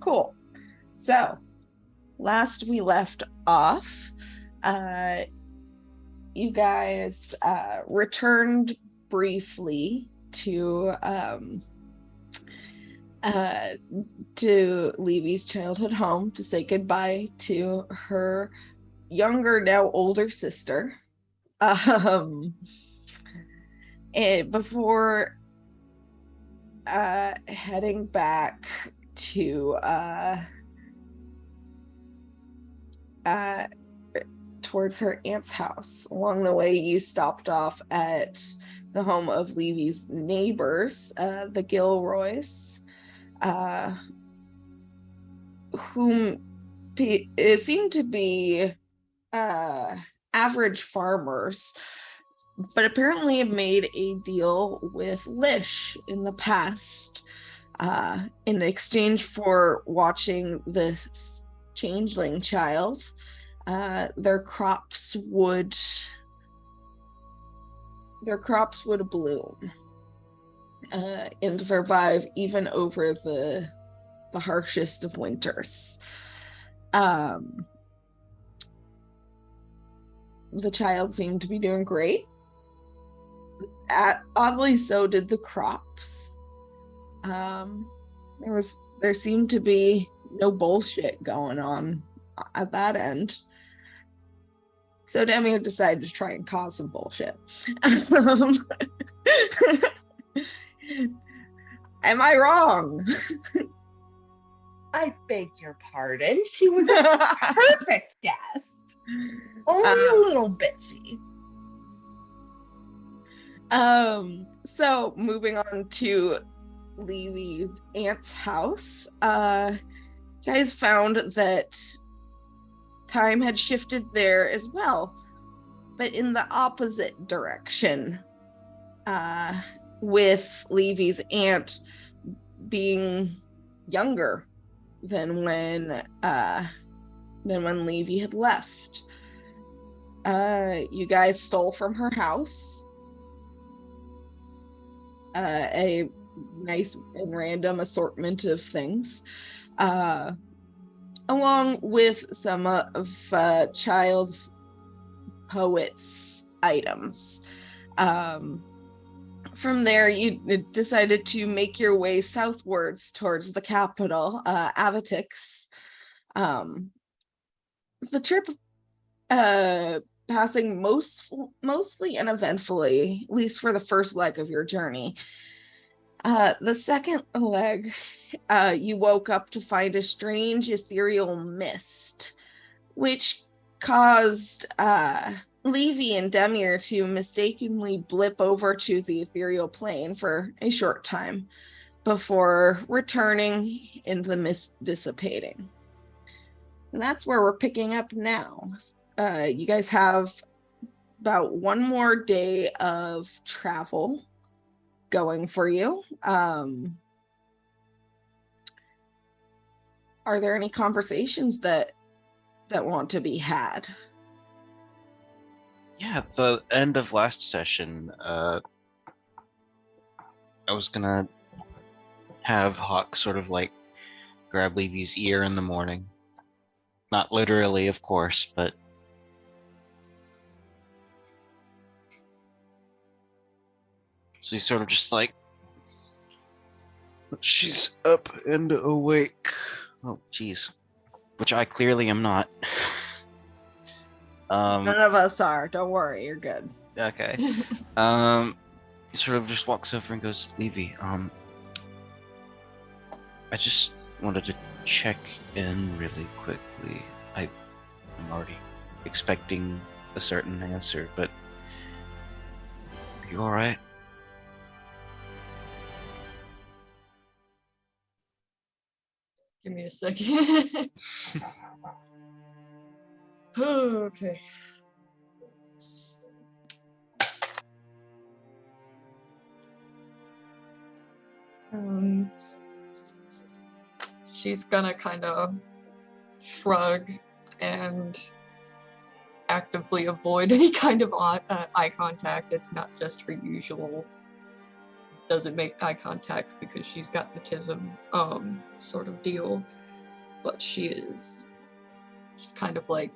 Cool. So, last we left off, you guys returned briefly uh, to Levy's childhood home to say goodbye to her younger, now older sister. Um, before heading back to uh, towards her aunt's house. Along the way, you stopped off at the home of Levy's neighbors, the Gilroys, uh, whom seemed to be average farmers, but apparently have made a deal with Lish in the past in exchange for watching this changeling child. Their crops would bloom and survive even over the harshest of winters. The child seemed to be doing great. Oddly, so did the crops. There seemed to be no bullshit going on at that end. So Demi decided to try and cause some bullshit. Am I wrong? I beg your pardon. She was a perfect guest. Only a little bitchy. So moving on to Levy's aunt's house, you guys found that time had shifted there as well, but in the opposite direction, with Levy's aunt being younger than when Levy had left. You guys stole from her house a nice and random assortment of things, along with some of Child's poet's items. From there, you decided to make your way southwards towards the capital, Avetix. The trip passing mostly uneventfully, at least for the first leg of your journey. The second leg, you woke up to find a strange ethereal mist, which caused Levy and Demir to mistakenly blip over to the ethereal plane for a short time before returning and the mist dissipating. And that's where we're picking up now. You guys have about one more day of travel going for you. Are there any conversations that want to be had? Yeah, at the end of last session, I was gonna have Hawk sort of like grab Levy's ear in the morning. Not literally, of course, but so he's sort of just like, she's up and awake. Oh, jeez. Which I clearly am not. None of us are. Don't worry, you're good. Okay. He sort of just walks over and goes, Levy, I just wanted to check in really quickly. I'm already expecting a certain answer, but are you alright? Give me a second. Okay. She's gonna kind of shrug and actively avoid any kind of eye contact. It's not just her usual doesn't make eye contact because she's got the tism sort of deal. but she is just kind of like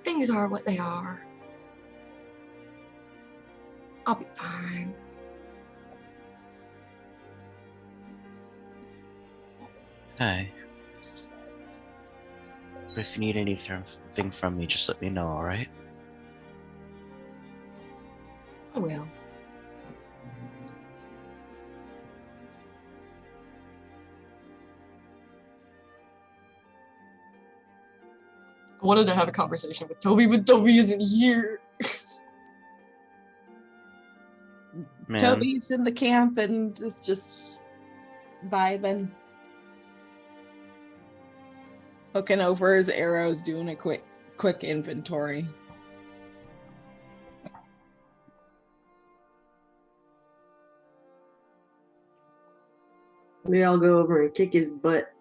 things are what they are. I'll be fine. Okay. But if you need anything from me, just let me know, alright? I will. I wanted to have a conversation with Toby, but Toby isn't here. Man, Toby's in the camp and is just vibing. Looking over his arrows, doing a quick inventory. Maybe I'll go over and kick his butt.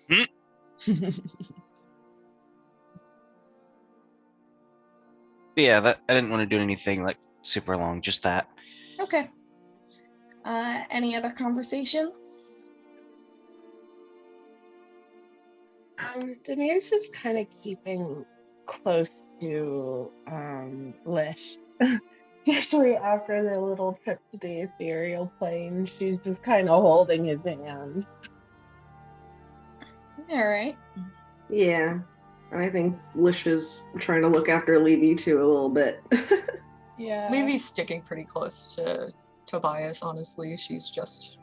but yeah, that I didn't want to do anything like super long, just that. Okay. Any other conversations? Demir's just kind of keeping close to Lish. Especially after their little trip to the ethereal plane. She's just kind of holding his hand. All right. Yeah. And I think Lish is trying to look after Levy too a little bit. Yeah. Levy's sticking pretty close to Tobias, honestly. She's just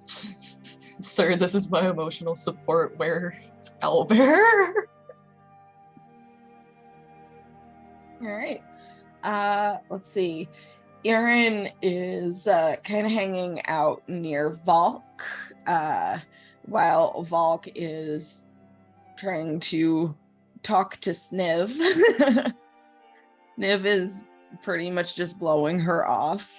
sir, this is my emotional support. Where Owlbear? All right. Let's see. Erin is kind of hanging out near Valk, while Valk is trying to talk to Sniv. Sniv is pretty much just blowing her off.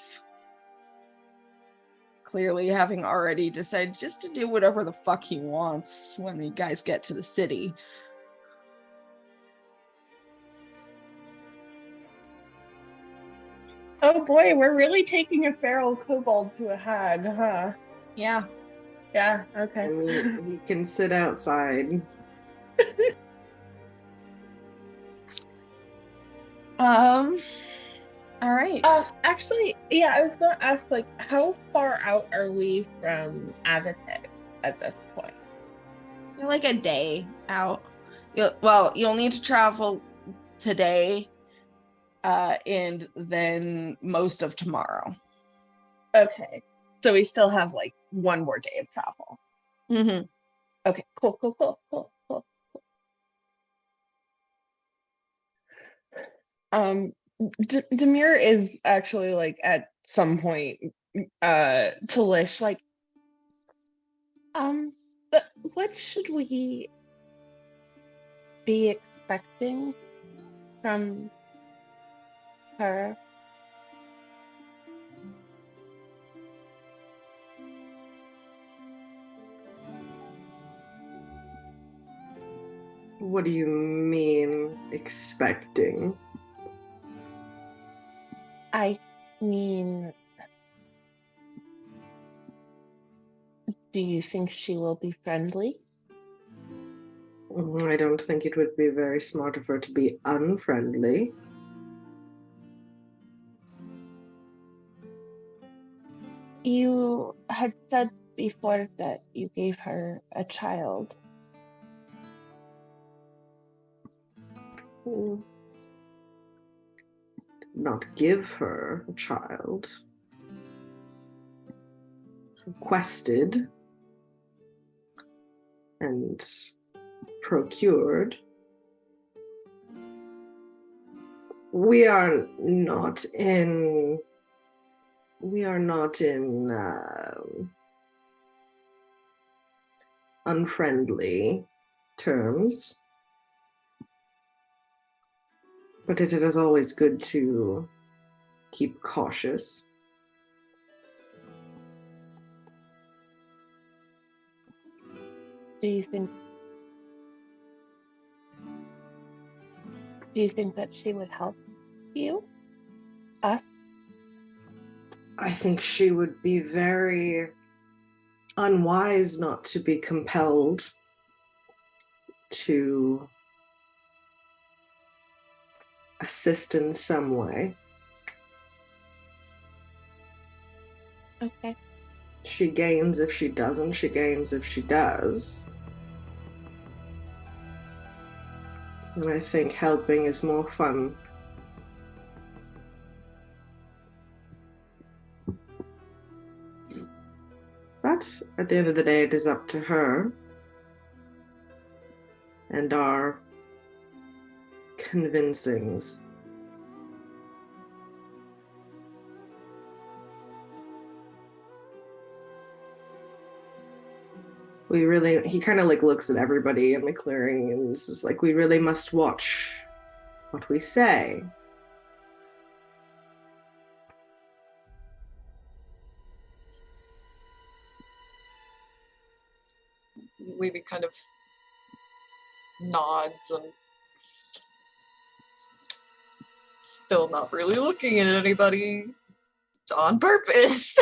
Clearly having already decided just to do whatever the fuck he wants when you guys get to the city. Oh boy, we're really taking a feral kobold to a hag, huh? Yeah. Yeah, okay. We can sit outside. All right. Actually, yeah, I was gonna ask, like, how far out are we from Avetix at this point? You're like a day out. You'll need to travel today, and then most of tomorrow. Okay, so we still have like one more day of travel. Mm-hmm. Okay, cool. Demir is actually like at some point to Lish like, but what should we be expecting from her? What do you mean, expecting? I mean, do you think she will be friendly? I don't think it would be very smart of her to be unfriendly. You had said before that you gave her a child. Mm. Not give her a child. Requested and procured. We are not in unfriendly terms, but it is always good to keep cautious. Do you think that she would help you? Us? I think she would be very unwise not to be compelled to assist in some way. Okay. She gains if she doesn't, she gains if she does. And I think helping is more fun. But at the end of the day, it is up to her and our convincings. He kind of like looks at everybody in the clearing and is just like, we really must watch what we say. Levy kind of nods and still not really looking at anybody on purpose.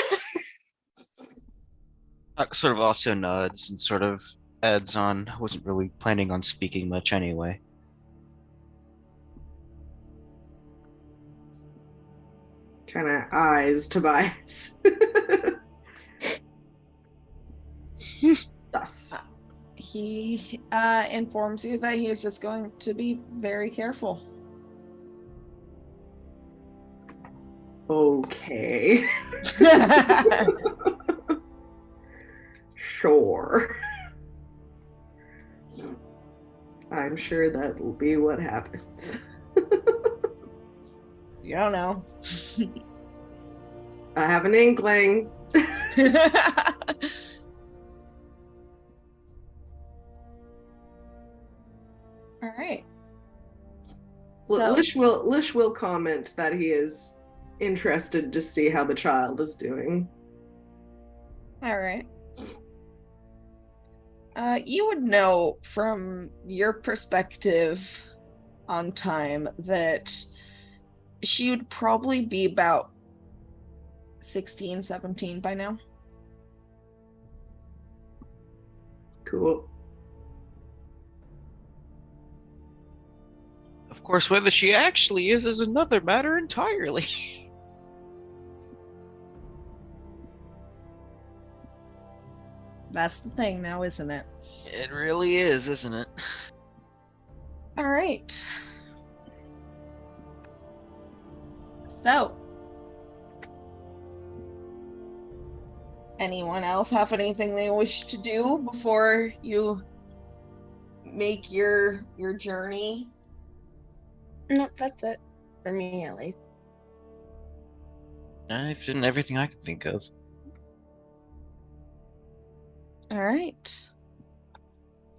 Huck sort of also nods and sort of adds on, I wasn't really planning on speaking much anyway. Kind of eyes Tobias. Thus. He informs you that he is just going to be very careful. Okay. Sure. I'm sure that will be what happens. You don't know. I have an inkling. All right. Well, So- Lish will comment that he is interested to see how the child is doing. All right. You would know from your perspective on time that she would probably be about 16, 17 by now. Cool. Of course, whether she actually is another matter entirely. That's the thing now, isn't it? It really is, isn't it? All right. So, anyone else have anything they wish to do before you make your journey? Nope, that's it. For me, at least. I've done everything I could think of. All right.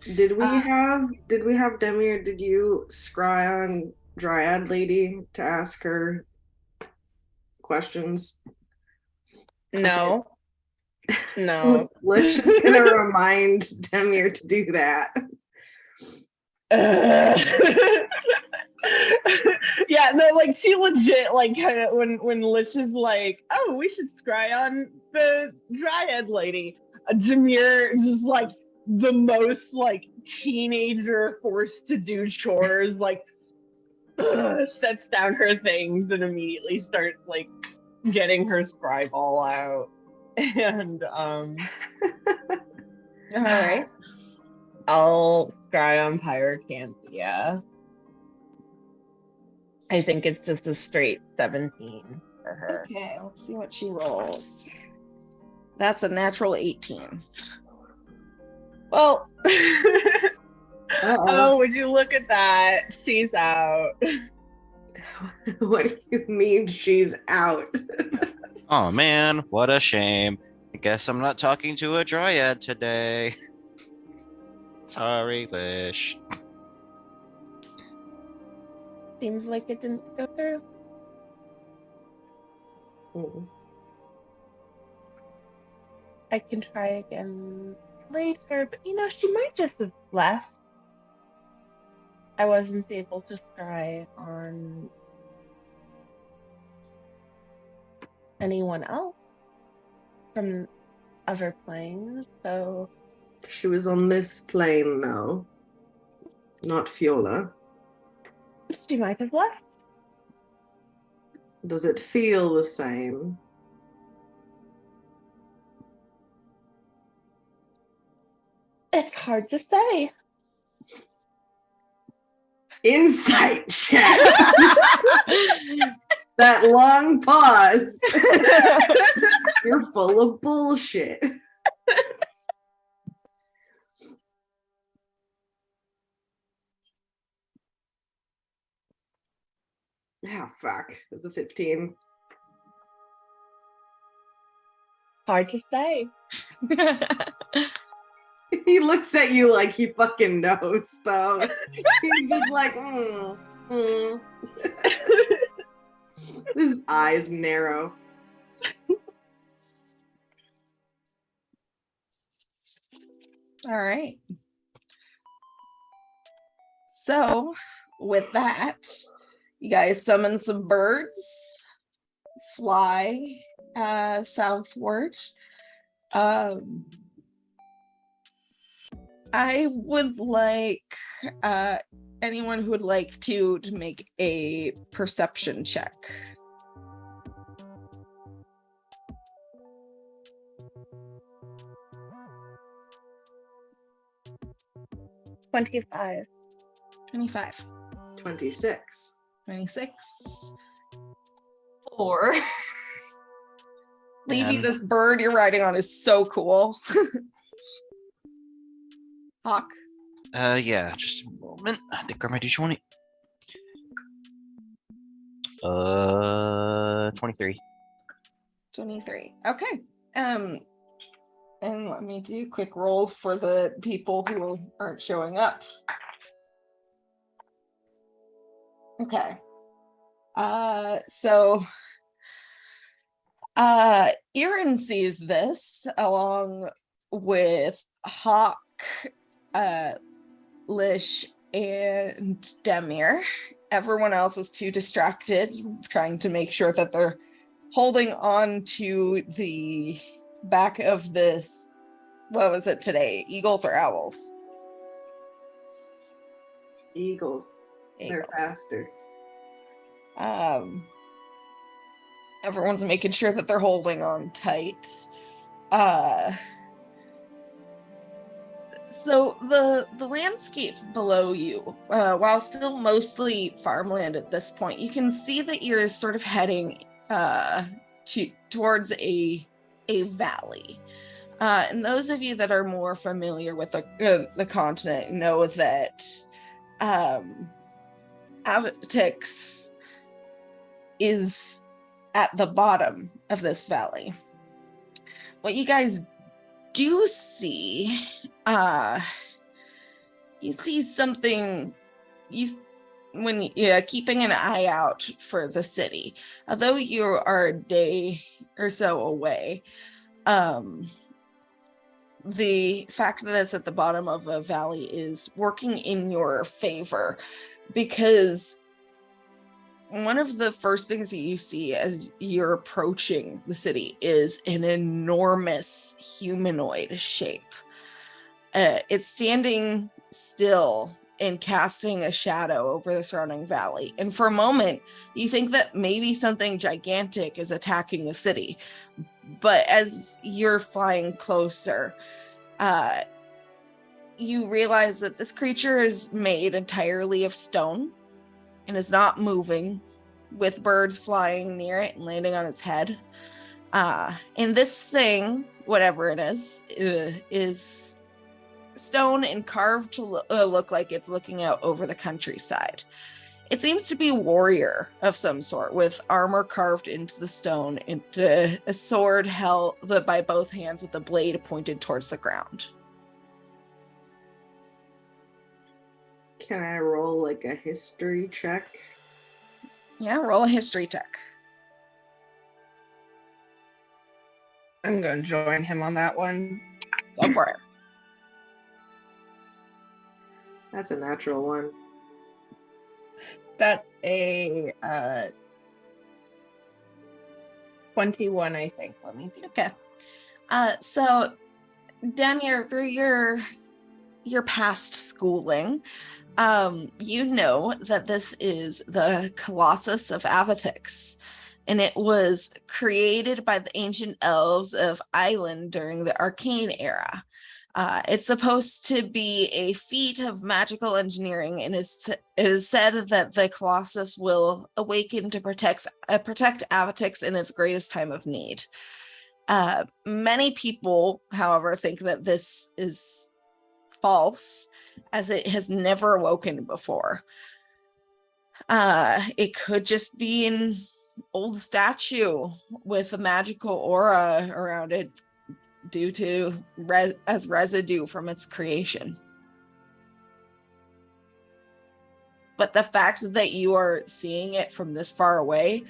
Did we have Demir, did you scry on Dryad Lady to ask her questions? No. No. Lish is gonna remind Demir to do that. Yeah, no, like she legit like kind of when Lish is like, oh, we should scry on the Dryad Lady. Demir just like the most like teenager forced to do chores, like sets down her things and immediately starts like getting her scribe all out. And All right. I'll scry on Pyrocanthia. I think it's just a straight 17 for her. Okay, let's see what she rolls. That's a natural 18. Well, Uh-oh. oh, would you look at that? She's out. What do you mean she's out? Oh man, what a shame. I guess I'm not talking to a dryad today. Sorry, Lish. Seems like it didn't go through. Mm. I can try again later, but you know, she might just have left. I wasn't able to scry on anyone else from other planes, so She was on this plane now, not Fiola. she might have left. Does it feel the same? It's hard to say. Insight check. That long pause. You're full of bullshit. Ah, fuck. It's a 15. Hard to say. He looks at you like he fucking knows, though. He's just like, His eyes narrow. All right. So, with that, you guys summon some birds, fly southward. I would like anyone who would like to make a perception check. $25. 25. 26. 26. 4. Leafy, And- this bird you're riding on is so cool. Hawk. Yeah, just a moment. I think grab my D20. 23. 23. Okay. And let me do quick rolls for the people who aren't showing up. Okay. So Erin sees this along with Hawk, Lish, and Demir. Everyone else is too distracted, trying to make sure that they're holding on to the back of this. What was it today? Eagles or owls? Eagles. They're Eagles. faster. Everyone's making sure that they're holding on tight. So the landscape below you, while still mostly farmland at this point, you can see that you're sort of heading towards a valley. And those of you that are more familiar with the continent know that Avetix is at the bottom of this valley. What you guys do see, you see something keeping an eye out for the city. Although you are a day or so away, the fact that it's at the bottom of a valley is working in your favor, because one of the first things that you see as you're approaching the city is an enormous humanoid shape. It's standing still and casting a shadow over the surrounding valley. And for a moment, you think that maybe something gigantic is attacking the city. But as you're flying closer, you realize that this creature is made entirely of stone and is not moving, with birds flying near it and landing on its head. And this thing, whatever it is stone and carved to look like it's looking out over the countryside. It seems to be a warrior of some sort, with armor carved into the stone and a sword held by both hands with the blade pointed towards the ground. Can I roll like a history check? Yeah, roll a history check. I'm going to join him on that one. Go for it. That's a natural one. That's a 21, I think. Let me see. Okay. So Demier, through your past schooling, you know that this is the Colossus of Avetix, and it was created by the ancient elves of Island during the Arcane era. It's supposed to be a feat of magical engineering, and it is said that the Colossus will awaken to protect Avetix in its greatest time of need. Many people, however, think that this is false, as it has never awoken before. It could just be an old statue with a magical aura around it due to as residue from its creation. But the fact that you are seeing it from this far away,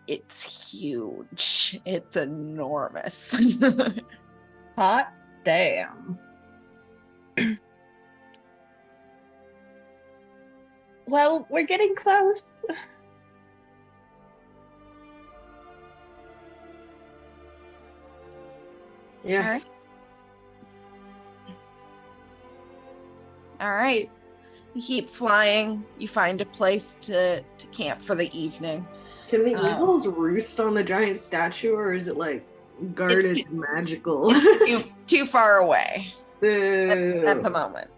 it's huge. It's enormous. Hot damn. Well, we're getting close. Yes. All right. You keep flying. You find a place to camp for the evening. Can the eagles roost on the giant statue, or is it like guarded and magical? It's too far away at the Boo. moment.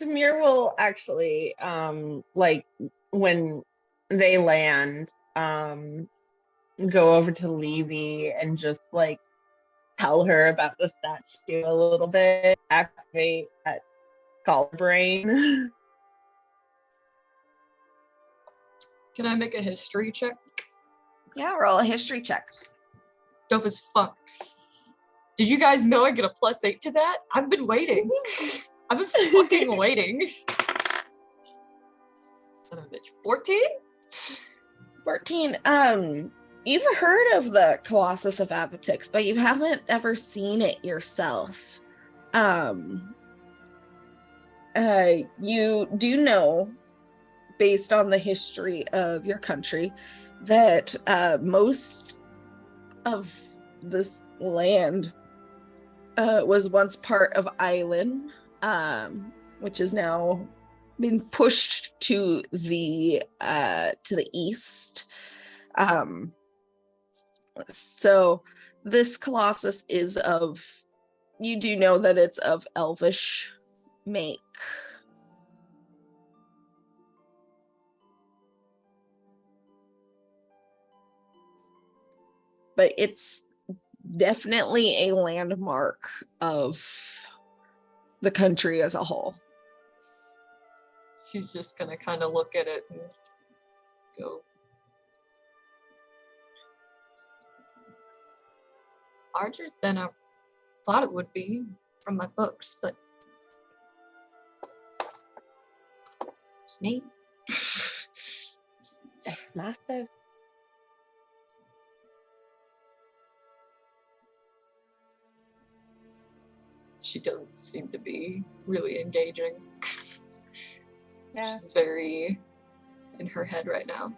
Demir will actually, like when they land, go over to Levy and just like tell her about the statue a little bit, activate that scholar brain. Can I make a history check? Yeah, roll a history check. Dope as fuck. Did you guys know I get a +8 to that? I've been waiting. I've been fucking waiting. Son of a bitch. 14? 14. You've heard of the Colossus of Avetix, but you haven't ever seen it yourself. You do know, based on the history of your country, that most of this land was once part of Island, which is now been pushed to the east. So this Colossus is of, you do know that it's of elvish make. But it's definitely a landmark of the country as a whole. She's just gonna kind of look at it and go, larger than I thought it would be from my books, but it's neat. That's massive. She doesn't seem to be really engaging. Yeah. She's very in her head right now.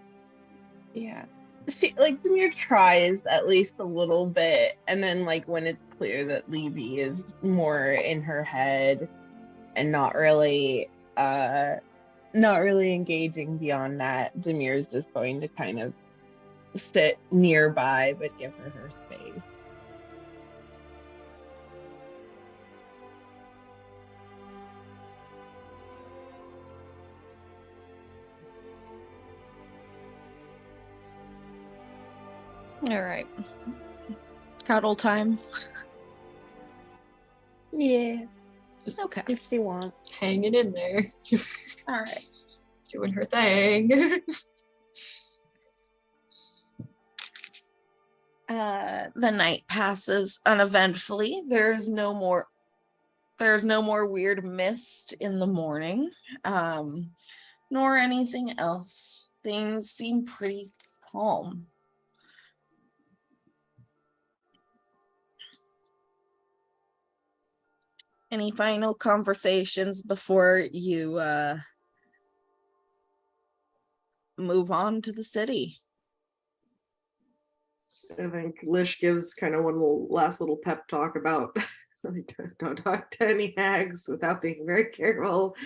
Yeah. She like Demir tries at least a little bit, and then like when it's clear that Levy is more in her head and not really engaging beyond that, Demir's just going to kind of sit nearby but give her space. All right. Cuddle time. Yeah. Just Okay. If she wants. hanging in there. All right. Doing her thing. The night passes uneventfully. There's no more weird mist in the morning, nor anything else. Things seem pretty calm. Any final conversations before you move on to the city? I think Lish gives kind of one last little pep talk about like, don't talk to any hags without being very careful.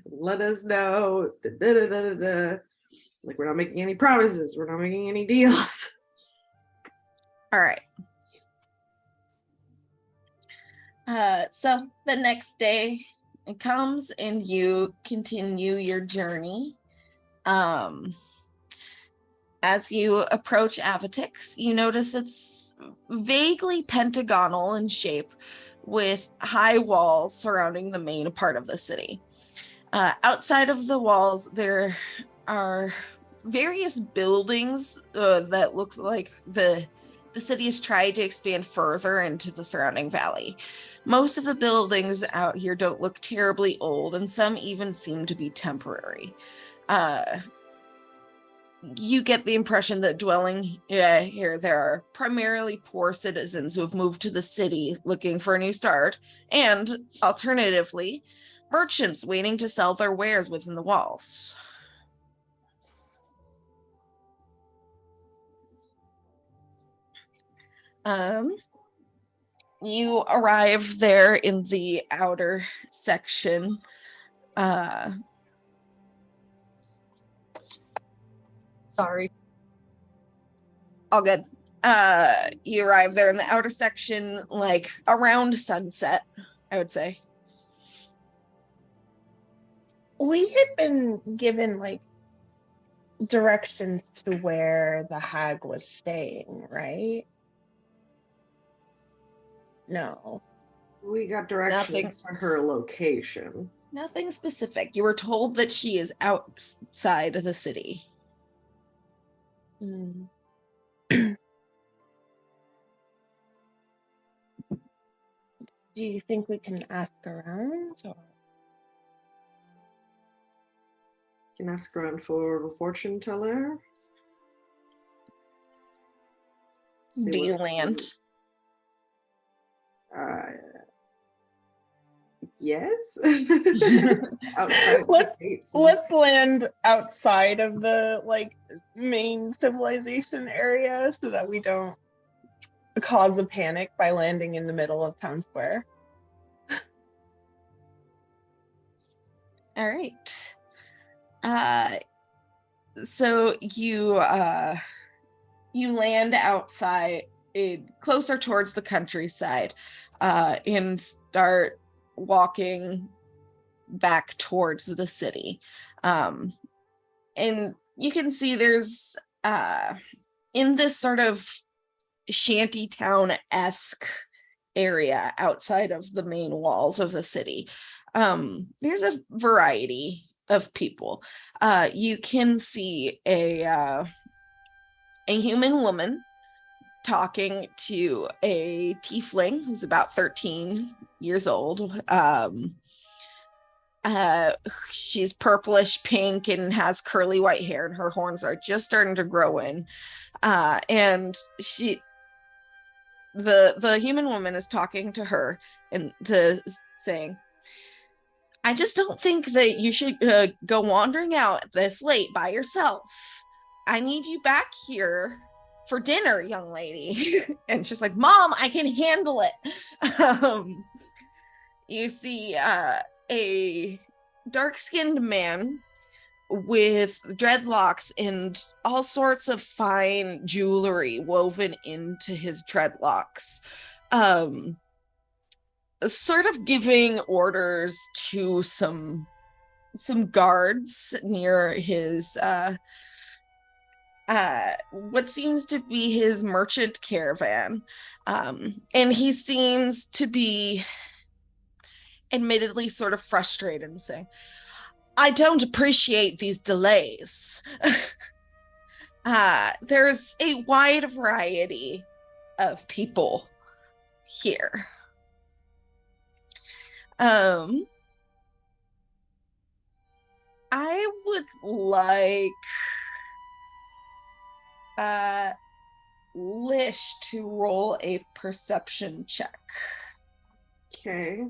Let us know. Da, da, da, da, da. Like, we're not making any promises. We're not making any deals. All right. So the next day it comes and you continue your journey. As you approach Avetix, you notice it's vaguely pentagonal in shape with high walls surrounding the main part of the city. Outside of the walls, there are various buildings that looks like the city has tried to expand further into the surrounding valley. Most of the buildings out here don't look terribly old, and some even seem to be temporary. You get the impression that dwelling here, there are primarily poor citizens who have moved to the city looking for a new start, and alternatively, merchants waiting to sell their wares within the walls. You arrive there in the outer section. Sorry. All good. You arrive there in the outer section, like around sunset, I would say. We had been given like directions to where the hag was staying, right? No. We got directions to her location. Nothing specific. You were told that she is outside of the city. Mm. Do you think we can ask around? Or? Can ask around for a fortune teller. Do you land? Yes. Outside let's land outside of the like main civilization area so that we don't cause a panic by landing in the middle of town square. All right. So you land outside, closer towards the countryside, and start walking back towards the city. And you can see there's in this sort of shanty town-esque area outside of the main walls of the city. There's a variety of people. You can see a human woman talking to a tiefling who's about 13 years old. She's purplish pink and has curly white hair, and her horns are just starting to grow in. And the human woman is talking to her and saying, I just don't think that you should go wandering out this late by yourself. I need you back here for dinner, young lady. And she's like, Mom, I can handle it. You see a dark-skinned man with dreadlocks and all sorts of fine jewelry woven into his dreadlocks. Sort of giving orders to some guards near his what seems to be his merchant caravan. And he seems to be admittedly sort of frustrated and saying, I don't appreciate these delays. There's a wide variety of people here. I would like Lish to roll a perception check. Okay.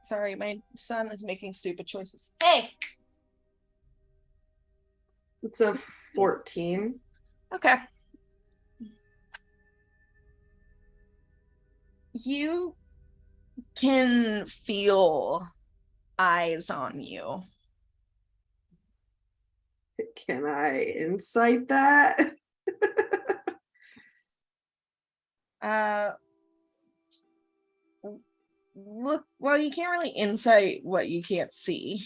Sorry, my son is making stupid choices. Hey! It's a 14. Okay. You can feel eyes on you. Can I insight that? Look, well, you can't really insight what you can't see.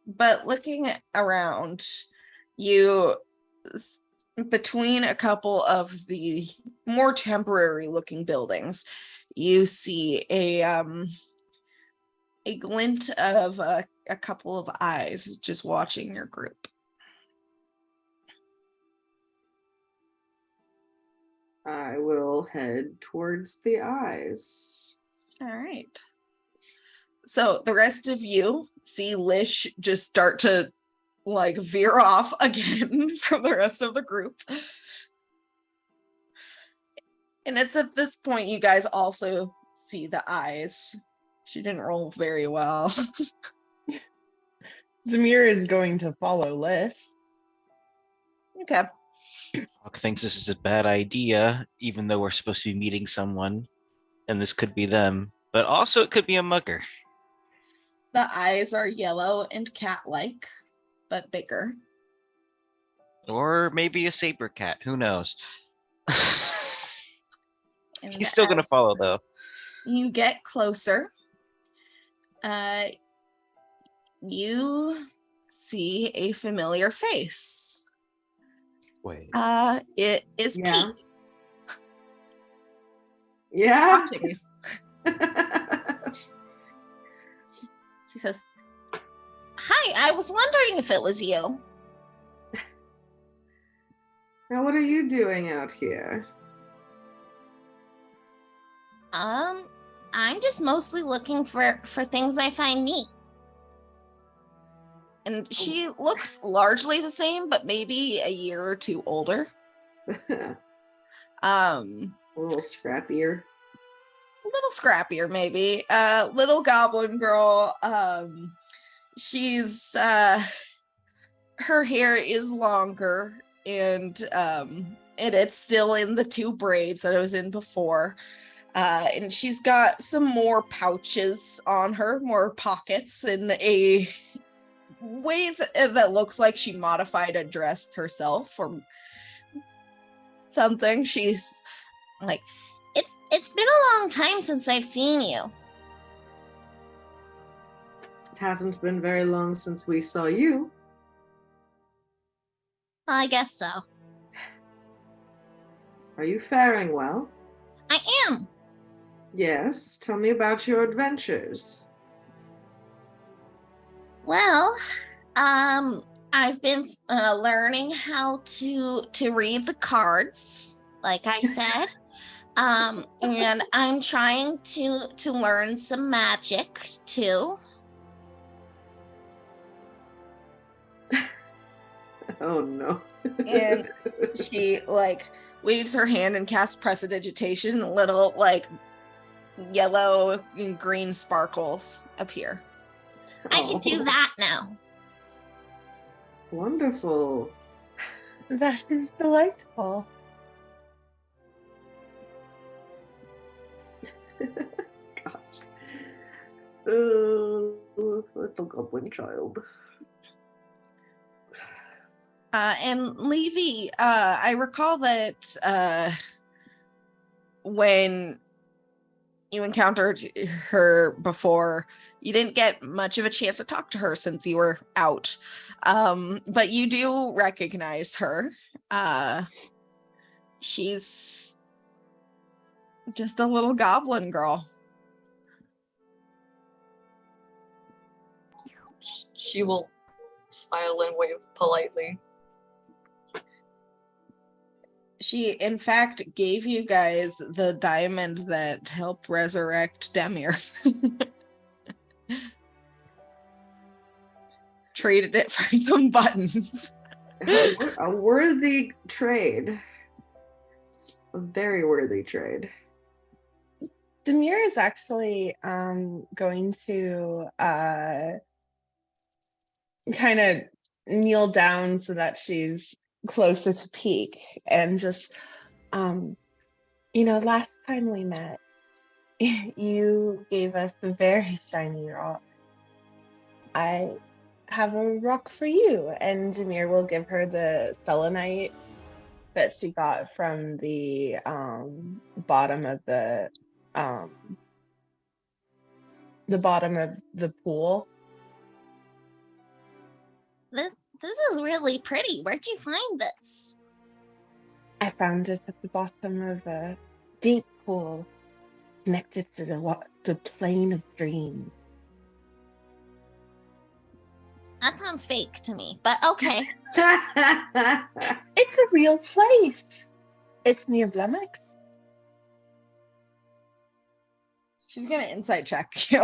But looking around, you between a couple of the more temporary looking buildings, you see a glint of a couple of eyes just watching your group. I will head towards the eyes. All right. So the rest of you see Lish just start to like veer off again from the rest of the group. And it's at this point you guys also see the eyes. She didn't roll very well. Zamir is going to follow Lish. Okay. Hawk thinks this is a bad idea, even though we're supposed to be meeting someone, and this could be them. But also, it could be a mugger. The eyes are yellow and cat-like, but bigger. Or maybe a saber cat. Who knows? And He's still gonna follow, though. You get closer. You see a familiar face. Wait. It is Yeah. Pete Yeah. watching you. She says, "Hi, I was wondering if it was you." Now, what are you doing out here? I'm just mostly looking for things I find neat. And she looks largely the same, but maybe a year or two older. A Um, little scrappier. a little scrappier, maybe. Little goblin girl. She's her hair is longer and it's still in the two braids that it was in before. And she's got some more pouches on her, more pockets, in a way that looks like she modified a dress herself or something. She's like, it's been a long time since I've seen you. It hasn't been very long since we saw you. I guess so. Are you faring well? I am. Yes. Tell me about your adventures. Well, I've been learning how to read the cards, like I said. And I'm trying to learn some magic too. Oh no. And she like waves her hand and casts prestidigitation. Little like yellow and green sparkles appear. I can do Oh, that now. wonderful. That is delightful. Gosh. Little goblin child. And Levy, I recall that when you encountered her before, you didn't get much of a chance to talk to her since you were out. But you do recognize her. She's just a little goblin girl. She will smile and wave politely. She, in fact, gave you guys the diamond that helped resurrect Demir. Traded it for some buttons. A worthy trade. A very worthy trade. Demir is actually going to kind of kneel down so that she's closer to Peak and just, last time we met, you gave us a very shiny rock. I have a rock for you. And Demir will give her the selenite that she got from the bottom of the bottom of the pool. This is really pretty. Where'd you find this? I found it at the bottom of a deep pool connected to the plane of dreams. That sounds fake to me, but okay. It's a real place. It's near Blemix. She's gonna insight check you.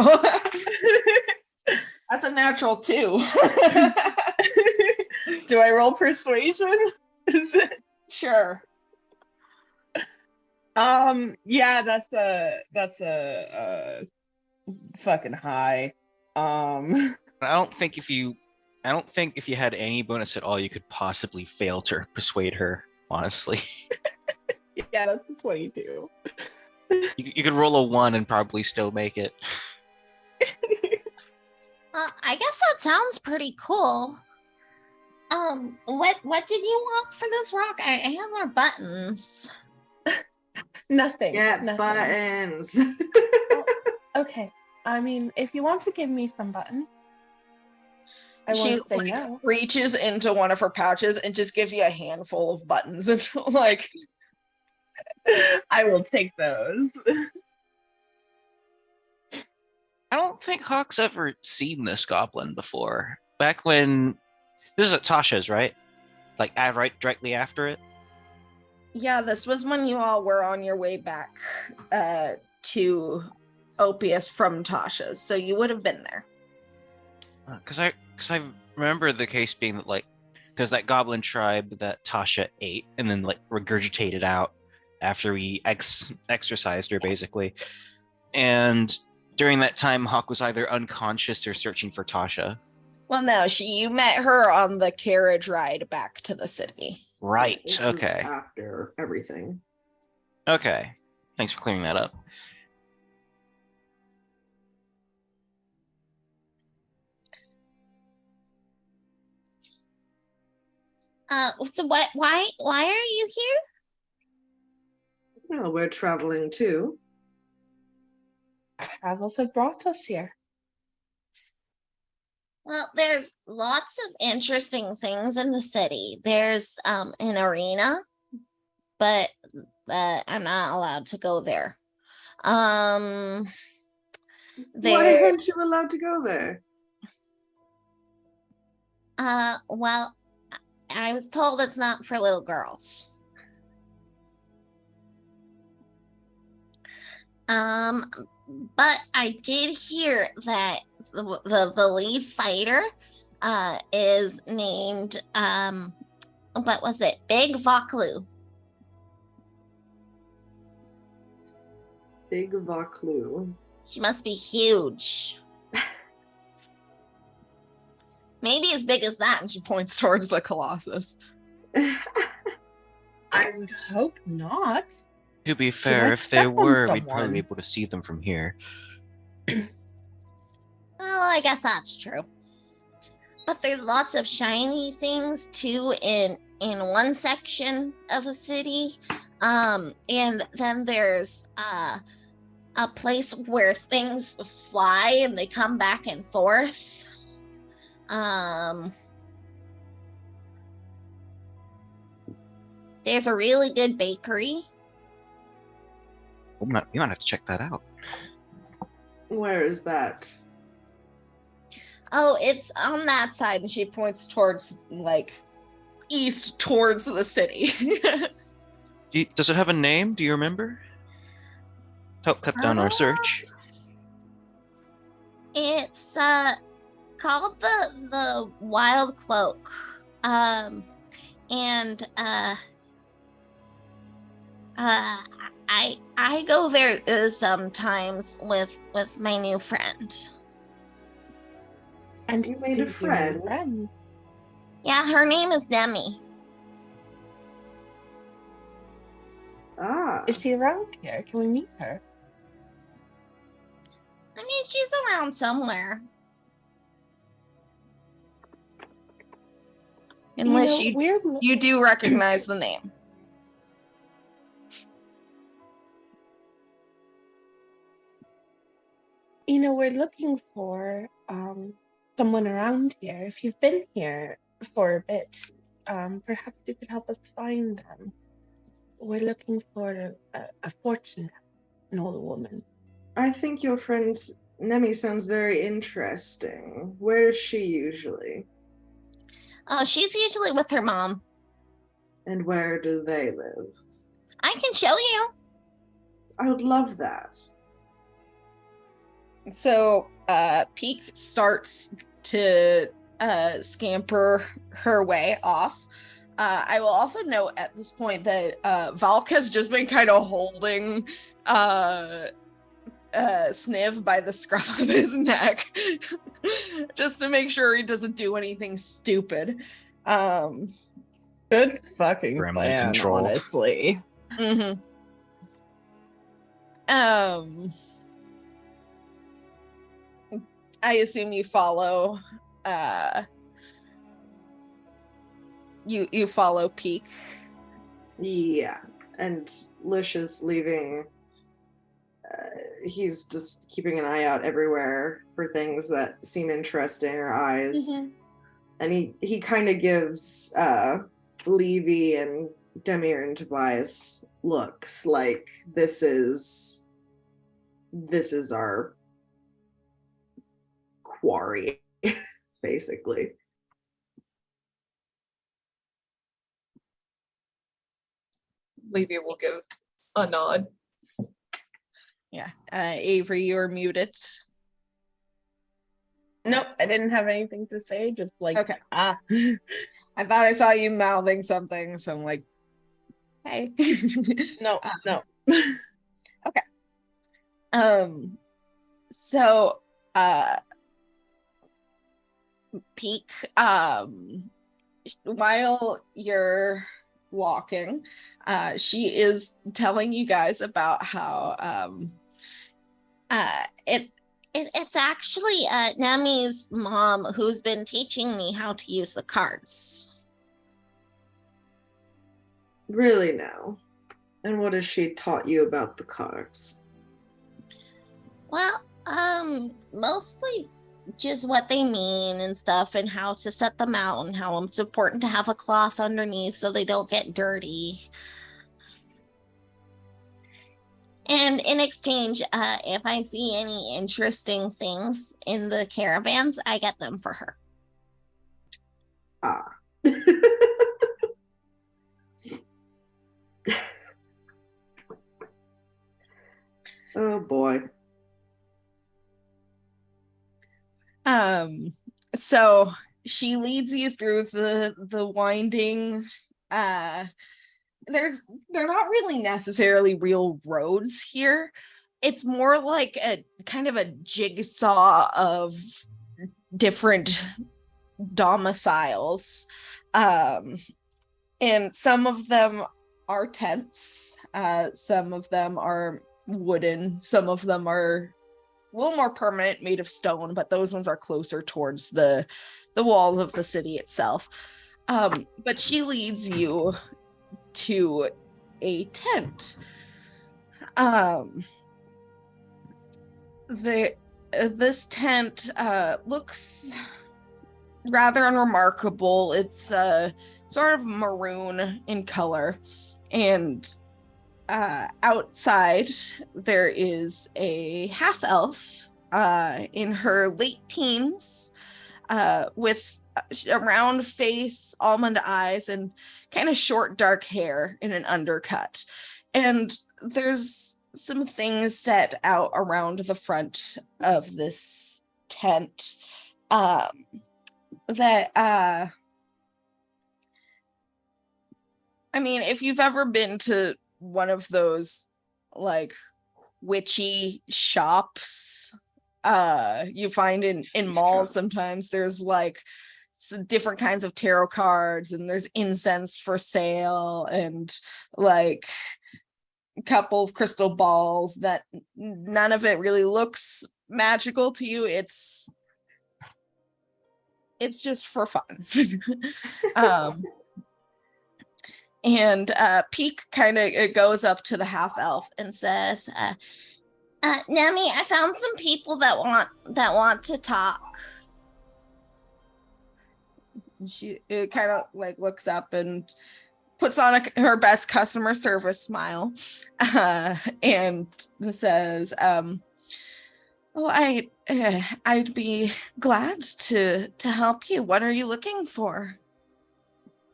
That's a natural 2. Do I roll persuasion? Sure. Yeah, that's a fucking high. I don't think if you had any bonus at all, you could possibly fail to persuade her, honestly. Yeah, that's a 22. You could roll a 1 and probably still make it. I guess that sounds pretty cool. What did you want for this rock? I have more buttons. Nothing. Get nothing. buttons. Okay. I mean, if you want to give me some buttons, I won't say no. Reaches into one of her pouches and just gives you a handful of buttons and like I will take those. I don't think Hawk's ever seen this goblin before. Back when this is at Tasha's, right? Like right directly after it. Yeah, this was when you all were on your way back to Opius from Tasha's, so you would have been there. Because I remember the case being that like there's that goblin tribe that Tasha ate and then like regurgitated out after we exercised her basically, and during that time Hawk was either unconscious or searching for Tasha. Well, no, you met her on the carriage ride back to the city. Right. This was Okay. After everything. Okay. Thanks for clearing that up. So why are you here? Well, we're traveling too. Travels have brought us here. Well, there's lots of interesting things in the city. There's an arena, but I'm not allowed to go there. Why There aren't you allowed to go there? well, I was told it's not for little girls. But I did hear that the lead fighter is named what was it? Big Voklu. Big Voklu. She must be huge. Maybe as big as that. And she points towards the Colossus. I would hope not. To be fair, might if they step on were, we'd probably someone. be able to see them from here. Well, I guess that's true. But there's lots of shiny things too in one section of the city. And then there's a place where things fly and they come back and forth. There's a really good bakery. You might have to check that out. Where is that? Oh, it's on that side. And she points towards like east towards the city. Does it have a name? Do you remember? Help cut down our search. It's called the Wild Cloak. And I go there sometimes with my new friend. And you made a friend. Yeah, her name is Demi. Ah. Is she around here? Can we meet her? I mean, she's around somewhere. Unless you do recognize the name. We're looking for someone around here. If you've been here for a bit, perhaps you could help us find them. We're looking for a fortune, an old woman. I think your friend Nemi sounds very interesting. Where is she usually? She's usually with her mom. And where do they live? I can show you. I would love that. So Peak starts to scamper her way off. I will also note at this point that Valk has just been kind of holding Sniv by the scruff of his neck just to make sure he doesn't do anything stupid. Good fucking Gremlin plan, control. honestly. Mm-hmm. I assume you follow you follow Peak. Yeah. And Lish is leaving. He's just keeping an eye out everywhere for things that seem interesting or eyes. Mm-hmm. And he kind of gives Levy and Demir and Tobias looks like this is our quarry, basically. Levy will give a nod. Yeah. Avery, you're muted. Nope, I didn't have anything to say. Just like, Okay. I thought I saw you mouthing something, so I'm like, hey. No. Okay. So Peak, while you're walking, she is telling you guys about how It's actually Nami's mom who's been teaching me how to use the cards. Really now. And what has she taught you about the cards? Well, mostly just what they mean and stuff and how to set them out and how it's important to have a cloth underneath so they don't get dirty. And in exchange, if I see any interesting things in the caravans, I get them for her. Ah. Oh boy. So she leads you through the winding they're not really necessarily real roads here. It's more like a kind of a jigsaw of different domiciles. And some of them are tents, some of them are wooden, some of them are a little more permanent, made of stone, but those ones are closer towards the walls of the city itself. But she leads you to a tent. This tent looks rather unremarkable. It's sort of maroon in color, and outside there is a half elf in her late teens with a round face, almond eyes, and kind of short dark hair in an undercut. And there's some things set out around the front of this tent that I mean, if you've ever been to one of those like witchy shops you find in malls. Sometimes there's like different kinds of tarot cards, and there's incense for sale, and like a couple of crystal balls that none of it really looks magical to you. It's just for fun. And Peak kind of goes up to the half elf and says, Nemi, I found some people that want to talk. She kind of like looks up and puts on her best customer service smile, and says, "Oh, I'd be glad to help you. What are you looking for?"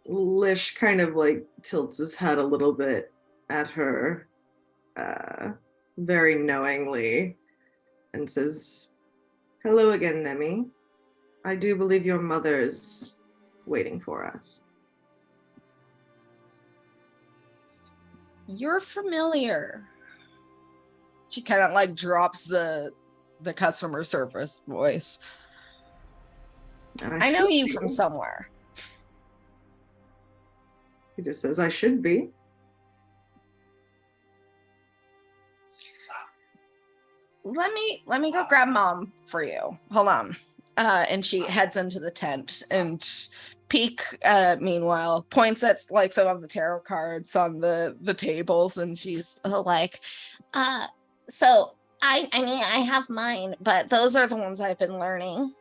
Lish kind of like tilts his head a little bit at her, very knowingly, and says, "Hello again, Nemi. I do believe your mother is waiting for us." "You're familiar." She kind of like drops the customer service voice. "I know you from somewhere." He just says, "I should be." Let me go grab Mom for you. Hold on. And she heads into the tent, and Peak, meanwhile, points at like some of the tarot cards on the tables, and she's like, so I mean, I have mine, but those are the ones I've been learning."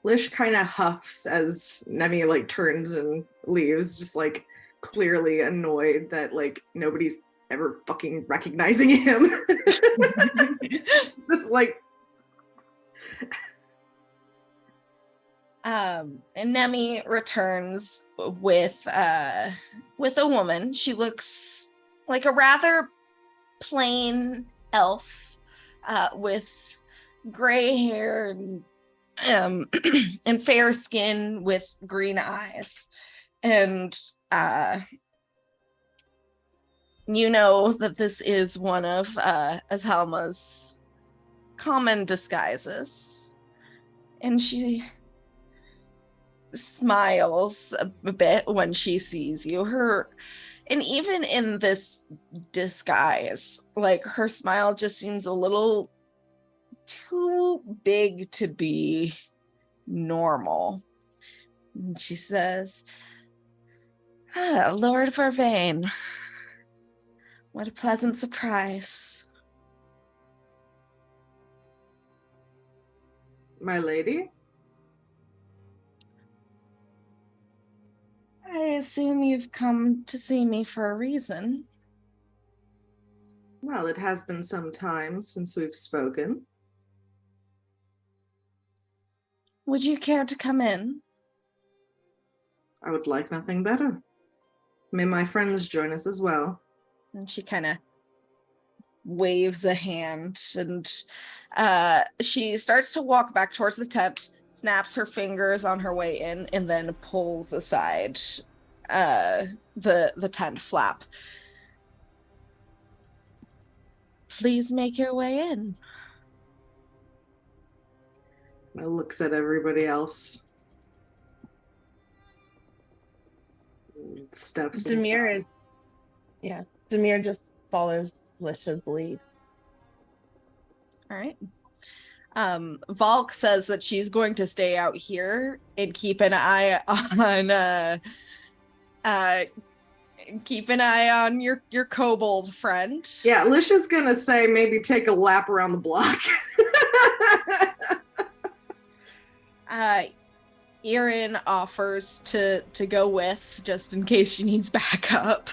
Lish kind of huffs as Nemi like turns and leaves, just like clearly annoyed that like nobody's ever fucking recognizing him. Like, and Nemi returns with a woman. She looks like a rather plain elf, with gray hair and fair skin with green eyes. And you know that this is one of Azalma's common disguises. And she smiles a bit when she sees you. And even in this disguise, like her smile just seems a little too big to be normal. And she says, "Lord Vervain, what a pleasant surprise." "My lady?" "I assume you've come to see me for a reason." "Well, it has been some time since we've spoken." "Would you care to come in?" "I would like nothing better. May my friends join us as well." And she kind of waves a hand, and she starts to walk back towards the tent, snaps her fingers on her way in, and then pulls aside the tent flap. "Please make your way in." Looks at everybody else. Steps. Demir just follows Lish's lead. All right. Valk says that she's going to stay out here and keep an eye on your kobold friend. Yeah, Lish is gonna say maybe take a lap around the block. Erin offers to go with, just in case she needs backup.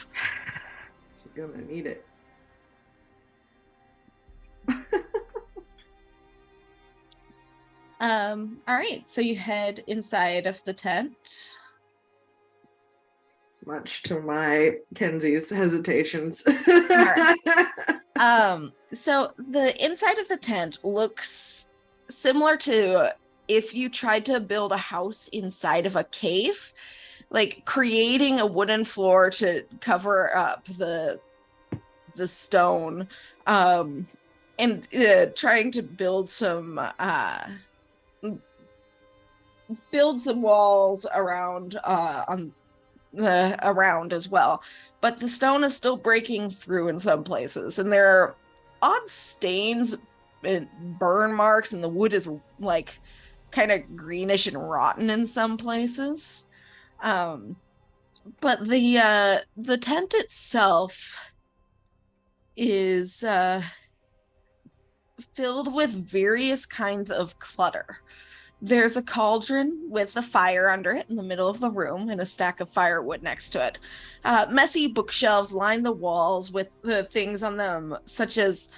She's gonna need it. All right, so you head inside of the tent. Much to my Kenzie's hesitations. So the inside of the tent looks similar to if you tried to build a house inside of a cave, like creating a wooden floor to cover up the the stone, and trying to build some walls around around as well. But the stone is still breaking through in some places, and there are odd stains and burn marks, and the wood is like kind of greenish and rotten in some places. But the tent itself is filled with various kinds of clutter. There's a cauldron with a fire under it in the middle of the room and a stack of firewood next to it. Messy bookshelves line the walls with the things on them, such as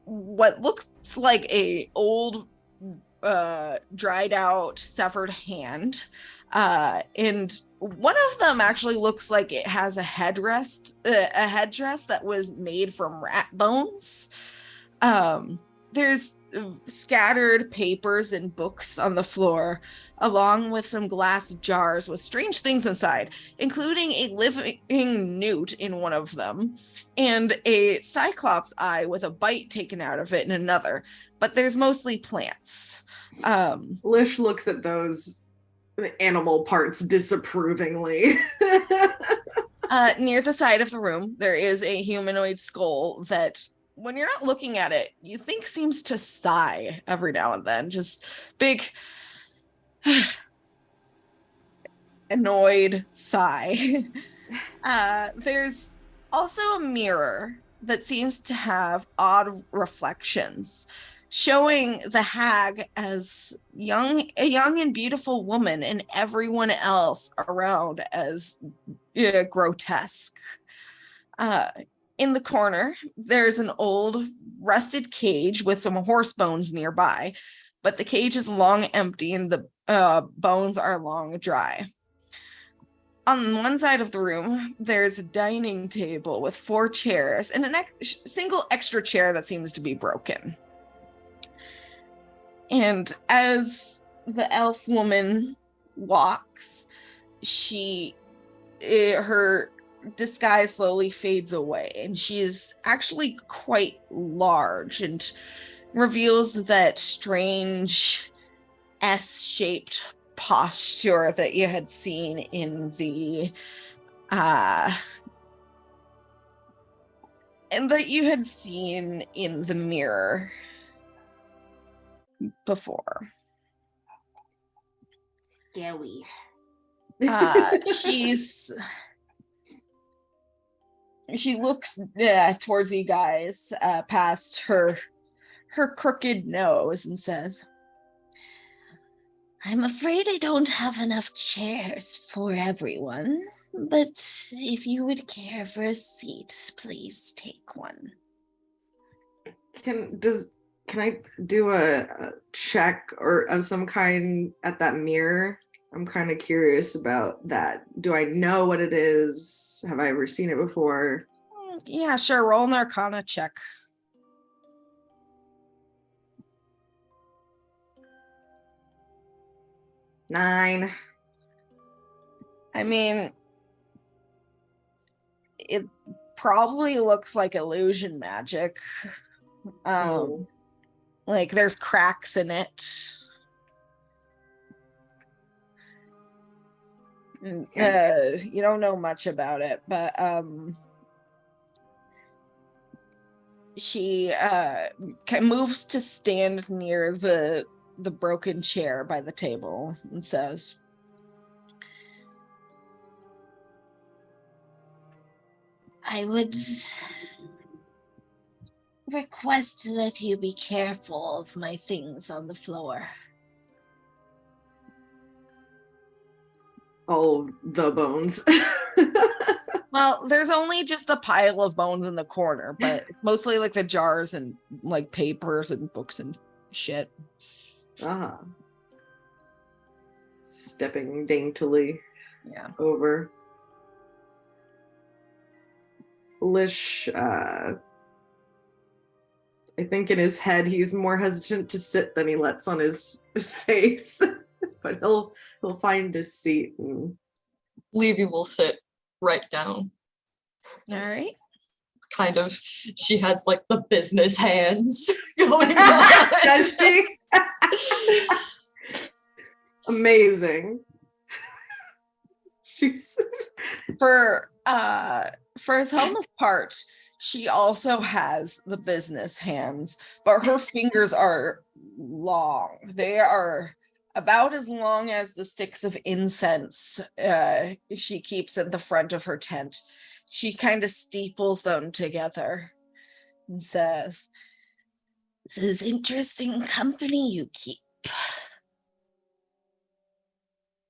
what looks like a old, dried out, severed hand. And one of them actually looks like it has a headdress that was made from rat bones. There's scattered papers and books on the floor, along with some glass jars with strange things inside, including a living newt in one of them, and a cyclops eye with a bite taken out of it in another. But there's mostly plants. Lish looks at those animal parts disapprovingly. Near the side of the room, there is a humanoid skull that, when you're not looking at it, you think seems to sigh every now and then. Just big, annoyed sigh. There's also a mirror that seems to have odd reflections, showing the hag as a young and beautiful woman, and everyone else around as grotesque. In the corner, there's an old rusted cage with some horse bones nearby, but the cage is long empty and the bones are long dry. On one side of the room, there's a dining table with 4 chairs and a single extra chair that seems to be broken. And as the elf woman walks, her disguise slowly fades away, and she is actually quite large and reveals that strange S-shaped posture that you had seen in the mirror before. Scary. She looks towards you guys past her crooked nose and says, "I'm afraid I don't have enough chairs for everyone, but if you would care for a seat, please take one." Can I do a check or of some kind at that mirror? I'm kind of curious about that. Do I know what it is? Have I ever seen it before? Yeah, sure. Roll an Arcana check. 9. I mean, it probably looks like illusion magic. Like there's cracks in it. You don't know much about it, but she moves to stand near the broken chair by the table and says, "I would request that you be careful of my things on the floor." All the bones. Well, there's only just the pile of bones in the corner, but it's mostly like the jars and like papers and books and shit. Stepping daintily over. Lish, I think in his head he's more hesitant to sit than he lets on his face. But he'll find his seat and Levy will sit right down. All right. kind of, she has like the business hands going on. Does she? Amazing. She's For Selma's part, she also has the business hands, but her fingers are long. They are about as long as the sticks of incense she keeps at the front of her tent. She kind of steeples them together and says, "This is interesting company you keep."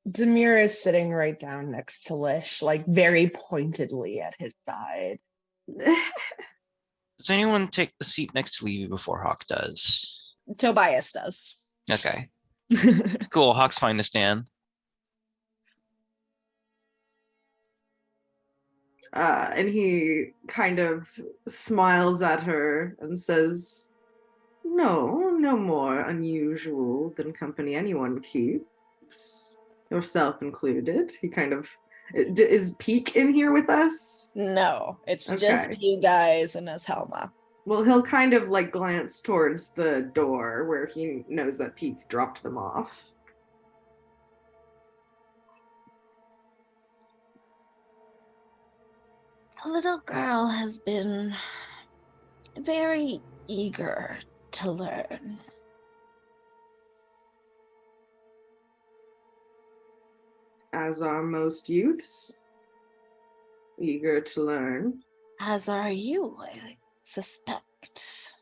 Demir is sitting right down next to Lish, like very pointedly at his side. Does anyone take the seat next to Levy before Hawk does? Tobias does. Okay. Cool. Hawk's fine to stand. And he kind of smiles at her and says, "No, no more unusual than company anyone keeps, yourself included." He kind of is Peak in here with us? No, it's Okay. just you guys and his Helma. Well, he'll kind of like glance towards the door where he knows that Peak dropped them off. The little girl has been very eager to learn. As are most youths, eager to learn. As are you, I suspect.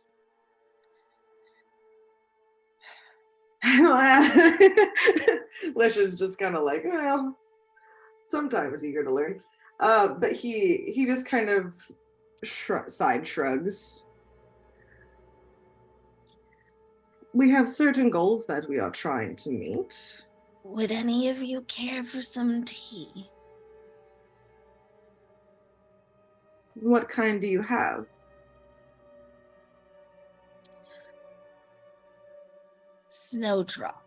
Lish is just kind of like, well, sometimes eager to learn. But he just kind of side shrugs. We have certain goals that we are trying to meet. Would any of you care for some tea? What kind do you have? Snowdrop.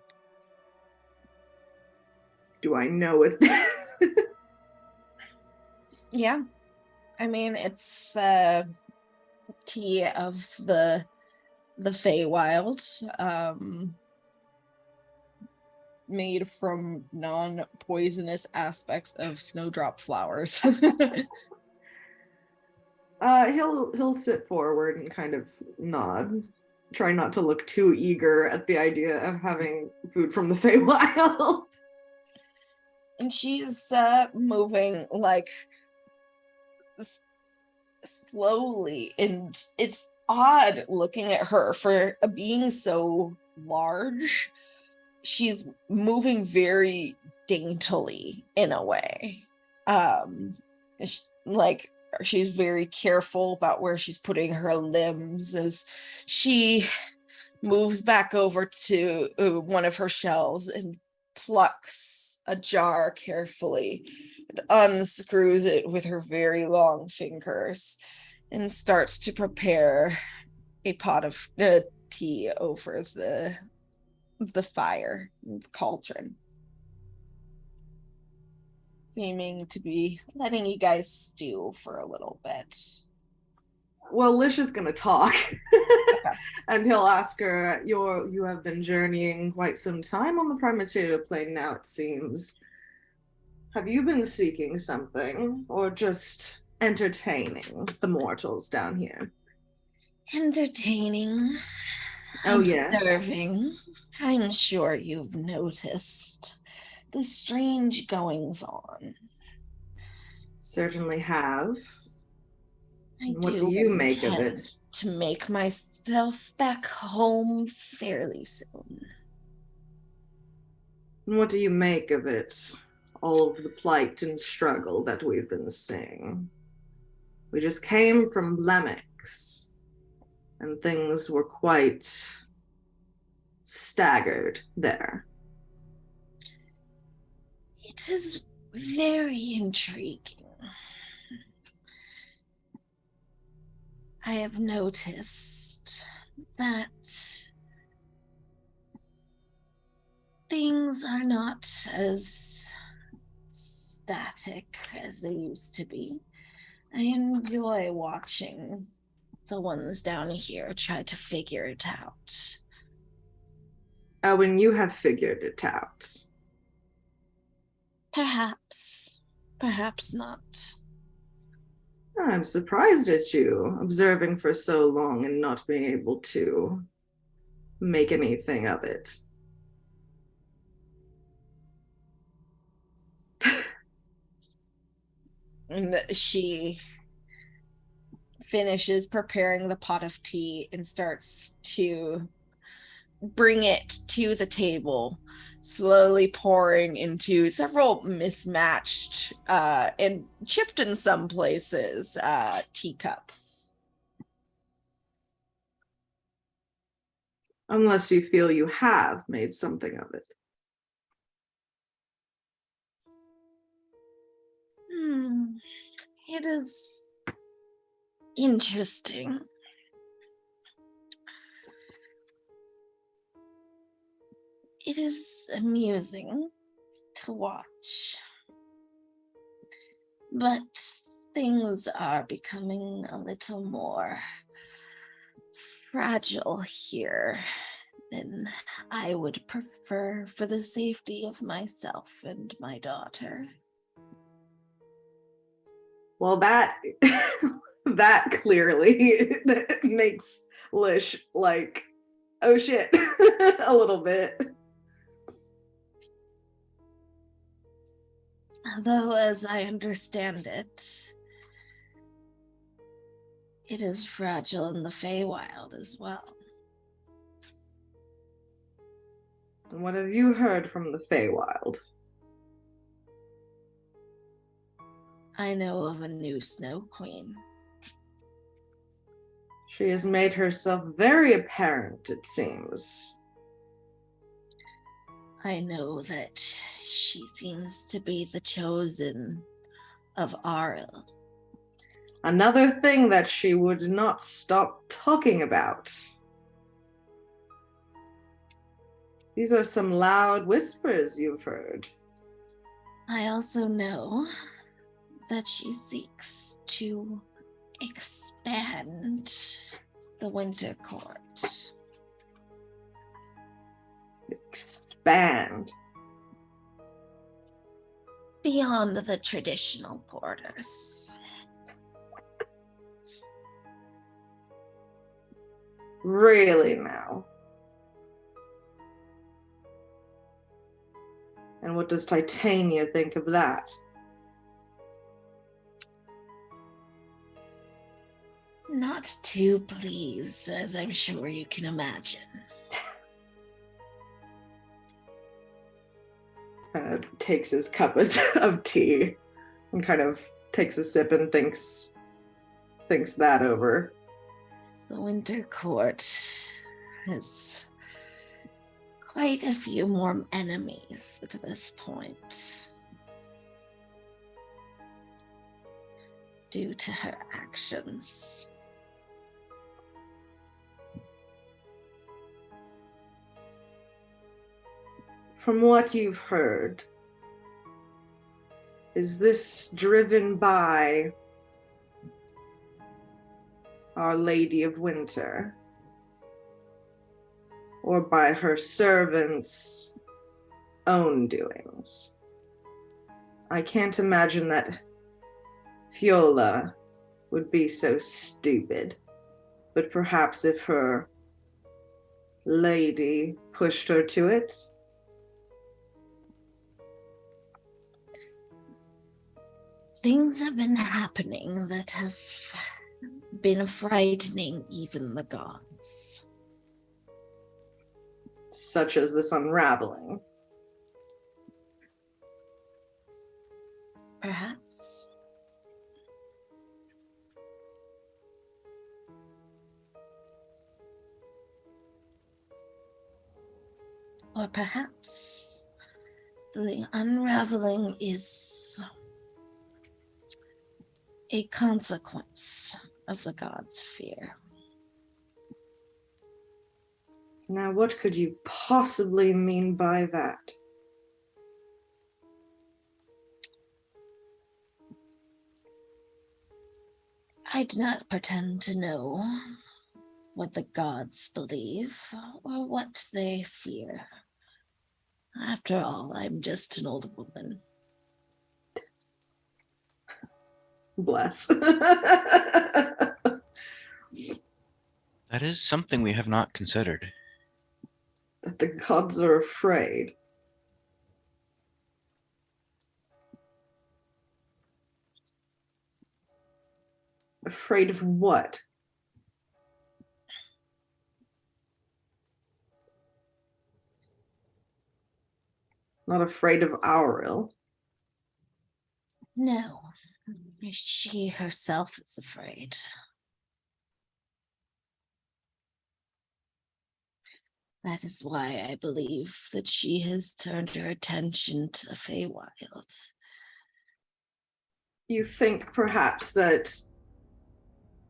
Do I know it? Yeah. I mean, it's tea of the Feywild, made from non-poisonous aspects of snowdrop flowers. He'll sit forward and kind of nod, try not to look too eager at the idea of having food from the Feywild. And she's moving like slowly, and it's odd looking at her for being so large. She's moving very daintily in a way. Like she's very careful about where she's putting her limbs as she moves back over to one of her shelves and plucks a jar carefully and unscrews it with her very long fingers and starts to prepare a pot of tea over the fire, the cauldron, seeming to be letting you guys stew for a little bit. Well, Lish is gonna talk, and he'll ask her, You have been journeying quite some time on the Primaterial Plane now, it seems. Have you been seeking something, or just entertaining the mortals down here?" Entertaining. Oh, yes. Observing. I'm sure you've noticed the strange goings on. Certainly have. What I do you make of it? intend to make myself back home fairly soon. What do you make of it? All of the plight and struggle that we've been seeing. We just came from Lemix, and things were quite staggered there. It is very intriguing. I have noticed that things are not as static as they used to be. I enjoy watching the ones down here try to figure it out. When you have figured it out. Perhaps, perhaps not. I'm surprised at you observing for so long and not being able to make anything of it. And she finishes preparing the pot of tea and starts to bring it to the table, slowly pouring into several mismatched and chipped in some places teacups. Unless you feel you have made something of it. It is interesting. It is amusing to watch. But things are becoming a little more fragile here than I would prefer for the safety of myself and my daughter. Well, that that clearly makes Lish like, oh shit, a little bit. Though, as I understand it, it is fragile in the Feywild as well. And what have you heard from the Feywild? I know of a new Snow Queen. She has made herself very apparent, it seems. I know that she seems to be the chosen of Aril. Another thing that she would not stop talking about. These are some loud whispers you've heard. I also know that she seeks to expand the Winter Court. Expand. Beyond the traditional borders. Really now? And what does Titania think of that? Not too pleased, as I'm sure you can imagine. Takes his cup of tea and kind of takes a sip and thinks that over. The Winter Court has quite a few more enemies at this point. Due to her actions. From what you've heard, is this driven by Our Lady of Winter? Or by her servants' own doings? I can't imagine that Fiola would be so stupid, but perhaps if her lady pushed her to it. Things have been happening that have been frightening even the gods. Such as this unraveling. Perhaps. Or perhaps the unraveling is a consequence of the gods' fear. Now, what could you possibly mean by that? I do not pretend to know what the gods believe or what they fear. After all, I'm just an old woman. Bless. That is something we have not considered. That the gods are afraid. Afraid of what? Not afraid of Auril. No, she herself is afraid. That is why I believe that she has turned her attention to the Feywild. You think perhaps that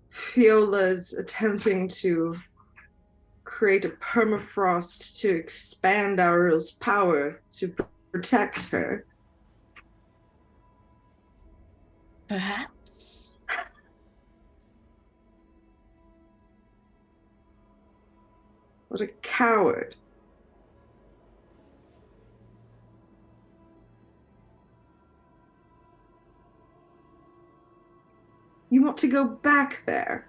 Fiola's attempting to create a permafrost to expand Auril's power to protect her. Perhaps. What a coward. You want to go back there?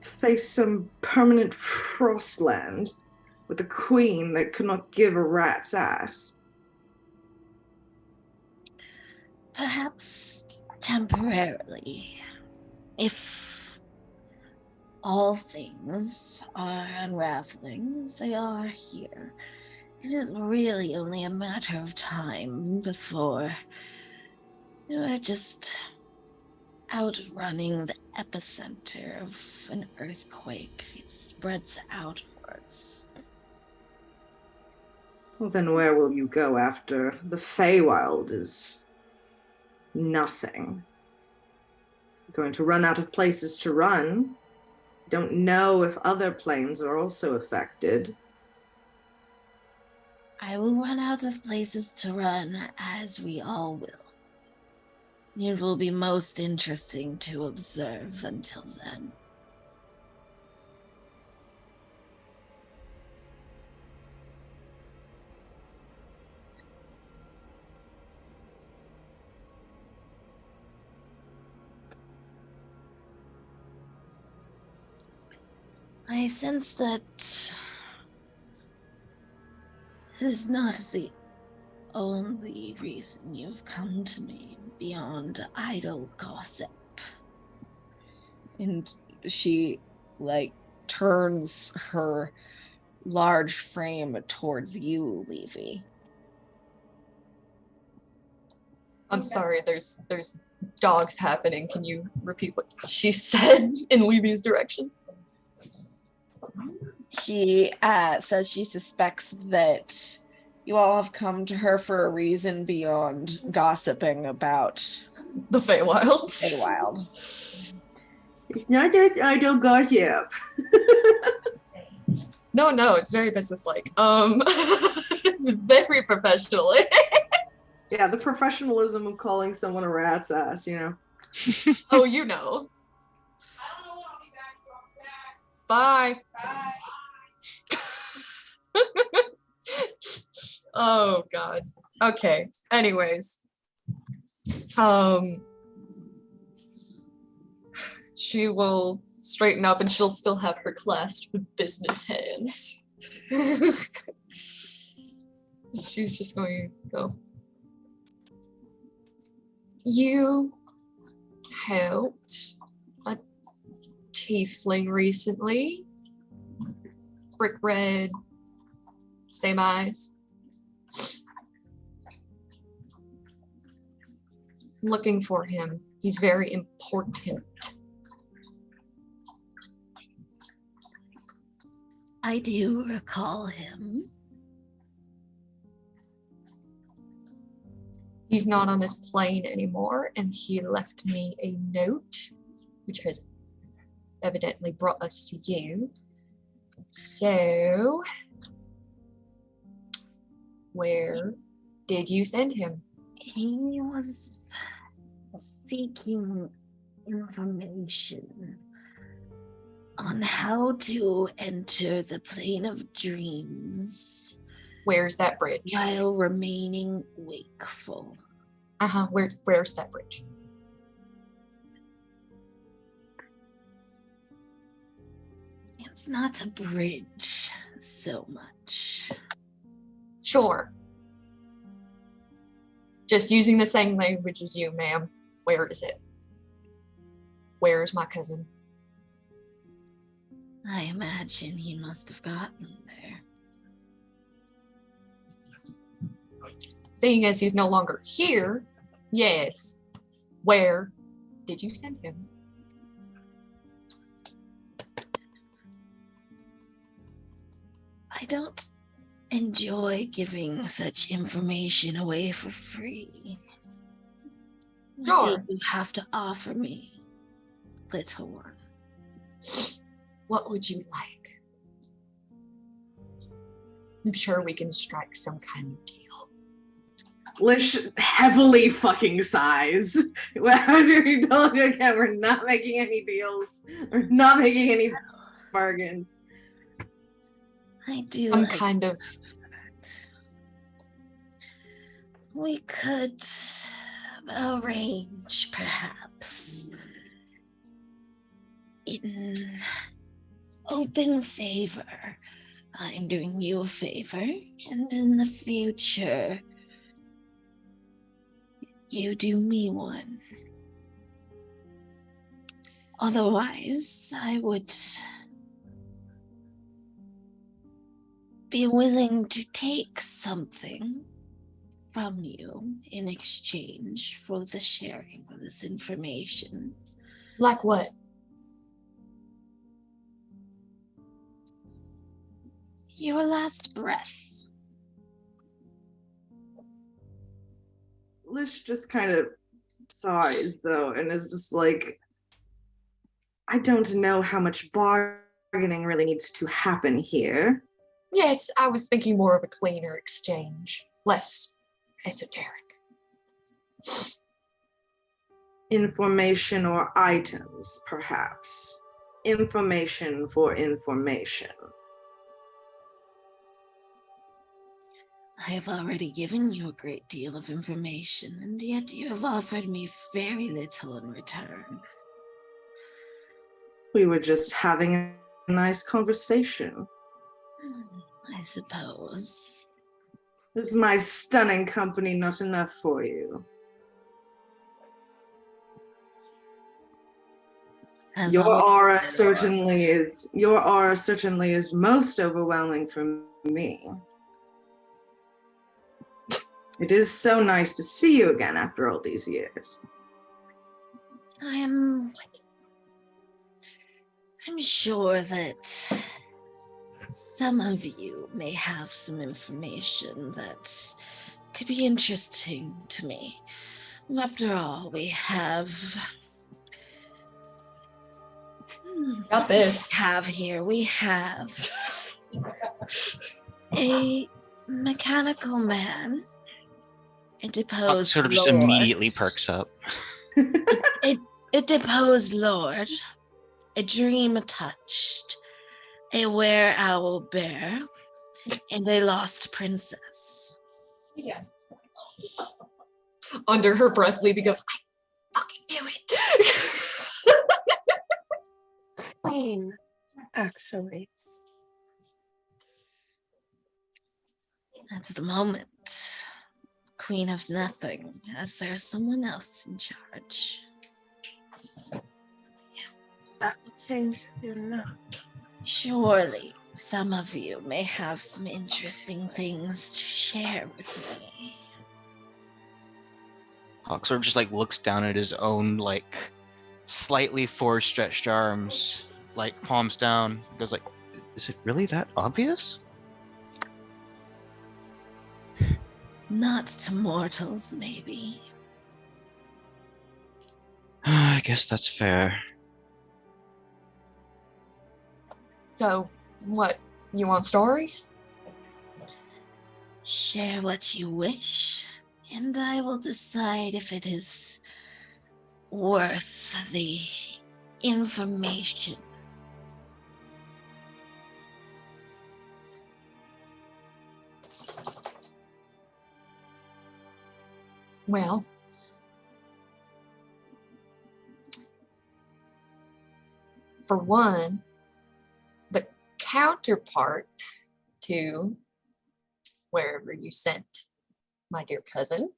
Face some permanent frostland with a queen that could not give a rat's ass. Perhaps temporarily. If all things are unraveling as they are here, it is really only a matter of time before we're just outrunning the epicenter of an earthquake. It spreads outwards. Well, then where will you go after the Feywild is nothing? You're going to run out of places to run. Don't know if other planes are also affected. I will run out of places to run, as we all will. It will be most interesting to observe until then. I sense that this is not the only reason you've come to me beyond idle gossip. And she turns her large frame towards you, Levy. I'm sorry, there's dogs happening. Can you repeat what she said in Levy's direction? She says she suspects that you all have come to her for a reason beyond gossiping about The Feywild. Feywild. It's not just idle gossip. No, it's very businesslike. It's very professional. Yeah, the professionalism of calling someone a rat's ass, you know. Oh, you know. Bye. Oh God. Okay. Anyways. She will straighten up and she'll still have her clasped with business hands. She's just going to go. You helped a tiefling recently. Brick red, same eyes. Looking for him. He's very important. I do recall him. He's not on his plane anymore, and he left me a note, which has evidently brought us to you. So, where did you send him? He was seeking information on how to enter the plane of dreams Where's that bridge? while remaining wakeful. Where's that bridge? It's not a bridge so much. Sure. Just using the same language as you, ma'am. Where is it? Where is my cousin? I imagine he must have gotten there. Seeing as he's no longer here, yes. Where did you send him? I don't enjoy giving such information away for free. Sure. What do you have to offer me, little one? What would you like? I'm sure we can strike some kind of deal. Lish heavily fucking sighs. After you told you again, we're not making any deals. We're not making any bargains. I do. Some like kind of We could arrange, perhaps, in open favor. I'm doing you a favor, and in the future, you do me one. Otherwise, I would be willing to take something from you in exchange for the sharing of this information. like what? Your last breath. Lish just kind of sighs though, and is just like, I don't know how much bargaining really needs to happen here. Yes, I was thinking more of a cleaner exchange, less esoteric. Information or items, perhaps. Information for information. I have already given you a great deal of information, and yet you have offered me very little in return. We were just having a nice conversation. I suppose. Is my stunning company not enough for you? As Your always, aura it certainly was. is most overwhelming for me. It is so nice to see you again after all these years. I'm sure that some of you may have some information that could be interesting to me. After all, we have Got this. We have a mechanical man, a deposed Sort of just lord. immediately perks up. A deposed lord, a dream touched, a were-owl bear, and a lost princess. Yeah. Under her breath, Libby goes, I fucking knew it. Queen, actually. At the moment, queen of nothing, as there's someone else in charge. That will change soon enough. Surely, some of you may have some interesting things to share with me. Hawk sort of just like looks down at his own like slightly forward-stretched arms, like palms down. Goes like, "Is it really that obvious?" Not to mortals, maybe. I guess that's fair. So, what? You want stories? Share what you wish, and I will decide if it is worth the information. Well, for one, the counterpart to wherever you sent my dear cousin,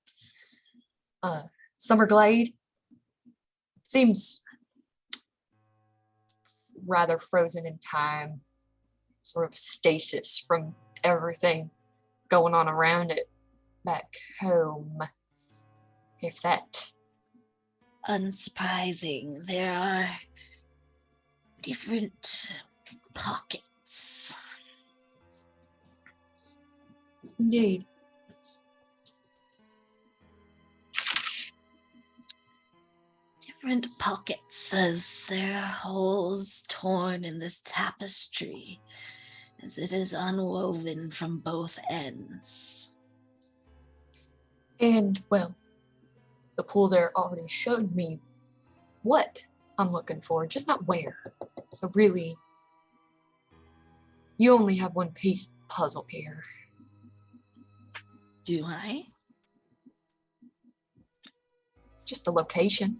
Summerglade, seems rather frozen in time, sort of stasis from everything going on around it back home. If that. Unsurprising, there are different pockets. Indeed. Different pockets as there are holes torn in this tapestry as it is unwoven from both ends. And, well, the pool there already showed me what I'm looking for, just not where. So really, you only have one piece of the puzzle here. Do I? Just a location.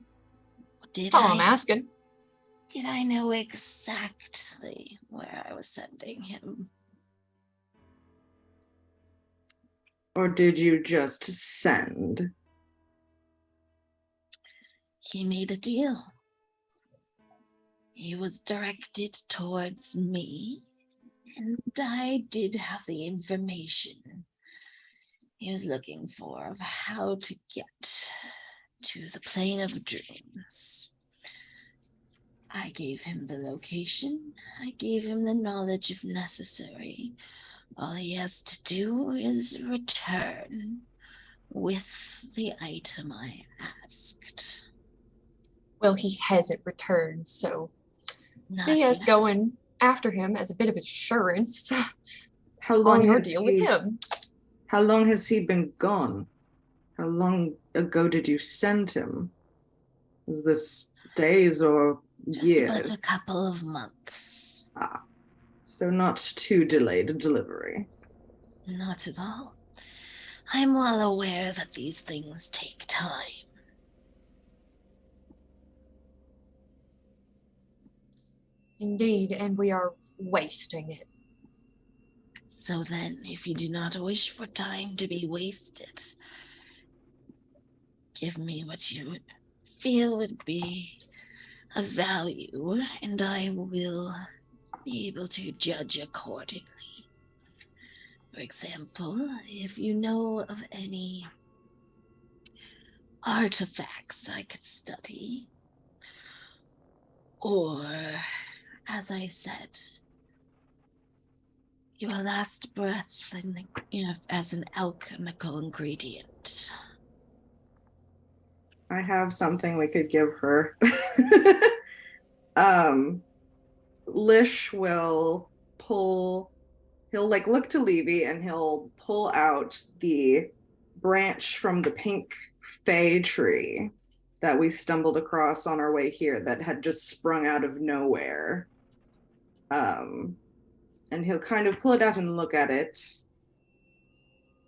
Did That's all I'm asking. Did I know exactly where I was sending him? Or did you just send? He made a deal. He was directed towards me, and I did have the information he was looking for of how to get to the plane of dreams. I gave him the location. I gave him the knowledge if necessary. All he has to do is return with the item I asked. Well, he hasn't returned, so Not see us yet. going after him as a bit of assurance How long on your has deal he, with him. How long has he been gone? How long ago did you send him? Is this days or Just years? about a couple of months. So not too delayed a delivery. Not at all. I'm well aware that these things take time. Indeed, and we are wasting it. So then, if you do not wish for time to be wasted, give me what you would feel would be of value, and I will be able to judge accordingly. For example, if you know of any artifacts I could study, or, as I said, your last breath as an alchemical ingredient. I have something we could give her. Lish will he'll look to Levy and he'll pull out the branch from the pink fay tree that we stumbled across on our way here that had just sprung out of nowhere. And he'll kind of pull it out and look at it,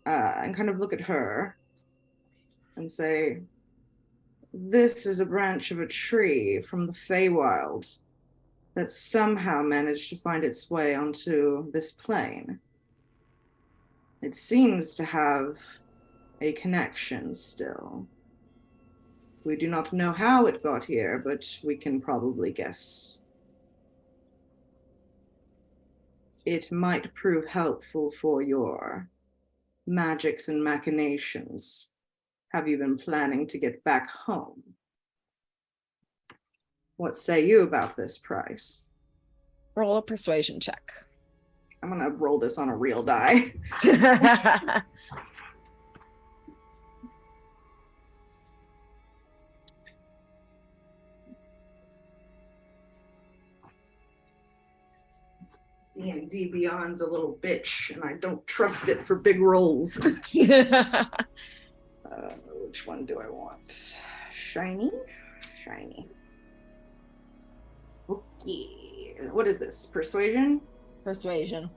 and kind of look at her and say, "This is a branch of a tree from the Feywild that somehow managed to find its way onto this plane. It seems to have a connection still. We do not know how it got here, but we can probably guess. It might prove helpful for your magics and machinations. Have you been planning to get back home? What say you about this price?" Roll a persuasion check. I'm gonna roll this on a real die. D&D Beyond's a little bitch, and I don't trust it for big rolls. Which one do I want? Shiny? shiny. Okay. What is this? Persuasion? Persuasion.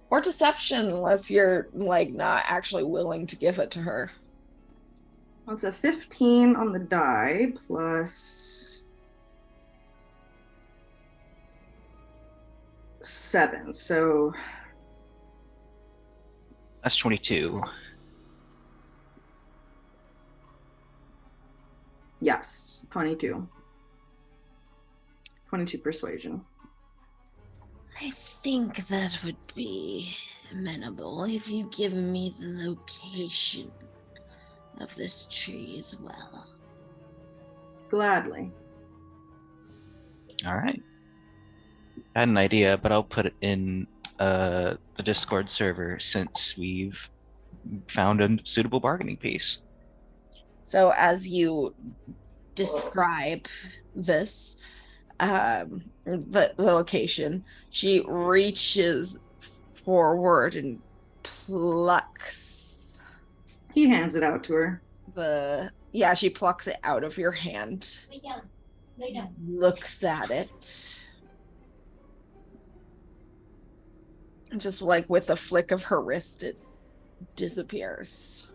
Or deception, unless you're like not actually willing to give it to her. Well, it's a 15 on the die plus 7. So That's 22. yes, 22. 22 persuasion. I think that would be amenable if you give me the location of this tree as well. Gladly. All right. I had an idea, but I'll put it in the Discord server since we've found a suitable bargaining piece. So as you describe this, the location, she reaches forward and plucks He hands it out to her. she plucks it out of your hand, Lay down. looks at it, and just like with a flick of her wrist, it disappears.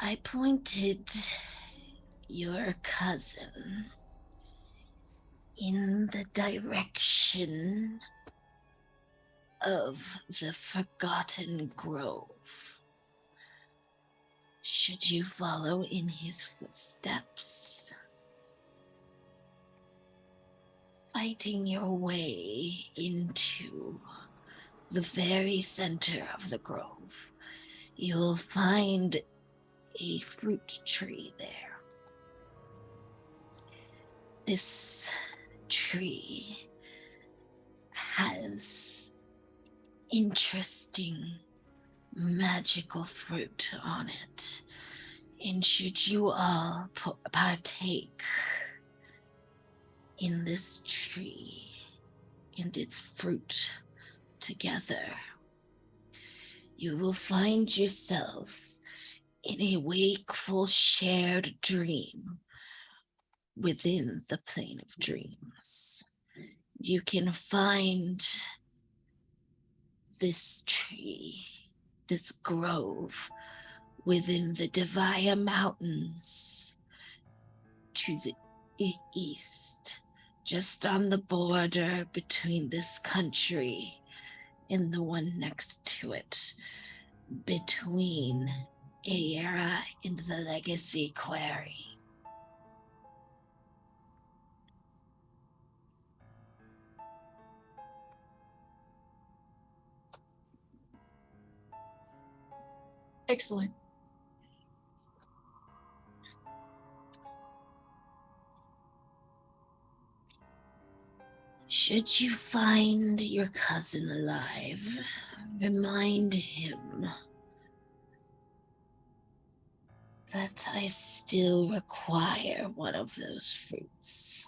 I pointed your cousin in the direction of the Forgotten Grove. Should you follow in his footsteps, fighting your way into the very center of the grove, you will find a fruit tree there. This tree has interesting magical fruit on it, and should you all partake in this tree and its fruit together, you will find yourselves in a wakeful shared dream within the plane of dreams. You can find this tree, this grove, within the Devaya Mountains to the east, just on the border between this country and the one next to it, between Aera and the Legacy Quarry. Excellent. Should you find your cousin alive, remind him that I still require one of those fruits.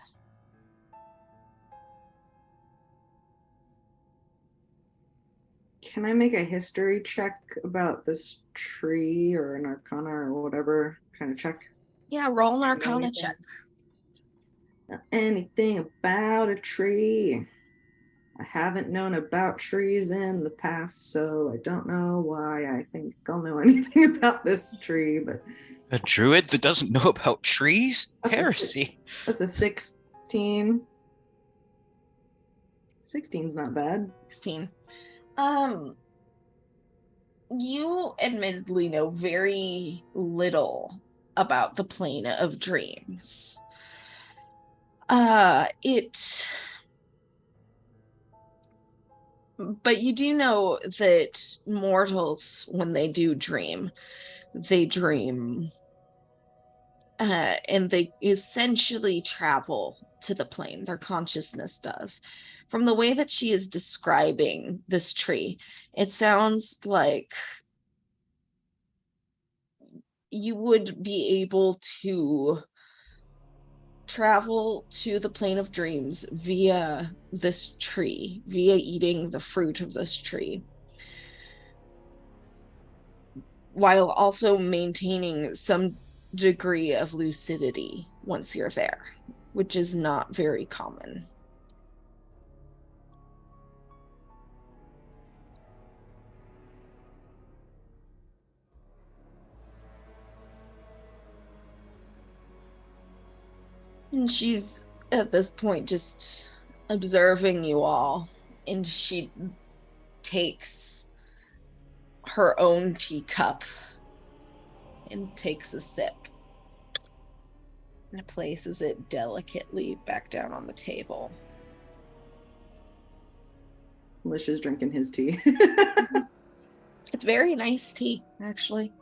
Can I make a history check about this tree or an arcana or whatever kind of check? Yeah, roll an arcana check. Anything about a tree. I haven't known about trees in the past, so I don't know why I think I'll know anything about this tree, but A druid that doesn't know about trees? That's a Heresy. that's a 16. 16's not bad. 16. You admittedly know very little about the plane of dreams. But you do know that mortals, when they do dream, they dream and they essentially travel to the plane. Their consciousness does. From the way that she is describing this tree, it sounds like you would be able to travel to the plane of dreams via this tree, via eating the fruit of this tree. while also maintaining some degree of lucidity once you're there, which is not very common. And she's at this point just observing you all, and she takes her own teacup and takes a sip and places it delicately back down on the table. Lish is drinking his tea. It's very nice tea, actually.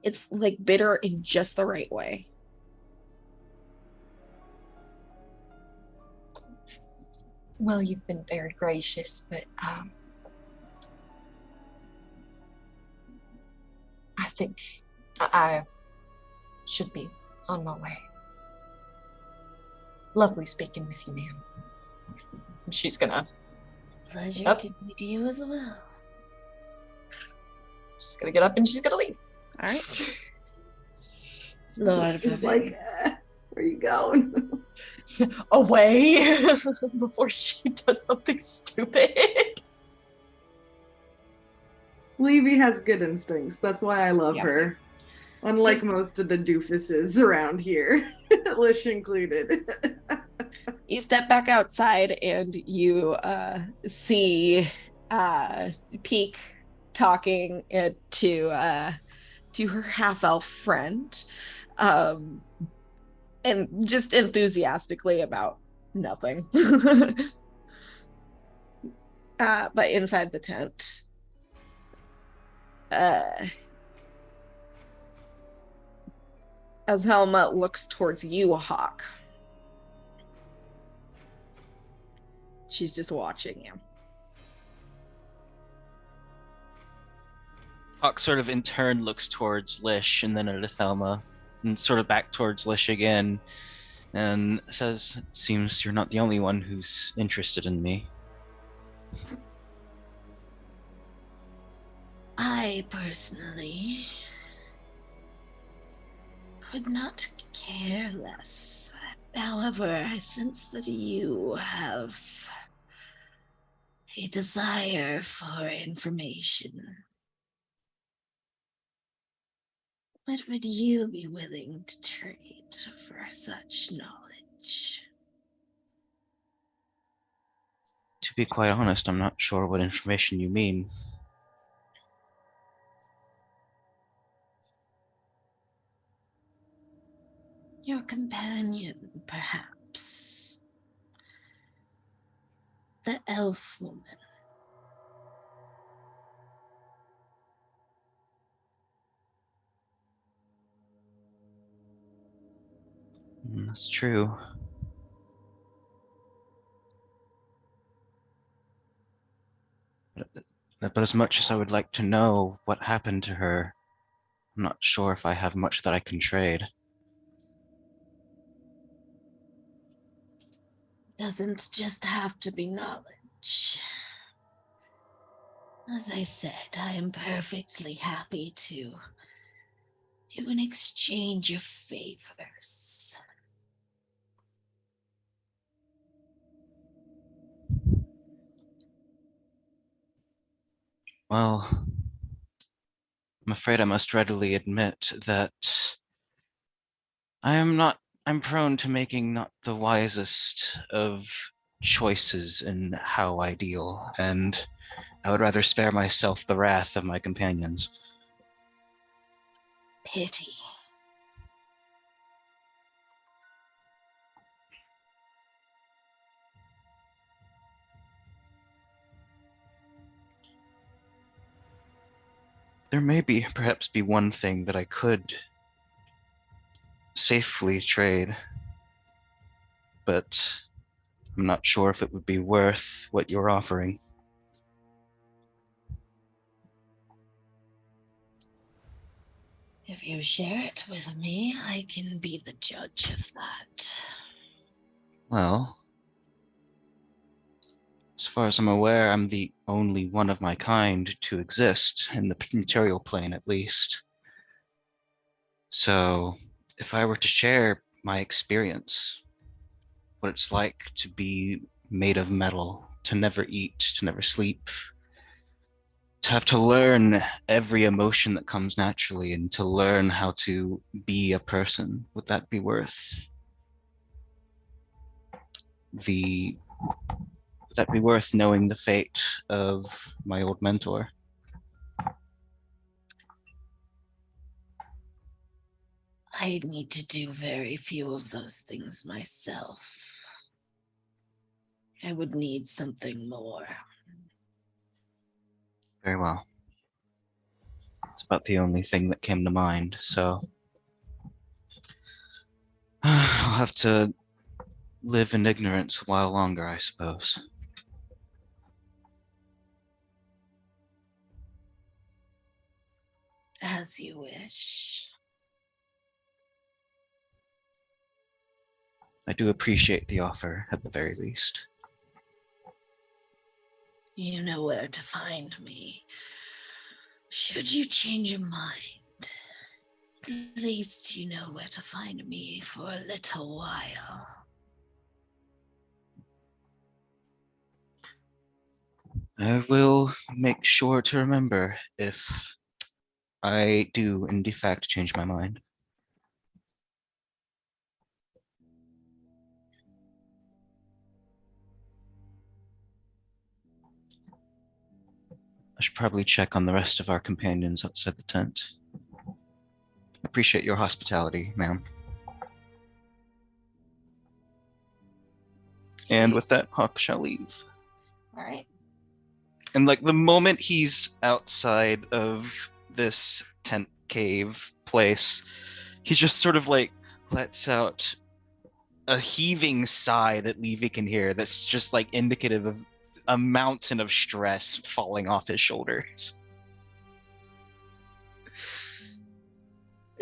It's like bitter in just the right way. Well, you've been very gracious, but I think I should be on my way. Lovely speaking with you, ma'am. She's gonna Pleasure Yep. to meet you as well. get up and she's gonna leave. All right. Lord She's forbid. like, where are you going? Away before she does something stupid. Levy has good instincts. That's why I love Yeah. her. Unlike Yes. most of the doofuses around here, Lish included. You step back outside and you see Peak talking to her half-elf friend, and just enthusiastically about nothing. But inside the tent, as Helma looks towards you, Hawk. She's just watching you. Hawk sort of in turn looks towards Lish and then at Athelma and sort of back towards Lish again and says, "It seems you're not the only one who's interested in me." I personally could not care less. However, I sense that you have a desire for information. What would you be willing to trade for such knowledge? To be quite honest, I'm not sure what information you mean. Your companion, perhaps. The elf woman. That's true. But as much as I would like to know what happened to her, I'm not sure if I have much that I can trade. Doesn't just have to be knowledge. As I said, I am perfectly happy to do an exchange of favors. Well, I'm afraid I must readily admit that I'm prone to making not the wisest of choices in how I deal, and I would rather spare myself the wrath of my companions. Pity. There may perhaps be one thing that I could safely trade, but I'm not sure if it would be worth what you're offering. If you share it with me, I can be the judge of that. Well, as far as I'm aware, I'm the only one of my kind to exist, in the material plane at least. So, if I were to share my experience, what it's like to be made of metal, to never eat, to never sleep, to have to learn every emotion that comes naturally, and to learn how to be a person, would that be worth the would that be worth knowing the fate of my old mentor? I need to do very few of those things myself. I would need something more. Very well. It's about the only thing that came to mind, so I'll have to live in ignorance a while longer, I suppose. As you wish. I do appreciate the offer, at the very least. You know where to find me. Should you change your mind, at least you know where to find me for a little while. I will make sure to remember if I do, in fact, change my mind. I should probably check on the rest of our companions outside the tent. Appreciate your hospitality, ma'am. And with that, Hawk shall leave. All right. And like the moment he's outside of this tent cave place, he just sort of like lets out a heaving sigh that Levy can hear that's just like indicative of a mountain of stress falling off his shoulders.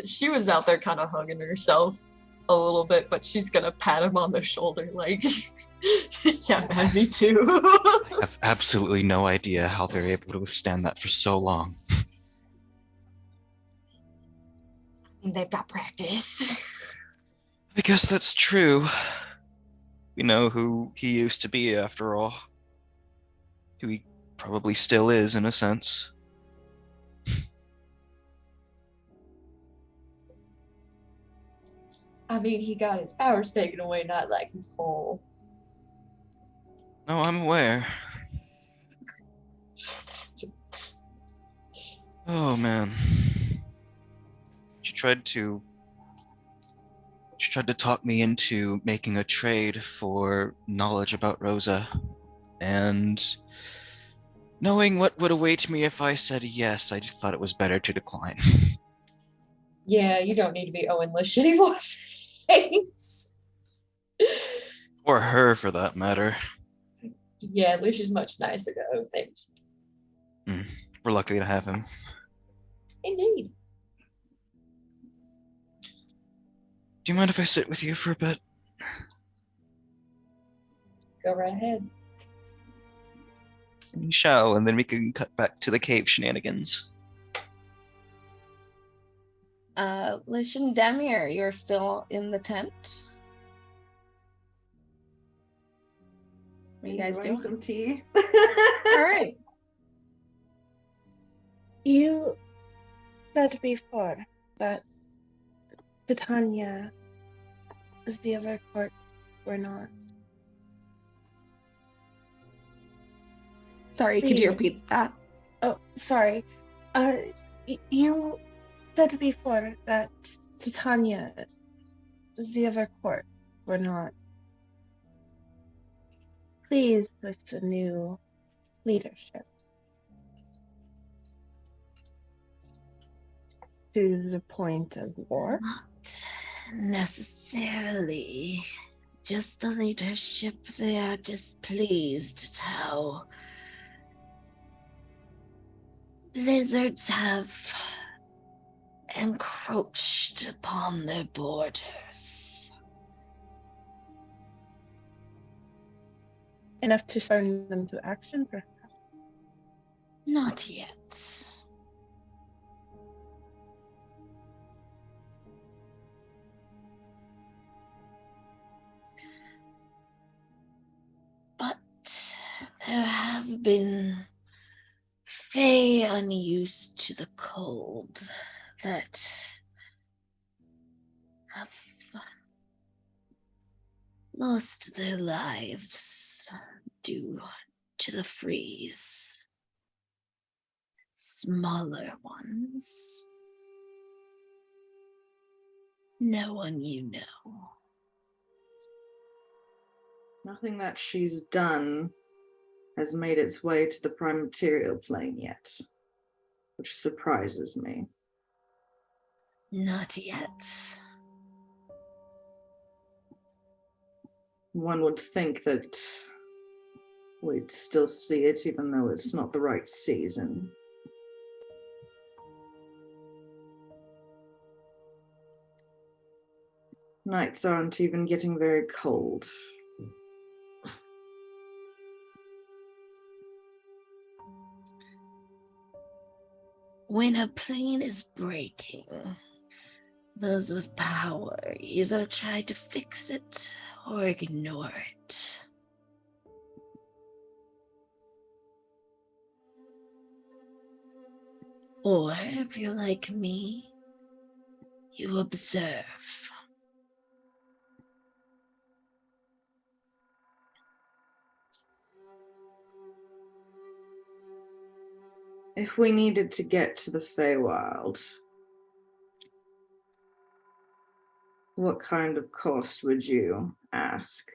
She was out there kind of hugging herself a little bit, but she's gonna pat him on the shoulder like, yeah, man, me too. I have absolutely no idea how they're able to withstand that for so long. They've got practice. I guess that's true. We know who he used to be, after all. Who he probably still is, in a sense. I mean, he got his powers taken away, not like his whole. No, I'm aware. Oh man. She tried to talk me into making a trade for knowledge about Rosa. And knowing what would await me if I said yes, I just thought it was better to decline. Yeah, you don't need to be owing Lish any more things. Or her, for that matter. Yeah, Lish is much nicer to owe things. We're lucky to have him. Indeed. Do you mind if I sit with you for a bit? Go right ahead. You shall, and then we can cut back to the cave shenanigans. Lish and Demir, you're still in the tent. What are you guys Enjoying doing? some tea. All right. You said before that Titania is the other court were not. Sorry, could you Please. repeat that? Oh, sorry. You said before that Titania is the other court were not pleased with the new leadership. To the point of war. Not necessarily. Just the leadership they are displeased at how lizards have encroached upon their borders. Enough to turn them to action, perhaps. Not yet. There have been fae unused to the cold that have lost their lives due to the freeze. Smaller ones. No one you know. Nothing that she's done has made its way to the prime material plane yet, which surprises me. Not yet. One would think that we'd still see it, even though it's not the right season. Nights aren't even getting very cold. When a plane is breaking, those with power either try to fix it or ignore it. Or if you're like me, you observe. If we needed to get to the Feywild, what kind of cost would you ask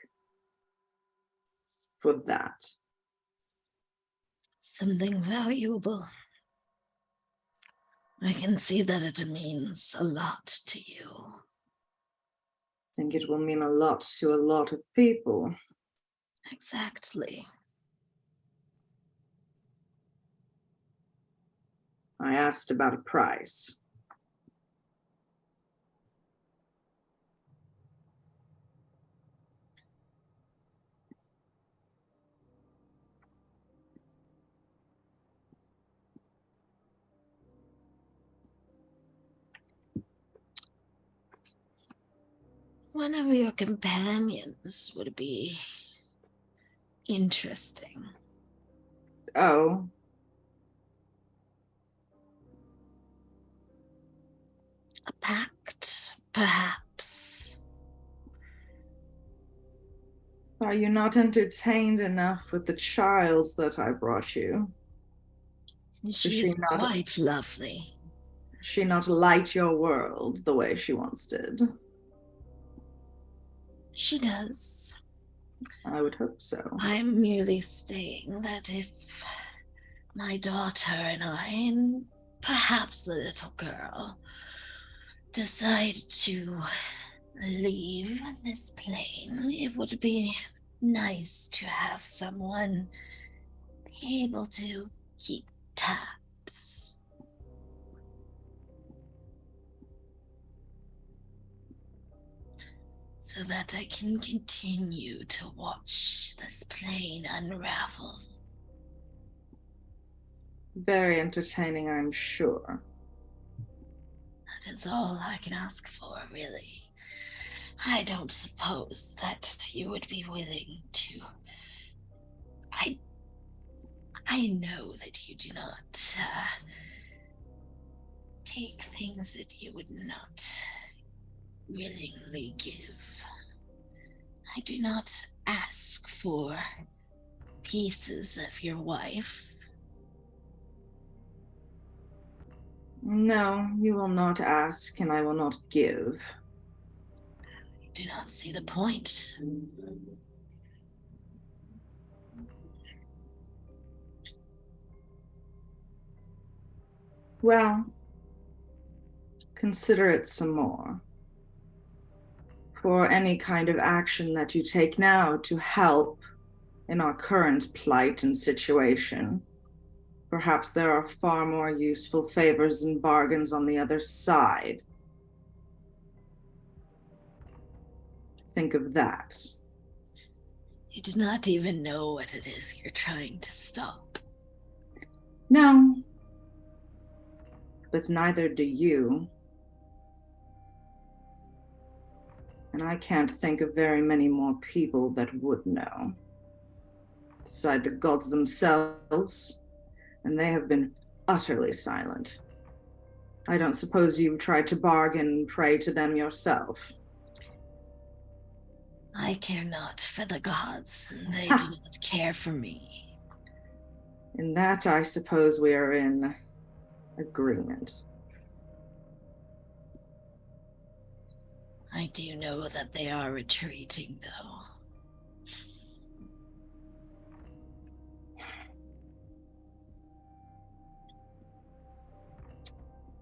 for that? Something valuable. I can see that it means a lot to you. I think it will mean a lot to a lot of people. Exactly. I asked about a price. One of your companions would be interesting. Oh, A pact, perhaps. are you not entertained enough with the child that I brought you? She's not- quite lovely. Does she not light your world the way she once did? She does. I would hope so. I'm merely saying that if my daughter and I, and perhaps the little girl, decide to leave this plane, it would be nice to have someone able to keep tabs. So that I can continue to watch this plane unravel. Very entertaining, I'm sure. That is all I can ask for, really. I don't suppose that you would be willing to. I know that you do not take things that you would not willingly give. I do not ask for pieces of your wife. No, you will not ask, and I will not give. I do not see the point. Well, consider it some more. For any kind of action that you take now to help in our current plight and situation, perhaps there are far more useful favors and bargains on the other side. Think of that. You do not even know what it is you're trying to stop. No, but neither do you. And I can't think of very many more people that would know. Decide the gods themselves, and they have been utterly silent. I don't suppose you've tried to bargain and pray to them yourself. I care not for the gods, and they do not care for me. In that, I suppose we are in agreement. I do know that they are retreating, though.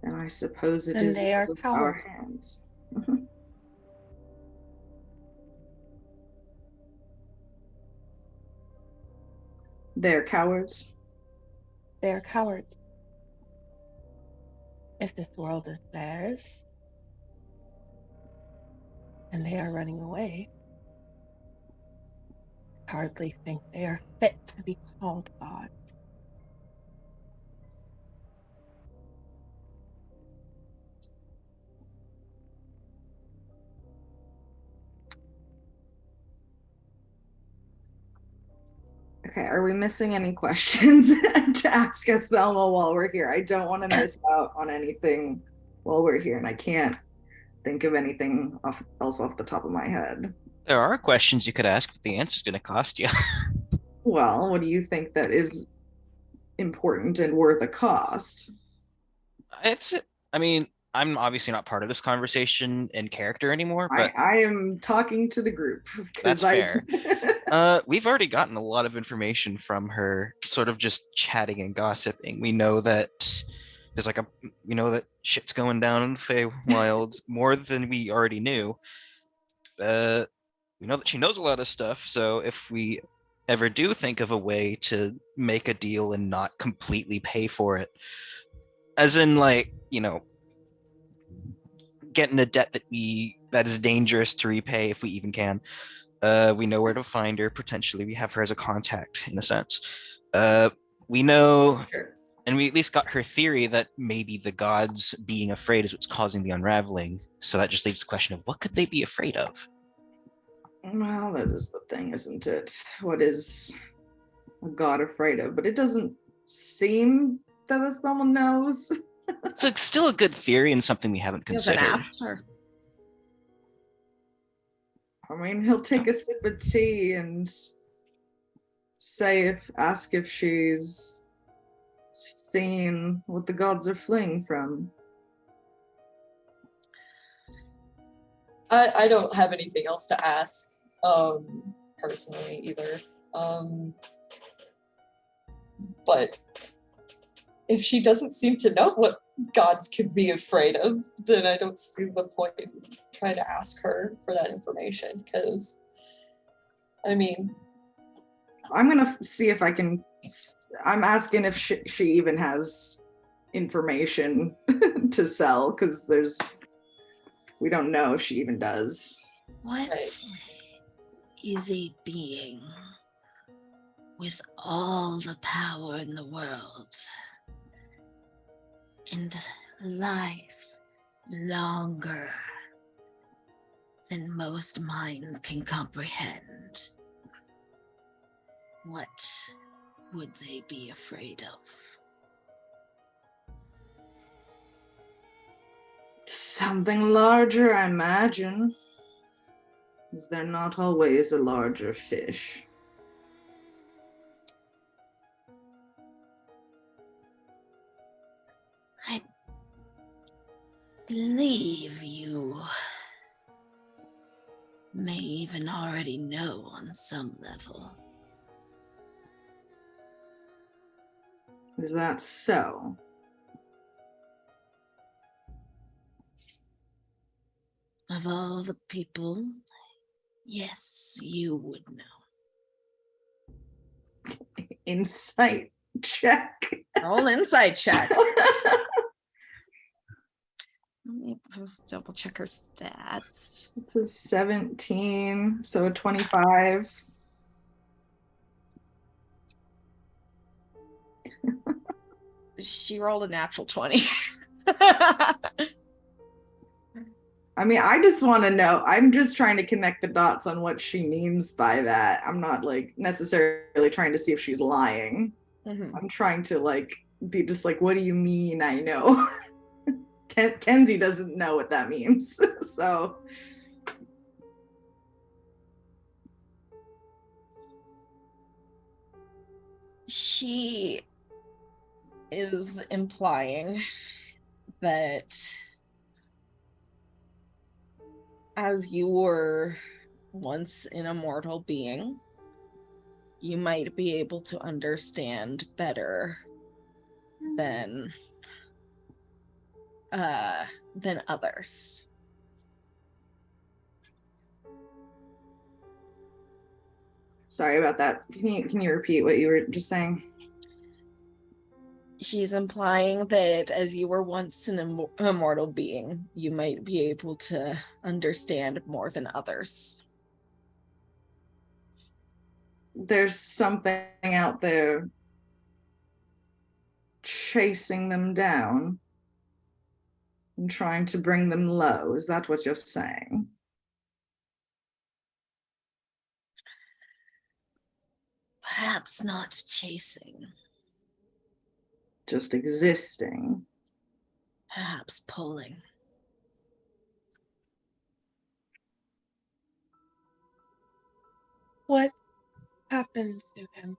And I suppose it And is they are out of our cowards. hands. They're cowards. They are cowards. If this world is theirs, and they are running away, I hardly think they are fit to be called gods. Okay, are we missing any questions to ask us, Thelma, while we're here? I don't want to miss out on anything while we're here, and I can't think of anything else off the top of my head. There are questions you could ask, but the answer's going to cost you. Well, what do you think that is important and worth a cost? I mean, I'm obviously not part of this conversation in character anymore, but I am talking to the group. that's fair. We've already gotten a lot of information from her, sort of just chatting and gossiping. We know that we know that shit's going down in the Feywild more than we already knew. We know that she knows a lot of stuff, so if we ever do think of a way to make a deal and not completely pay for it, as in getting a debt that is dangerous to repay if we even can. We know where to find her. Potentially, we have her as a contact in a sense. We know, and we at least got her theory that maybe the gods being afraid is what's causing the unraveling. So that just leaves the question of what could they be afraid of? Well, that is the thing, isn't it? What is a god afraid of? But it doesn't seem that someone knows. It's still a good theory and something we haven't He hasn't considered. asked her. I mean, he'll take a sip of tea and ask if she's seen what the gods are fleeing from. I don't have anything else to ask, personally either. But if she doesn't seem to know what gods could be afraid of, then I don't see the point in trying to ask her for that information. Because, I mean, I'm gonna see if I can. I'm asking if she even has information to sell, because we don't know if she even does. What Right. is a being with all the power in the world and life longer than most minds can comprehend? What would they be afraid of? Something larger, I imagine. Is there not always a larger fish? I believe you may even already know on some level. Is that so? Of all the people, yes, you would know. Insight check. Roll an insight check. Let me just double check her stats. 17, so a 25. She rolled a natural 20. I mean, I just want to know. I'm just trying to connect the dots on what she means by that. I'm not like necessarily trying to see if she's lying. I'm trying to like be just like, what do you mean? I know. Kenzie doesn't know what that means. So she is implying that as you were once an immortal being, you might be able to understand better than others. sorry about that. Can you repeat what you were just saying? She's implying that as you were once an immortal being, you might be able to understand more than others. There's something out there chasing them down and trying to bring them low. Is that what you're saying? Perhaps not chasing, Just existing. perhaps pulling. What happened to him?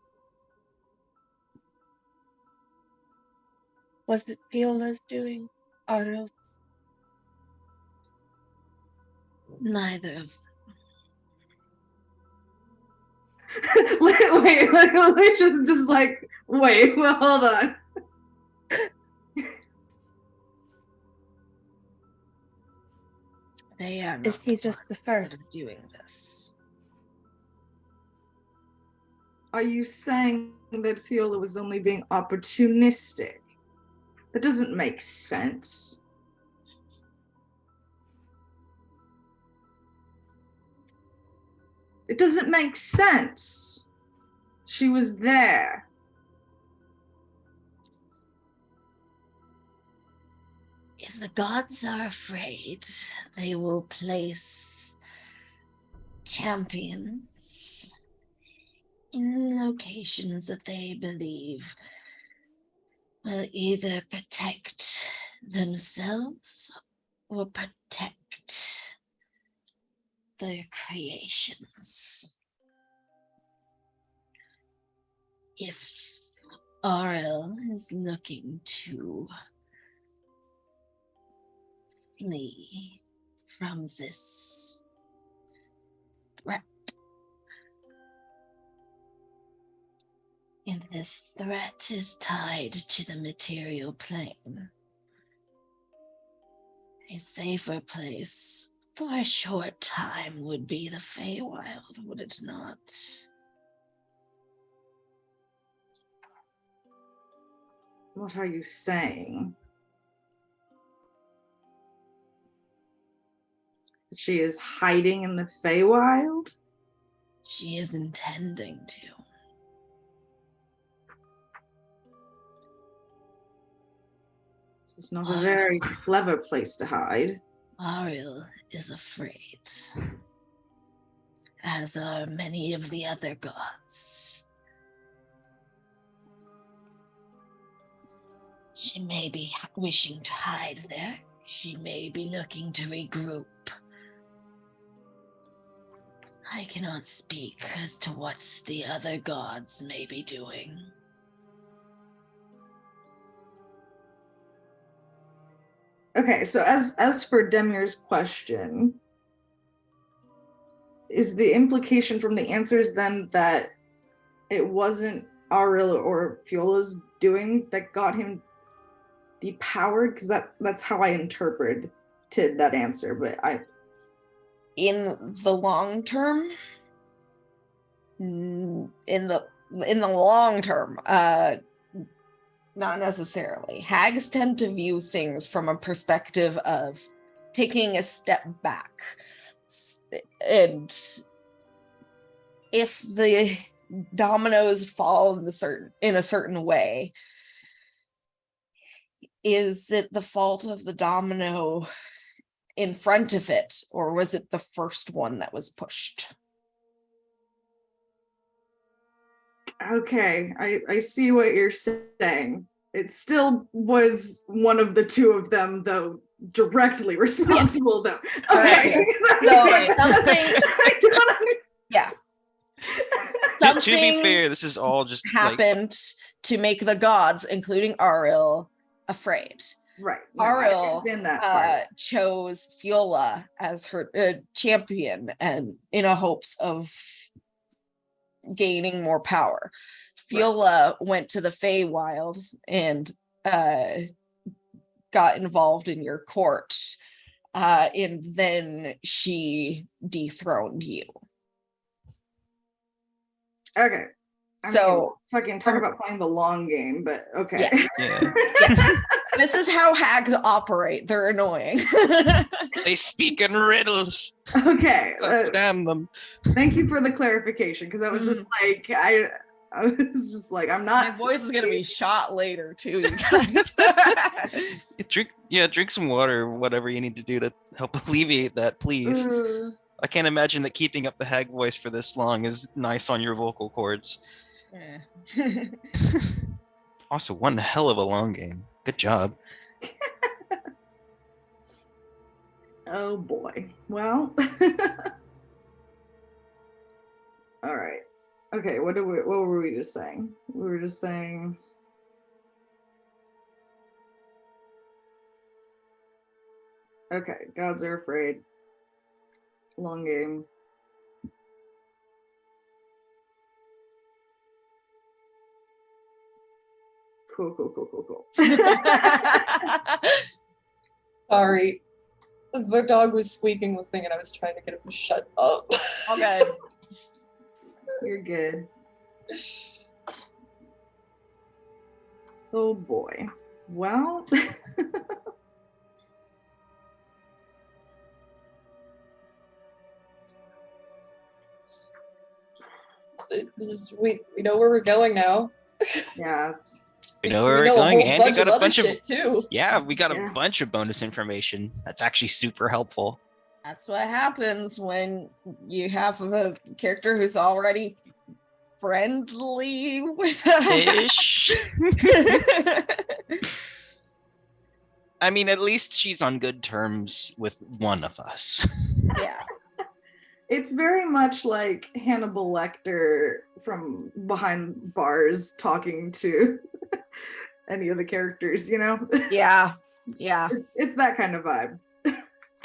Was it Fiola's doing? Ariel's? Neither of wait, Alicia's just like, wait, well, hold on. they are not Is he just the ones that first? are doing this. Are you saying that Fiola was only being opportunistic? That doesn't make sense. It doesn't make sense. She was there. If the gods are afraid, they will place champions in locations that they believe will either protect themselves or protect their creations. If Ariel is looking to flee from this threat, and this threat is tied to the material plane, a safer place for a short time would be the Feywild, would it not? What are you saying? She is hiding in the Feywild? She is intending to. It's not a very clever place to hide. Ariel is afraid, as are many of the other gods. She may be wishing to hide there. She may be looking to regroup. I cannot speak as to what the other gods may be doing. Okay, so as for Demir's question, is the implication from the answers then that it wasn't Ariel or Fiola's doing that got him depowered? Because that's how I interpreted that answer, but In the long term, in the long term, not necessarily. Hags tend to view things from a perspective of taking a step back. And if the dominoes fall in a certain way, is it the fault of the domino in front of it, or was it the first one that was pushed? Okay, I see what you're saying. It still was one of the two of them, though directly responsible, though. Okay. Okay. So something, I don't understand. yeah, To be something fair, this is all just happened to make the gods, including Aril, afraid. Right. No, I Aril understand that part. chose Fiola as her champion, and in a hopes of gaining more power. Fiola went to the Feywild and got involved in your court, and then she dethroned you. Okay. So fucking talk about playing the long game, but okay. Yeah. This is how hags operate. They're annoying. They speak in riddles. Okay. Damn them. Thank you for the clarification, because I was just like, I was just like, I'm not. My voice is gonna be shot later too, you guys. Drink some water or whatever you need to do to help alleviate that, please. I can't imagine that keeping up the hag voice for this long is nice on your vocal cords. Also, one hell of a long game. Good job. Oh boy. Well. All right. Okay, what were we just saying? We were just saying okay, gods are afraid. Long game. Cool. Sorry. The dog was squeaking the thing and I was trying to get him to shut up. Okay. You're good. Oh boy. Well. We know where we're going now. Yeah. We know where we're a going, whole and we bunch got of a other bunch of shit too. yeah, we got Yeah. a bunch of bonus information. That's actually super helpful. That's what happens when you have a character who's already friendly with Ish. I mean, at least she's on good terms with one of us. Yeah. It's very much like Hannibal Lecter from behind bars talking to any of the characters, you know? Yeah. It's that kind of vibe.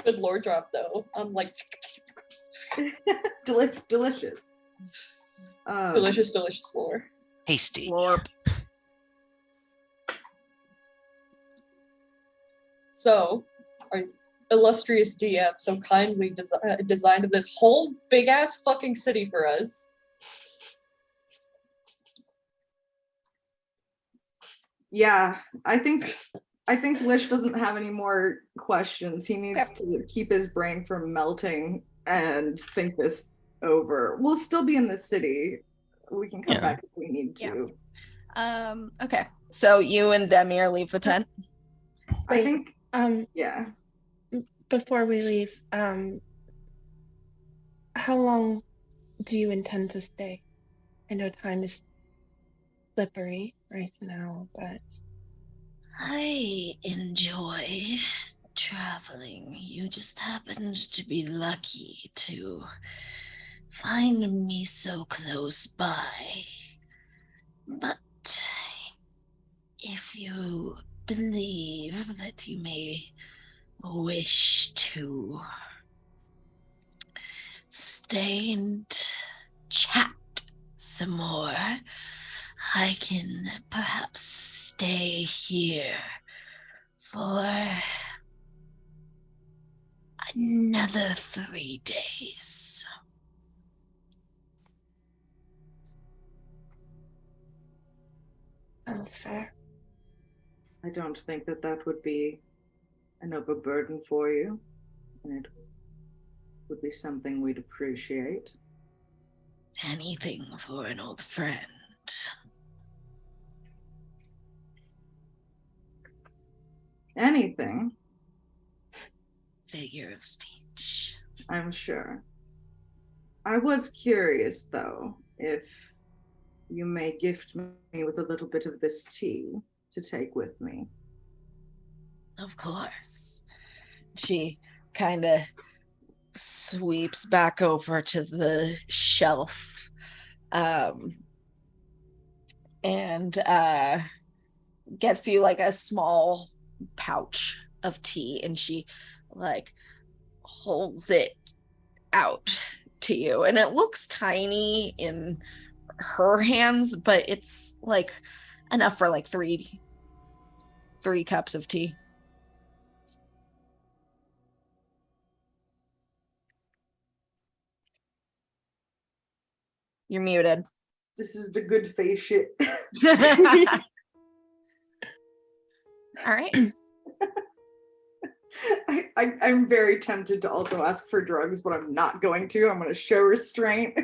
Good lore drop though. I'm like Delicious. delicious lore. Hasty. Lorp. So, our illustrious DM so kindly designed this whole big ass fucking city for us. Yeah, I think Lish doesn't have any more questions. He needs to keep his brain from melting and think this over. We'll still be in the city. We can come back if we need to. Okay. So you and Demir leave the tent? I think yeah. Before we leave, how long do you intend to stay? I know time is slippery right now, but I enjoy traveling. You just happened to be lucky to find me so close by. But if you believe that you may wish to stay and chat some more, I can perhaps stay here for another 3 days. sounds fair. I don't think that would be enough a burden for you, and it would be something we'd appreciate. Anything for an old friend. Anything. figure of speech. I'm sure. I was curious, though, if you may gift me with a little bit of this tea to take with me. Of course. She kind of sweeps back over to the shelf and gets you like a small pouch of tea, and she like holds it out to you, and it looks tiny in her hands, but it's like enough for like three cups of tea. You're muted. This is the good face shit. All right. I'm very tempted to also ask for drugs, but I'm not going to. I'm going to show restraint.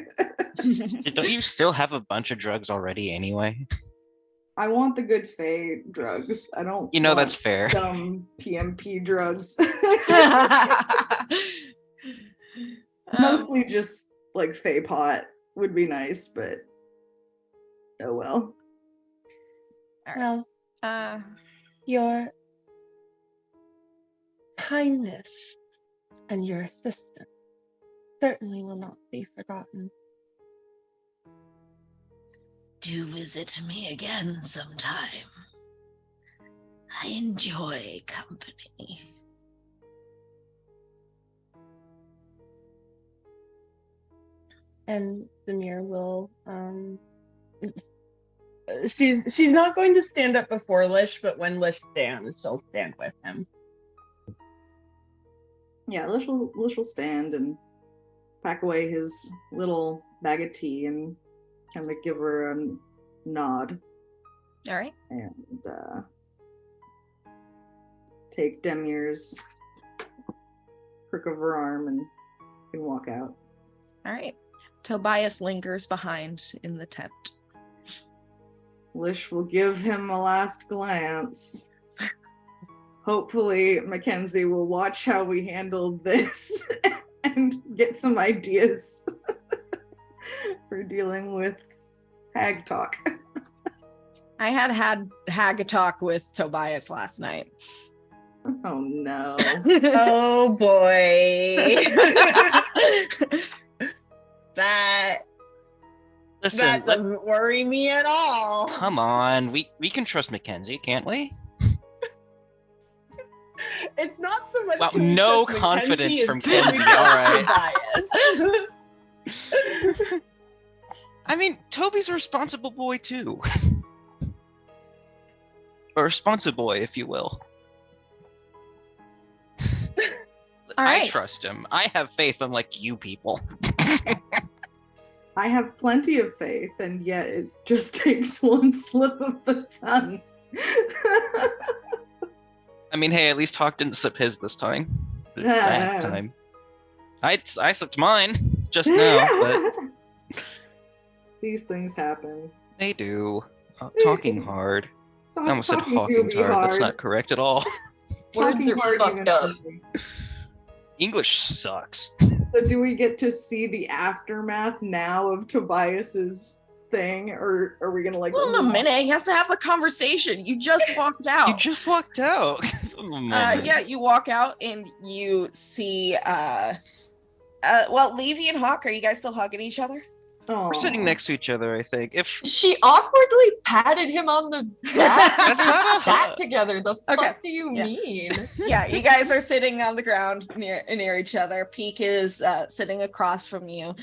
Don't you still have a bunch of drugs already anyway? I want the good fae drugs. I don't. You know want that's fair. Dumb PMP drugs. Mostly just like fae pot would be nice, but oh well. Well, your kindness and your assistance certainly will not be forgotten. Do visit me again sometime. I enjoy company. And Demir will she's not going to stand up before Lish, but when Lish stands, she'll stand with him. Yeah, Lish will stand and pack away his little bag of tea and kind of give her a nod. All right. And take Demir's crook of her arm and walk out. All right. Tobias lingers behind in the tent. Lish will give him a last glance. Hopefully, Mackenzie will watch how we handled this and get some ideas for dealing with hag talk. I had hag talk with Tobias last night. Oh no. Oh boy. That Listen, doesn't worry me at all. come on. We can trust Mackenzie, can't we? It's not so much. Wow, can we no trust confidence Mackenzie, from it's can we Kenzie, trust Tobias. I mean, Toby's a responsible boy too. A responsible boy, if you will. All right. I trust him. I have faith, unlike you people. I have plenty of faith, and yet it just takes one slip of the tongue. I mean, hey, at least Hawk didn't slip his this time. That time. I slipped mine just now, but These things happen. they do. Talking hard. I almost said Talking do hawking be hard. That's hard. not correct at all. Words Talking are hard fucked even up. for me. English sucks. So do we get to see the aftermath now of Tobias's thing, or are we gonna like? Well, in a minute, he has to have a conversation. You just walked out. You just walked out. Yeah, you walk out and you see well, Levy and Hawk, are you guys still hugging each other? We're sitting next to each other, I think. If She awkwardly patted him on the back. That's They not a- sat together. The Okay. fuck do you Yeah. mean? Yeah, you guys are sitting on the ground near each other. Peak is sitting across from you.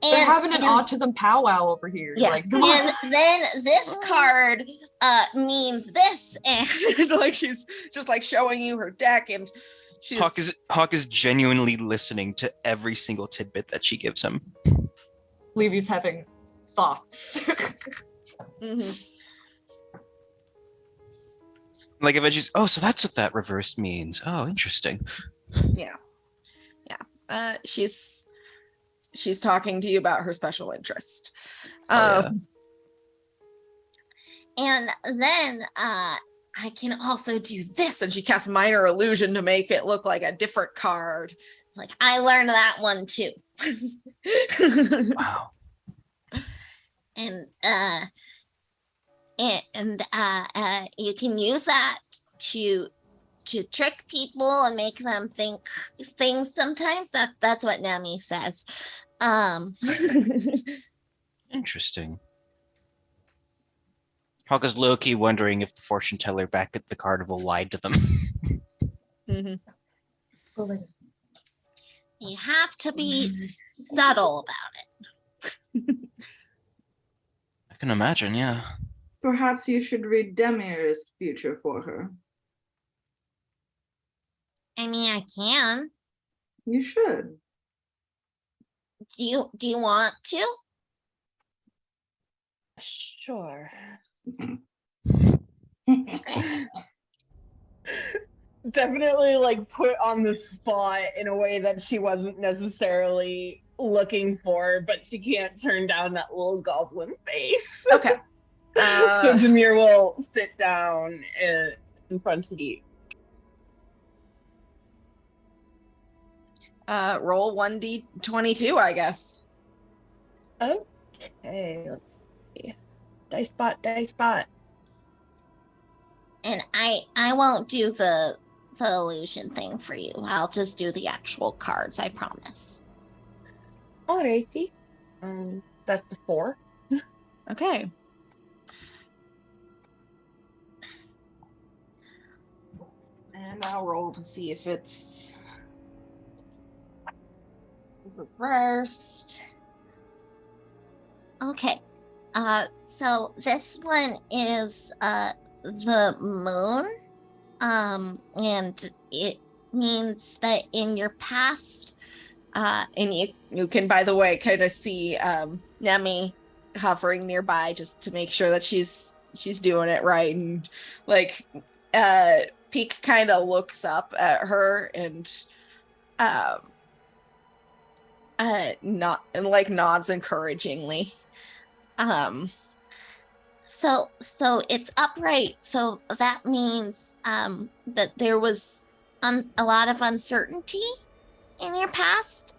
They're having an and- autism powwow over here. Yeah, Like, and then this card means this, and Like she's just like showing you her deck, and she's Hawk is genuinely listening to every single tidbit that she gives him. Levy's having thoughts. Mhm. Like if she's, oh, so that's what that reversed means. Oh, interesting. Yeah. She's talking to you about her special interest. Oh, yeah. and then I can also do this. And she casts minor illusion to make it look like a different card. Like, I learned that one too. Wow. And you can use that to trick people and make them think things sometimes. That's what Nami says. Interesting. Hogga's low-key wondering if the fortune teller back at the carnival lied to them. Mhm. You have to be subtle about it. I can imagine, yeah. Perhaps you should read Demir's future for her. I mean, I can. You should. Do you want to? Sure. Definitely like put on the spot in a way that she wasn't necessarily looking for, but she can't turn down that little goblin face. Okay. So Demir will sit down in front of you. Roll 1d22, I guess. Okay, let's see. Dice spot. And I won't do the illusion thing for you. I'll just do the actual cards, I promise. Alrighty. That's a 4. Okay. And I'll roll to see if it's reversed. Okay. So this one is the moon. And it means that in your past, And you can, by the way, kind of see Nemi hovering nearby just to make sure that she's doing it right. And like Peek kind of looks up at her and not and like nods encouragingly. so it's upright. So that means that there was a lot of uncertainty in your past.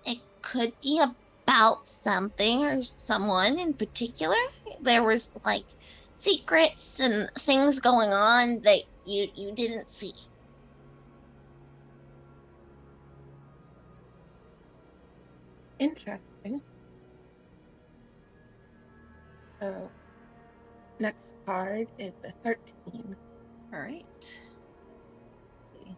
It could be about something or someone in particular. There was like secrets and things going on that you didn't see. Interesting. So, next card is the 13. All right. Let's see.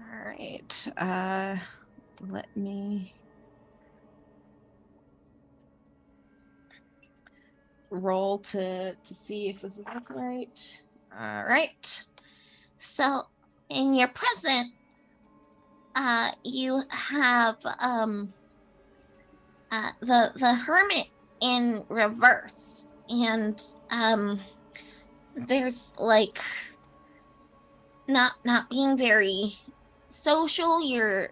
All right. Let me roll to see if this is right. All right. So in your present, you have the hermit in reverse, and there's like not being very social. You're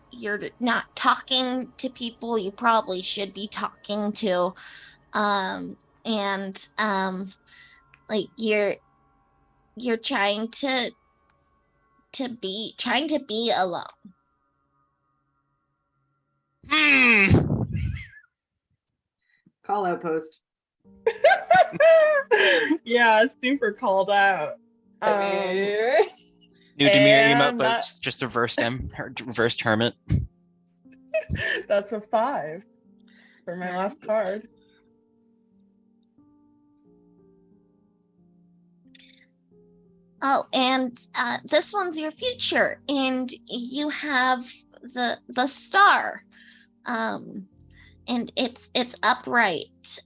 not talking to people you probably should be talking to, and like you're trying to be alone. Call out post. Yeah, super called out. New Demir emote, And but it's just reversed reversed hermit. that's a 5 for my last card. Oh, and this one's your future, and you have the star, and it's upright.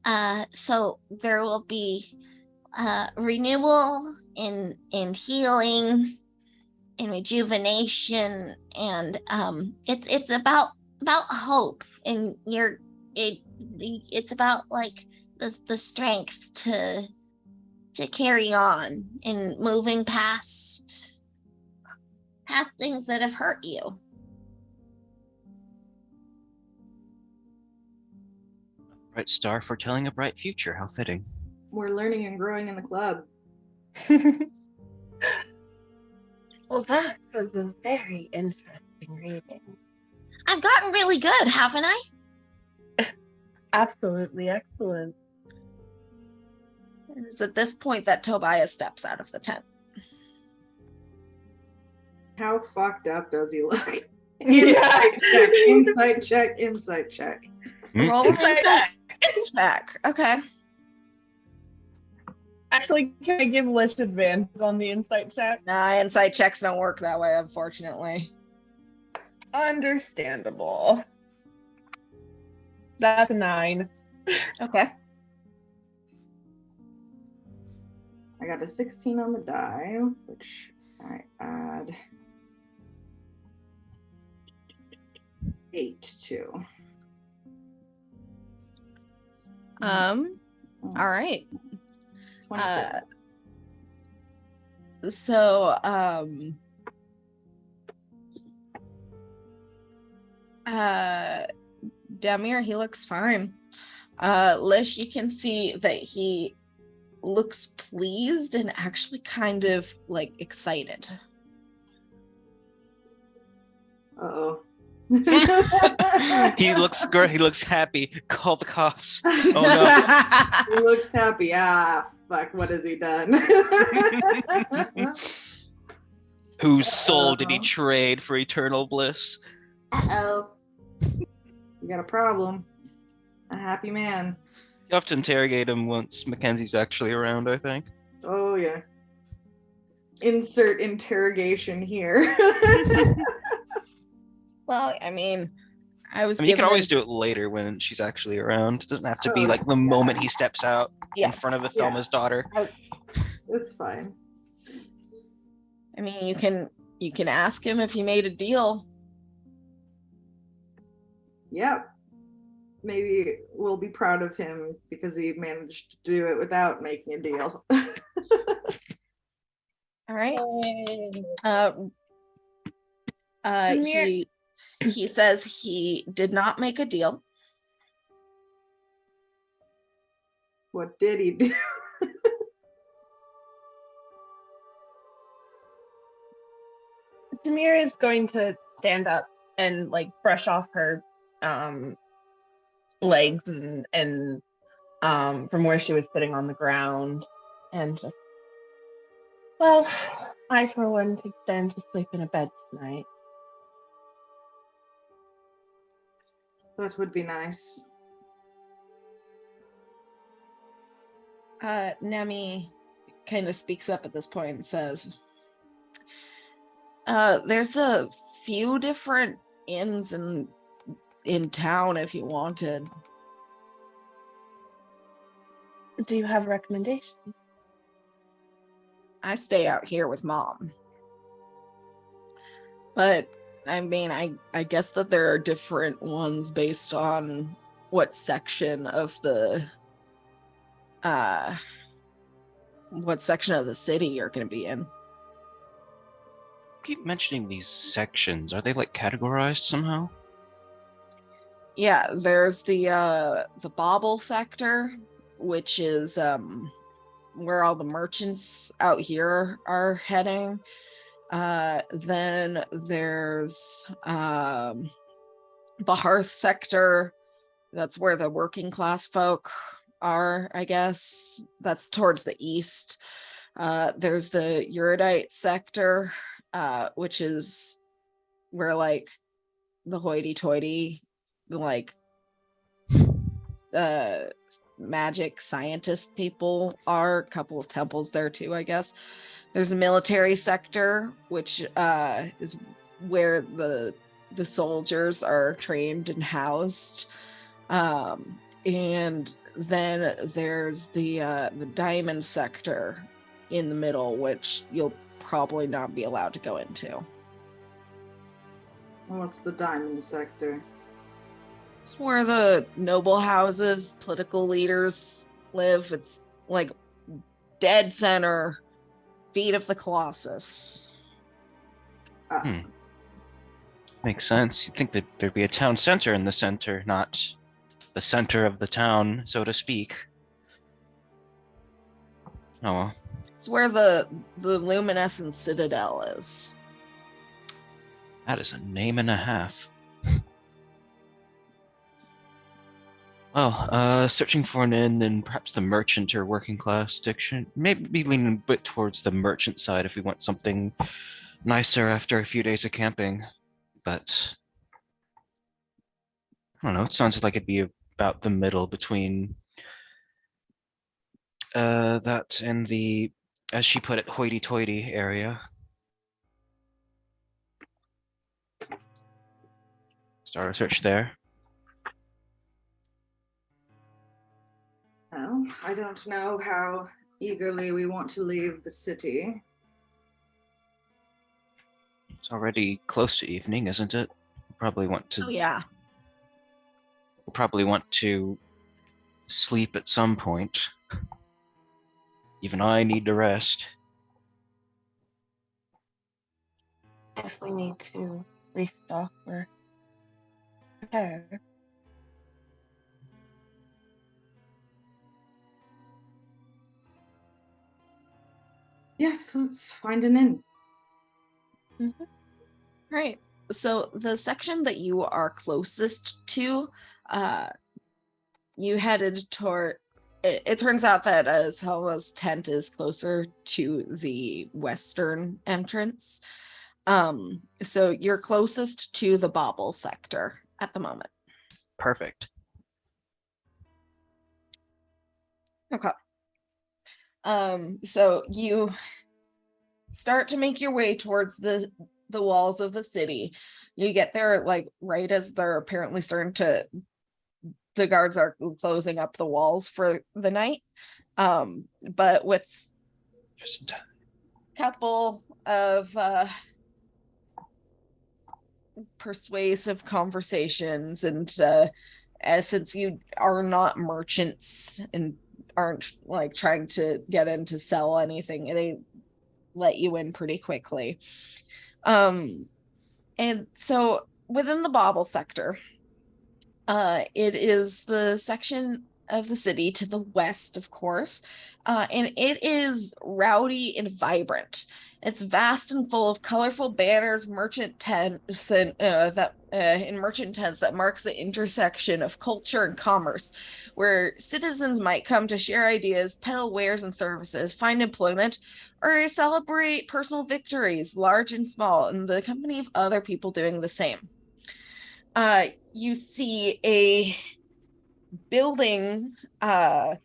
So there will be renewal in healing, in rejuvenation, and it's about hope, and it's about like the strength to carry on and moving past things that have hurt you. Bright star foretelling a bright future. How fitting. We're learning and growing in the club. Well, that was a very interesting reading. I've gotten really good, haven't I? Absolutely excellent. It's at this point that Tobias steps out of the tent. How fucked up does he look? Yeah. Insight check, insight check. Roll an Insight insight check. Okay. Actually, can I give Lish advantage on the insight check? Nah, insight checks don't work that way, unfortunately. Understandable. That's a 9. Okay. I got a 16 on the die, which I add 8 to. All right. 24. So Demir, he looks fine. Lish, you can see that he looks pleased and actually kind of like excited. Uh-oh. He looks good. He looks happy. Call the cops. Oh He looks happy. Ah, fuck, what has he done? no. Whose soul did he trade for eternal bliss? Uh-oh. You got a problem. A happy man. You have to interrogate him once Mackenzie's actually around, I think. Oh, yeah. Insert interrogation here. Well, I mean, You can always do it later when she's actually around. It doesn't have to be like the moment he steps out in front of Athelma's daughter. It's fine. I mean, you can ask him if he made a deal. Yep. Maybe we'll be proud of him because he managed to do it without making a deal. All right. He says he did not make a deal. What did he do? Demir is going to stand up and like brush off her legs and from where she was sitting on the ground and just, well, I for one could stand to sleep in a bed tonight. That would be nice. Nemi kind of speaks up at this point and says, there's a few different inns in town if you wanted. Do you have a recommendation? I stay out here with Mom. But I mean, I guess that there are different ones based on what section of the city you're going to be in. Keep mentioning these sections. Are they like categorized somehow? Yeah, there's the Bauble sector, which is where all the merchants out here are heading. Then there's the Hearth sector. That's where the working class folk are, I guess. That's towards the east. There's the Eurodite sector, which is where like the hoity-toity like magic scientist people are. A couple of temples there too, I guess. There's a military sector, which is where the soldiers are trained and housed. And then there's the diamond sector in the middle, which you'll probably not be allowed to go into. What's the diamond sector? It's where the noble houses, political leaders live. It's like dead center, feet of the Colossus. Makes sense. You'd think that there'd be a town center in the center, not the center of the town, so to speak. Oh well. It's where the luminescent citadel is. That is a name and a half. Well, searching for an inn in perhaps the merchant or working class diction. Maybe leaning a bit towards the merchant side if we want something nicer after a few days of camping. But I don't know, it sounds like it'd be about the middle between that and the, as she put it, hoity-toity area. Start a search there. Well, I don't know how eagerly we want to leave the city. It's already close to evening, isn't it? We'll probably want to. Oh yeah. We'll probably want to sleep at some point. Even I need to rest. If we need to restock or prepare. Yes, let's find an inn. Right. So the section that you are closest to, you headed toward. It turns out that Selma's tent is closer to the western entrance. So you're closest to the bauble sector at the moment. Perfect. Okay. So you start to make your way towards the walls of the city. You get there like right as they're apparently starting to, the guards are closing up the walls for the night. But with Just in time. a couple of persuasive conversations and since you are not merchants and aren't like trying to get in to sell anything, they let you in pretty quickly. And so within the bauble sector, it is the section of the city to the west, of course, and it is rowdy and vibrant. It's vast and full of colorful banners, merchant tents, and in merchant tents that marks the intersection of culture and commerce, where citizens might come to share ideas, peddle wares and services, find employment, or celebrate personal victories, large and small, in the company of other people doing the same. You see a building that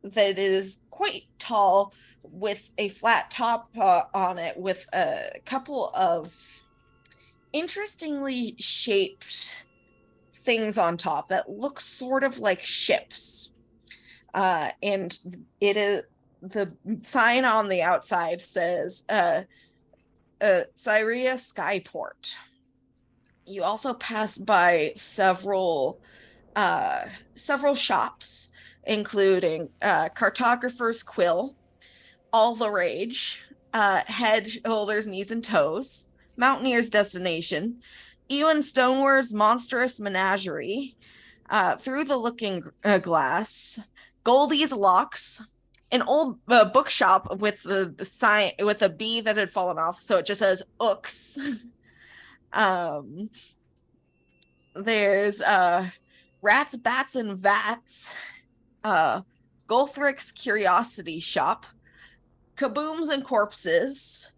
is quite tall with a flat top on it with a couple of interestingly shaped things on top that look sort of like ships. And it is, the sign on the outside says Syria Skyport. You also pass by several shops, including Cartographer's Quill, All the Rage, Head, Shoulders, Knees, and Toes, Mountaineer's Destination, Ewan Stoneward's Monstrous Menagerie, Through the Looking Glass, Goldie's Locks, an old bookshop with the sign with a B that had fallen off, so it just says Ooks. There's Rats, Bats, and Vats, Gulthrick's Curiosity Shop, Kabooms and Corpses,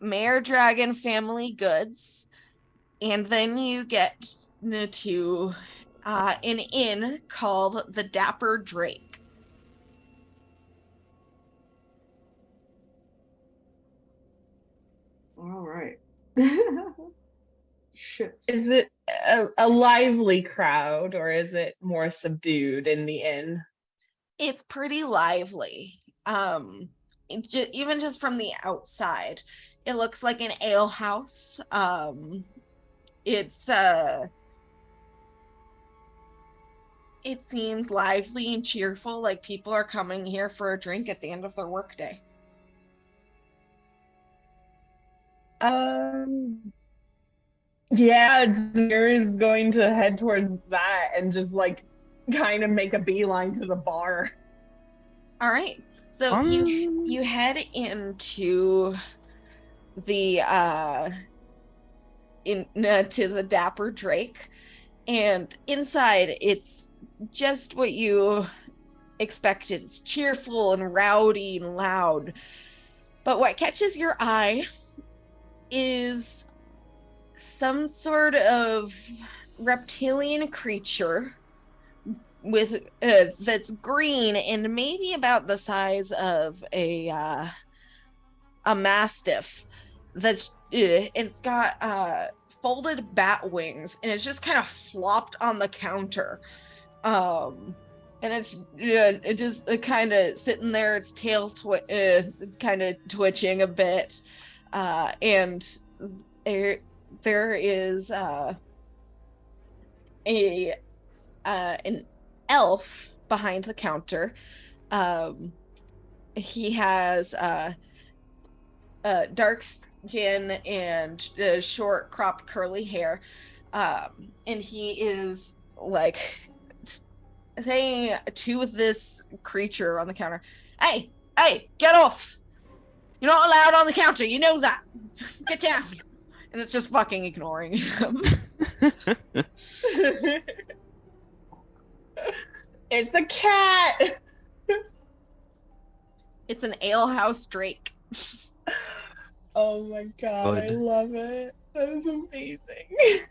Mare Dragon Family Goods, and then you get to an inn called the Dapper Drake. All right. Ships. Is it a lively crowd or is it more subdued in the inn? It's pretty lively. Even just from the outside, it looks like an ale house. It's it seems lively and cheerful, like people are coming here for a drink at the end of their workday. Yeah, Demir is going to head towards that and just like kind of make a beeline to the bar. All right. So you head into the to the Dapper Drake, and inside it's just what you expected. It's cheerful and rowdy and loud. But what catches your eye is some sort of reptilian creature with that's green and maybe about the size of a mastiff. That's it's got folded bat wings, and it's just kind of flopped on the counter. And it's it just kind of sitting there, its tail kind of twitching a bit, and there is an elf behind the counter. He has dark skin and short cropped curly hair, and he is like saying to this creature on the counter, hey, get off, you're not allowed on the counter, you know that, get down. And it's just fucking ignoring him. It's a cat. It's an alehouse drake. Oh my god, I Good. love it. That is amazing.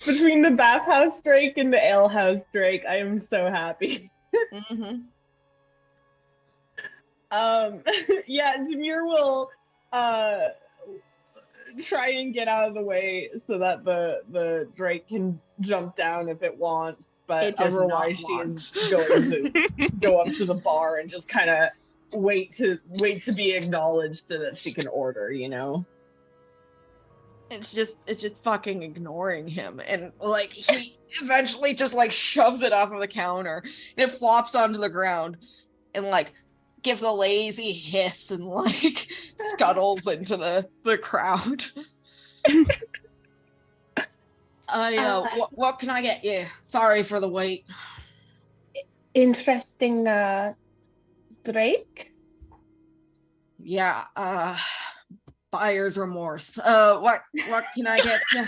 Between the bathhouse drake and the alehouse drake, I am so happy. Mm-hmm. Yeah, Demir will try and get out of the way so that the drake can jump down if it wants, but It does not otherwise she want. is going to go up to the bar and just kind of wait to be acknowledged so that she can order, you know. It's just fucking ignoring him, and like he eventually just like shoves it off of the counter, and it flops onto the ground and like gives a lazy hiss and like scuttles into the crowd. What can I get you? Sorry for the wait. Interesting drake. Yeah, buyer's remorse. What can I get you?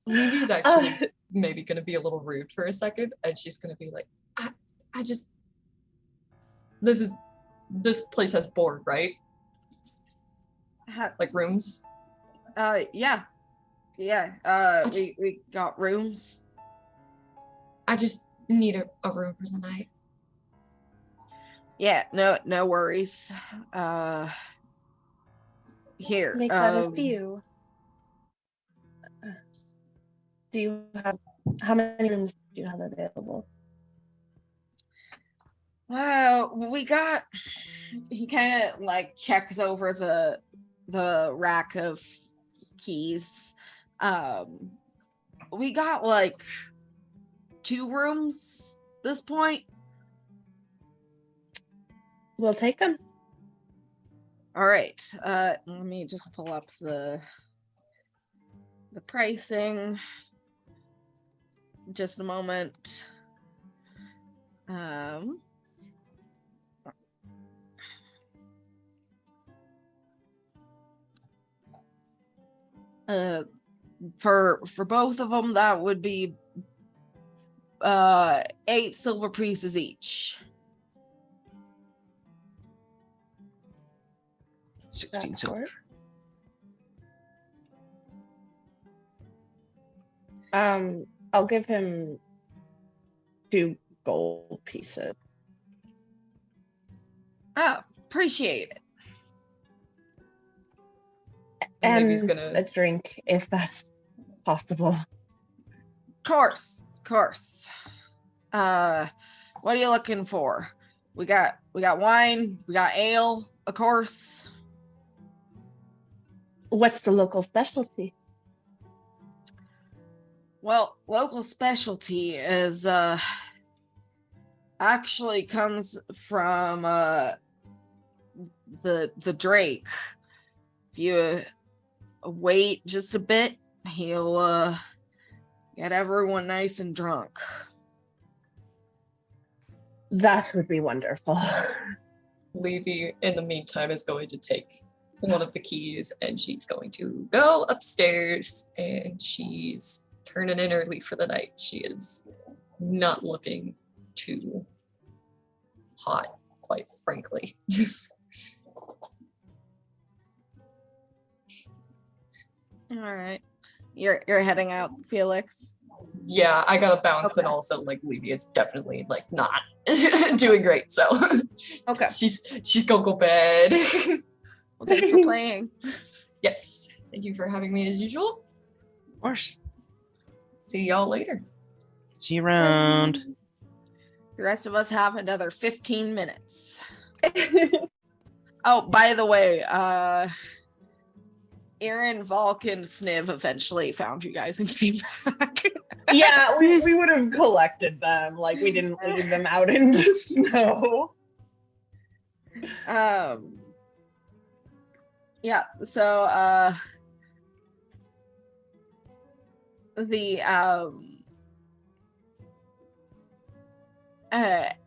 Levy's actually maybe gonna be a little rude for a second, and she's gonna be like, I just this place has board, right? Like rooms? Yeah. We got rooms. I just need a room for the night. Yeah, no worries. Here. Make that a few. Do you have, how many rooms do you have available? Well, he kind of like checks over the rack of keys. We got like 2 rooms at this point. We'll take them. All right. Let me just pull up the pricing. Just a moment. For both of them, that would be 8 silver pieces each. 16 silver. I'll give him 2 gold pieces. Oh, appreciate it. And Levy's gonna a drink, if that's possible. Course. What are you looking for? We got wine, we got ale, of course. What's the local specialty? Well, local specialty is actually comes from the Drake. If you wait just a bit. He'll get everyone nice and drunk. That would be wonderful. Levy, in the meantime, is going to take one of the keys and she's going to go upstairs and she's turning in early for the night. She is not looking too hot, quite frankly. All right. You're heading out, Felix. Yeah, I gotta bounce, Okay. and also like Levy is definitely like not doing great. So Okay. she's gonna go bed. Well, thanks for playing. Yes, thank you for having me as usual. Of course. See y'all later. See you around. The rest of us have another 15 minutes. Oh, by the way, Aaron, Vulcan, Sniv eventually found you guys and came back. Yeah, we would have collected them. Like, we didn't leave them out in the snow. Yeah, so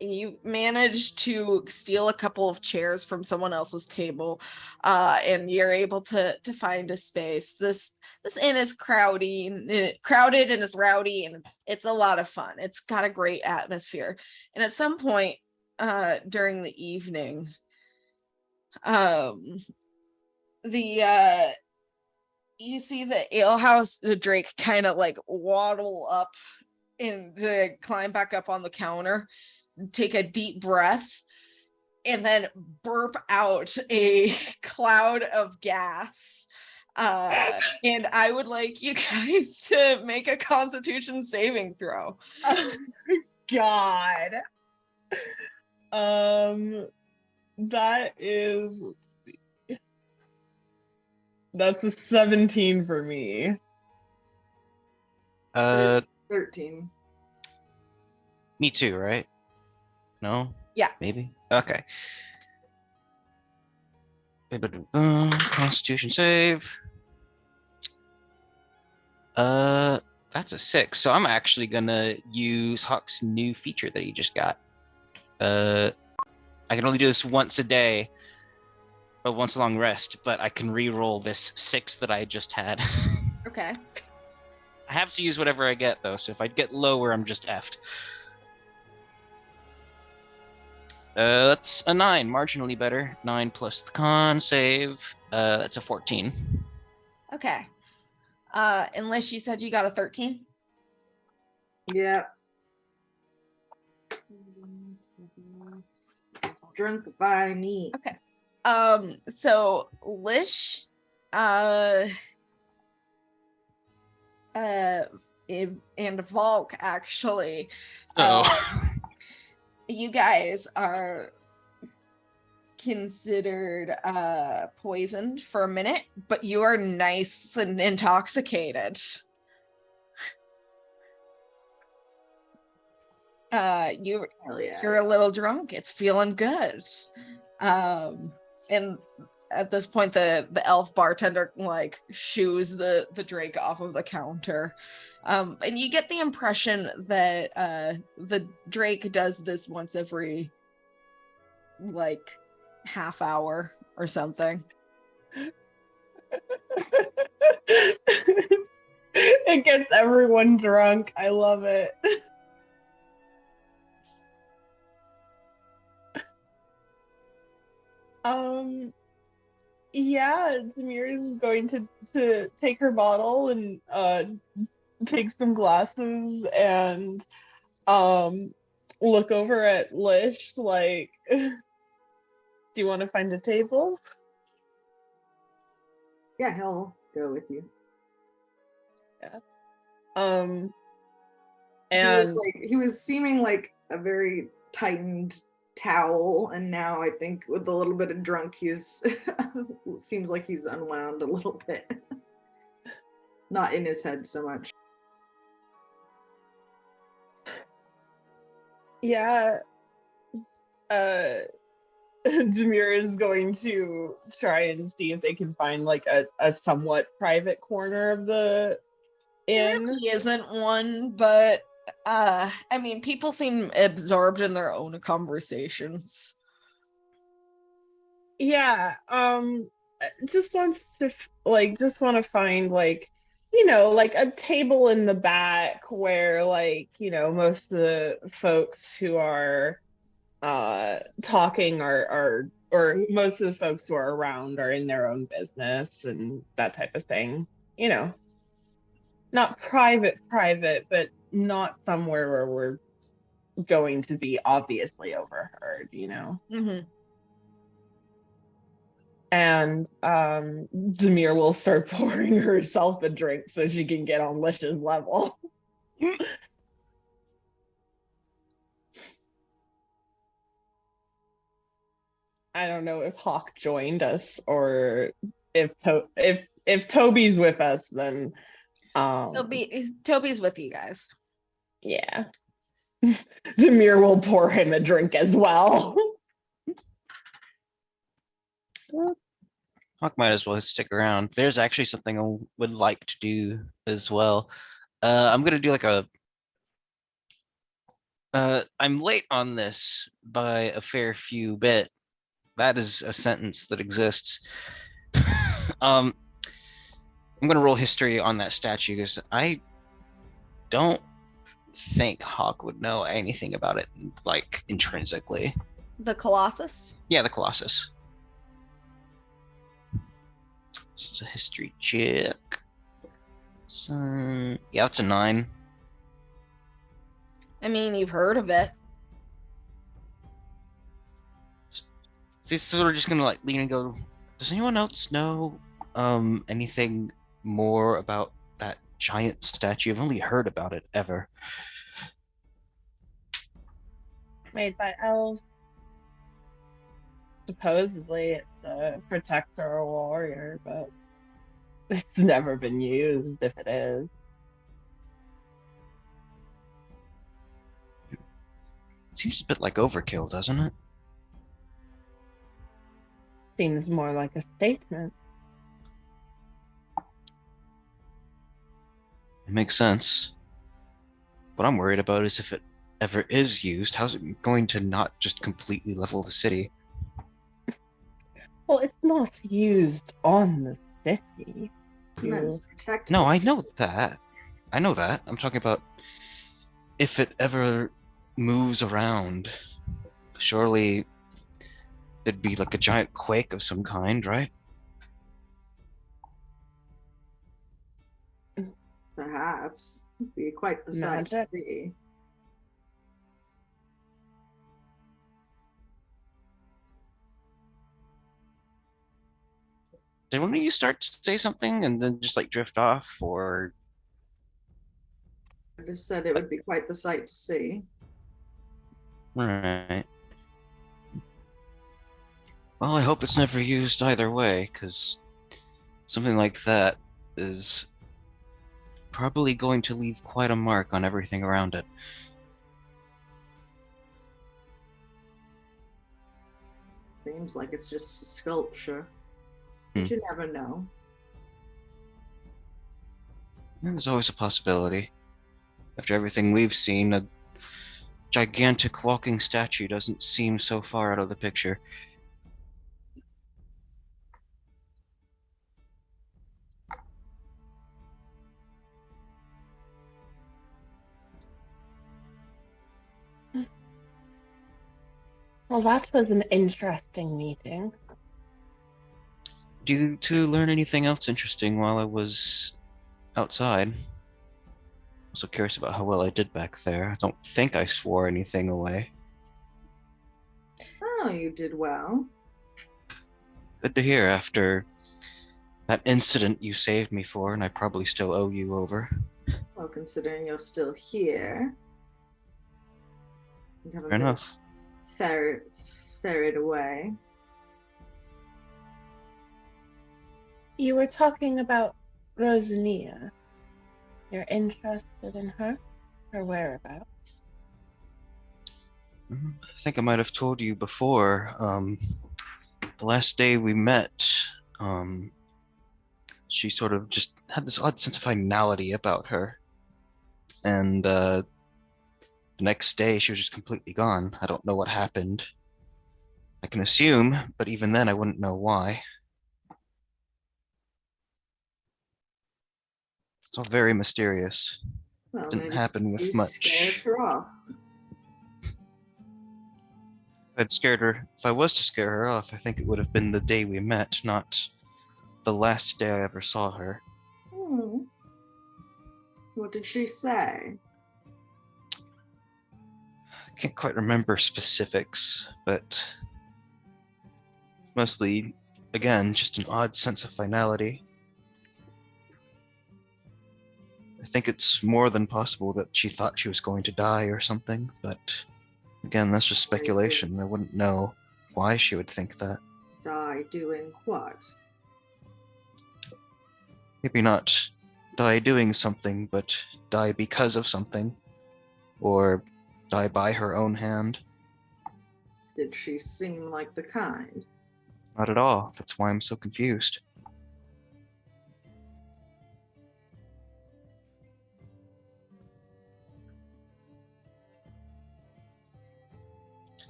you managed to steal a couple of chairs from someone else's table, and you're able to find a space. This inn is crowded and it's rowdy, and it's a lot of fun. It's got a great atmosphere. And at some point during the evening, you see the alehouse Drake kind of like waddle up and climb back up on the counter, take a deep breath, and then burp out a cloud of gas. And I would like you guys to make a Constitution saving throw. Oh my God. That's a 17 for me. 13. Me too, right? No? Yeah. Maybe? Okay. Constitution save. That's a 6. So I'm actually gonna use Hawk's new feature that he just got. I can only do this once a day, but once a long rest, but I can re-roll this 6 that I just had. Okay. I have to use whatever I get, though, so if I get lower, I'm just effed. That's a 9, marginally better. 9 plus the con save. That's a 14. Okay. Unless you said you got a 13. Yeah. Drunk by me. Okay. So Lish, and Volk actually, you guys are considered poisoned for a minute, but you are nice and intoxicated. Hell yeah. You're a little drunk. It's feeling good. And at this point, the elf bartender like shoos the Drake off of the counter. And you get the impression that the Drake does this once every like half hour or something. It gets everyone drunk. I love it. Yeah, Demir is going to take her bottle and take some glasses and look over at Lish like, do you want to find a table? Yeah, he'll go with you. Yeah. And he was seeming like a very tightened towel, and now I think with a little bit of drunk he's seems like he's unwound a little bit. Not in his head so much. Yeah. Demir is going to try and see if they can find like a somewhat private corner of the There inn. really isn't one, but I mean, people seem absorbed in their own conversations. Yeah, just want to find like like a table in the back where like most of the folks who are talking are or most of the folks who are around are in their own business and that type of thing. Not private, but not somewhere where we're going to be obviously overheard. Mm-hmm. And Demir will start pouring herself a drink so she can get on Lish's level. I don't know if Hawk joined us or if Toby's with us, then Toby's with you guys. yeah. Demir will pour him a drink as well. Hawk might as well stick around. There's actually something I would like to do as well. I'm gonna do like a. I'm late on this by a fair few bit. That is a sentence that exists. I'm gonna roll history on that statue because I don't think Hawk would know anything about it, like intrinsically. The Colossus? Yeah, the Colossus. So it's a history check. So yeah, that's a 9. I mean, you've heard of it. So he's sort of just gonna like lean and go, does anyone else know anything more about that giant statue? I've only heard about it ever. Made by elves. Supposedly it's a protector or warrior, but it's never been used if it is. Seems a bit like overkill, doesn't it? Seems more like a statement. It makes sense. What I'm worried about is if it ever is used, how's it going to not just completely level the city? Well, it's not used on the city. It's meant to protect No, the I know that. I know that. I'm talking about if it ever moves around. Surely there'd be like a giant quake of some kind, right? Perhaps. It'd be quite the sight to Magic. see. Did one of you start to say something and then just like drift off, or I just said it would be quite the sight to see. right? Well, I hope it's never used either way, because something like that is probably going to leave quite a mark on everything around it. Seems like it's just a sculpture. But you never know. There's always a possibility. After everything we've seen, a gigantic walking statue doesn't seem so far out of the picture. Well, that was an interesting meeting. Do you two learn anything else interesting while I was outside? Also curious about how well I did back there. I don't think I swore anything away. Oh, you did well. Good to hear after that incident you saved me for, and I probably still owe you over. Well, considering you're still here. You haven't Fair been enough. ferried away. You were talking about Rosania. You're interested in her whereabouts? I think I might have told you before. The last day we met, um, she sort of just had this odd sense of finality about her. And the next day, she was just completely gone. I don't know what happened. I can assume, but even then, I wouldn't know why. It's all very mysterious. Well, Didn't maybe happen with you scared much. her off. I'd scared her. If I was to scare her off, I think it would have been the day we met, not the last day I ever saw her. Hmm. What did she say? I can't quite remember specifics, but mostly, again, just an odd sense of finality. I think it's more than possible that she thought she was going to die or something, but again, that's just speculation. I wouldn't know why she would think that. Die doing what? Maybe not die doing something, but die because of something, or die by her own hand. Did she seem like the kind? Not at all. That's why I'm so confused.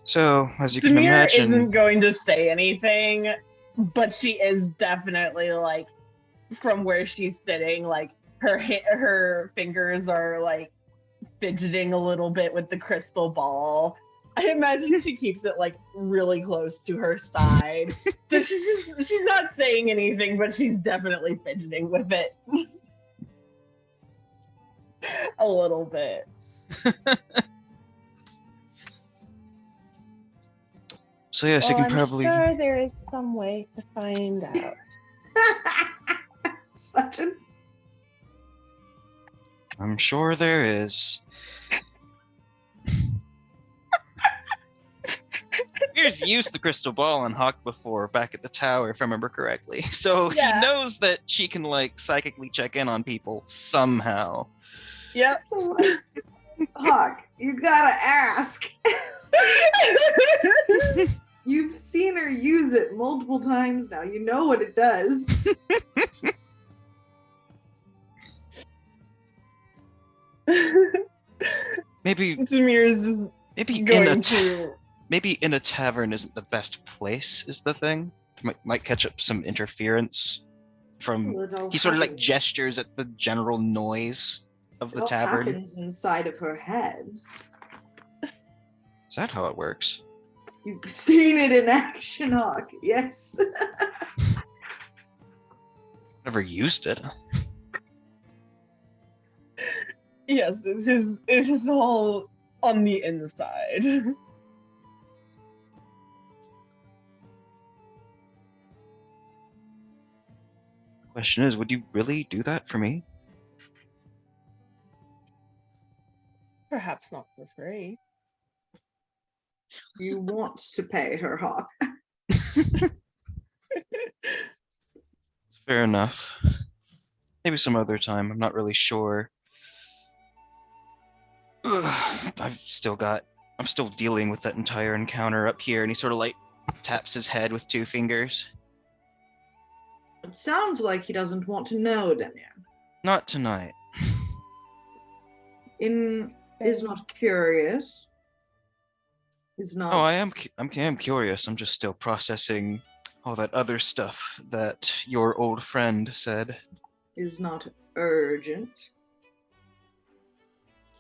So, as you can Samir imagine, isn't going to say anything, but she is definitely like, from where she's sitting, like her fingers are like fidgeting a little bit with the crystal ball. I imagine she keeps it like really close to her side. So she's not saying anything, but she's definitely fidgeting with it. A little bit. so yes, you Well, can I'm probably. sure there is some way to find out. Such an. I'm sure there is. Here's used the crystal ball on Hawk before back at the tower, if I remember correctly. So Yeah. he knows that she can like psychically check in on people somehow. Yep. So, Hawk, you gotta ask. You've seen her use it multiple times now. You know what it does. Maybe Samir's maybe going to. maybe in a tavern isn't the best place, is the thing. Might catch up some interference from. He sort of like gestures at the general noise of the It all tavern. happens inside of her head. Is that how it works? You've seen it in action, Hawk. Yes. Never used it. Yes, it's all on the inside. Question is, would you really do that for me? Perhaps not for free. You want to pay her, Hawk. Fair enough. Maybe some other time. I'm not really sure. Ugh, I'm still dealing with that entire encounter up here, and he sort of like taps his head with two fingers. It sounds like he doesn't want to know, Demian. Not tonight. Is not curious. Is not. Oh, I'm curious. I'm just still processing all that other stuff that your old friend said. Is not urgent.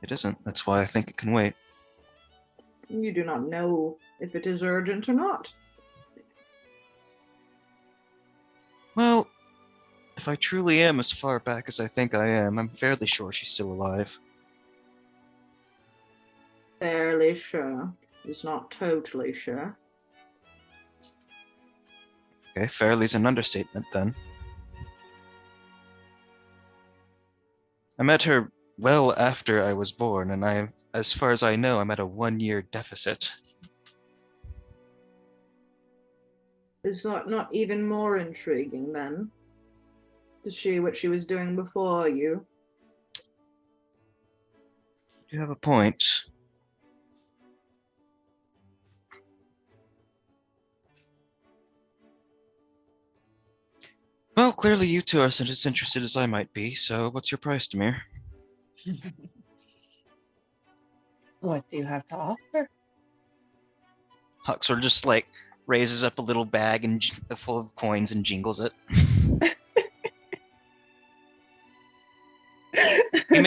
It isn't. That's why I think it can wait. You do not know if it is urgent or not. Well, if I truly am as far back as I think I am, I'm fairly sure she's still alive. Fairly sure. Is not totally sure. Okay, fairly's an understatement then. I met her well after I was born, and as far as I know, I'm at a 1-year deficit. Is not even more intriguing then? To see what she was doing before you. You have a point. Well, clearly you two are as interested as I might be, so what's your price, Demir? What do you have to offer? Huck sort of just like raises up a little bag and full of coins and jingles it. we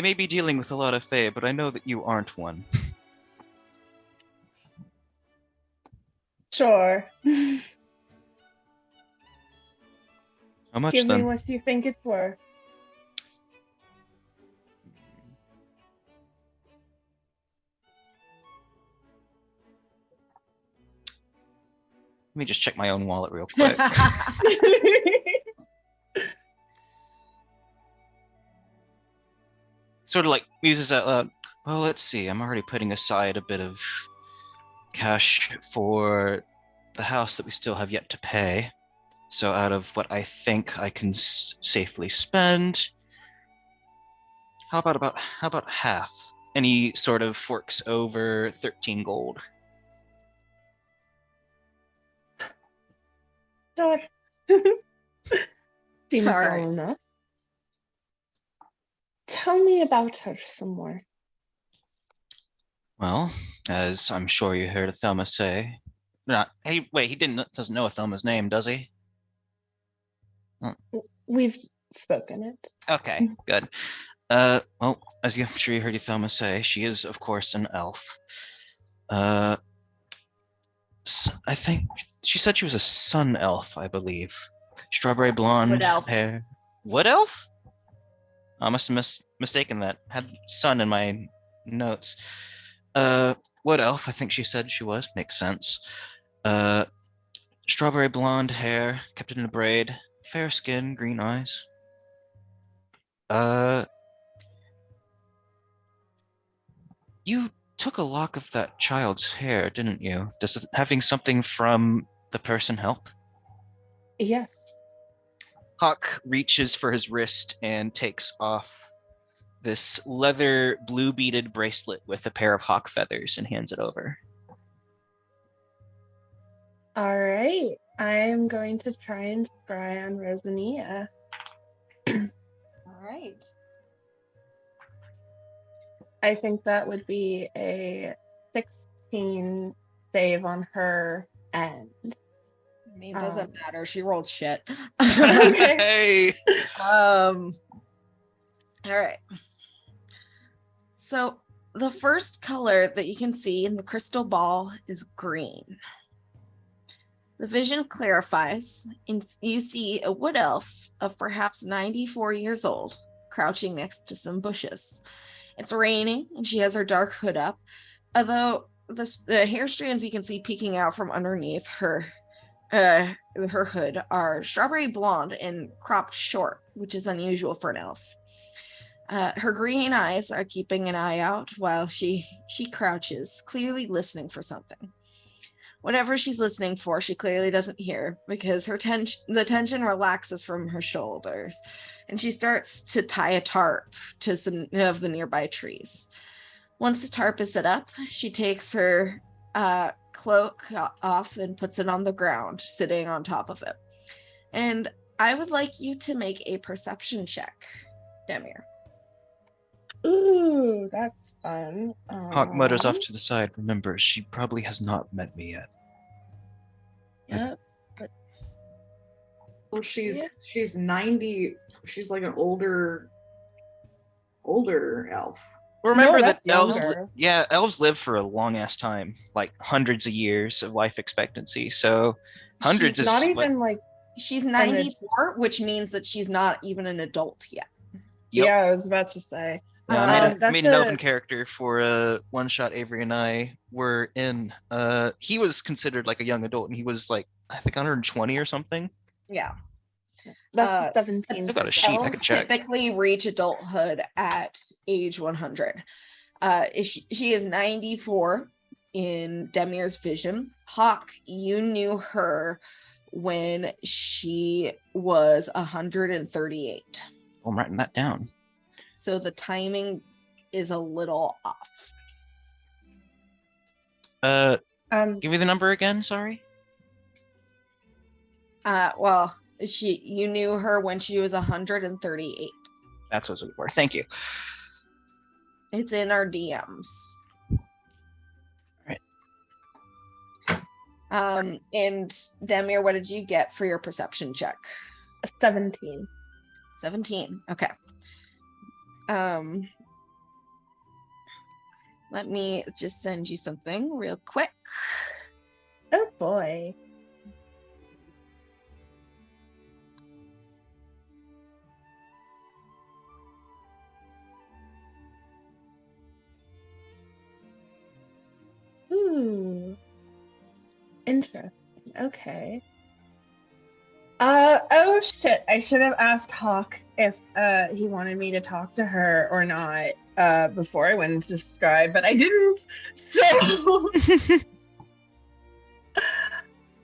may be dealing with a lot of fae, but I know that you aren't one. Sure. How much Give me then? what you think it's worth. Let me just check my own wallet real quick. Sort of like muses out loud. Well, let's see. I'm already putting aside a bit of cash for the house that we still have yet to pay. So out of what I think I can safely spend, how about half? And he sort of forks over 13 gold. Sure. Seems All well right. enough. Tell me about her some more. Well, as I'm sure you heard Athelma say, he doesn't know Athelma's name, does he? We've spoken it. Okay, good. Well, as I'm sure you heard Athelma say, she is, of course, an elf. I think she said she was a sun elf, I believe. Strawberry blonde Wood elf. hair. Wood elf? I must have mistaken that. Had sun in my notes. Wood elf, I think she said she was. Makes sense. Strawberry blonde hair, kept it in a braid. Fair skin, green eyes. You took a lock of that child's hair, didn't you? Does having something from the person help? Yes. Hawk reaches for his wrist and takes off this leather blue beaded bracelet with a pair of hawk feathers and hands it over. All right. I'm going to try and spry on Rosania. All right. I think that would be a 16 save on her end. I mean, it doesn't matter. She rolled shit. Hey! All right. So the first color that you can see in the crystal ball is green. The vision clarifies, and you see a wood elf of perhaps 94 years old crouching next to some bushes. It's raining, and she has her dark hood up, although the hair strands you can see peeking out from underneath her hood are strawberry blonde and cropped short, which is unusual for an elf. Her green eyes are keeping an eye out while she crouches, clearly listening for something. Whatever she's listening for, she clearly doesn't hear because the tension relaxes from her shoulders, and she starts to tie a tarp to some of the nearby trees. Once the tarp is set up, she takes her cloak off and puts it on the ground, sitting on top of it. And I would like you to make a perception check, Demir. Ooh, that's fun. Hawk mutters off to the side. Remember, she probably has not met me yet. Yep. Well, she's 90. She's like an older elf. Remember No, that that's elves, younger. elves live for a long ass time, like hundreds of years of life expectancy. So hundreds She's is Not even like She's 94, which means that she's not even an adult yet. Yep. Yeah, I was about to say. Yeah, I that's made an elven character for a one shot Avery and I were in. He was considered like a young adult, and he was like I think 120 or something. Yeah. That's 17. I've got a sheet. I can check. Typically reach adulthood at age 100. She is 94 in Demir's vision. Hawk, you knew her when she was 138. I'm writing that down. So the timing is a little off. Give me the number again. Sorry. Well, You knew her when she was 138. That's what's looking for. Thank you. It's in our DMs. Right. And Demir, what did you get for your perception check? 17. 17. Okay. Let me just send you something real quick. Oh boy. Ooh. Interesting. Okay. Oh shit. I should have asked Hawk if he wanted me to talk to her or not before I went into Scribe, but I didn't. So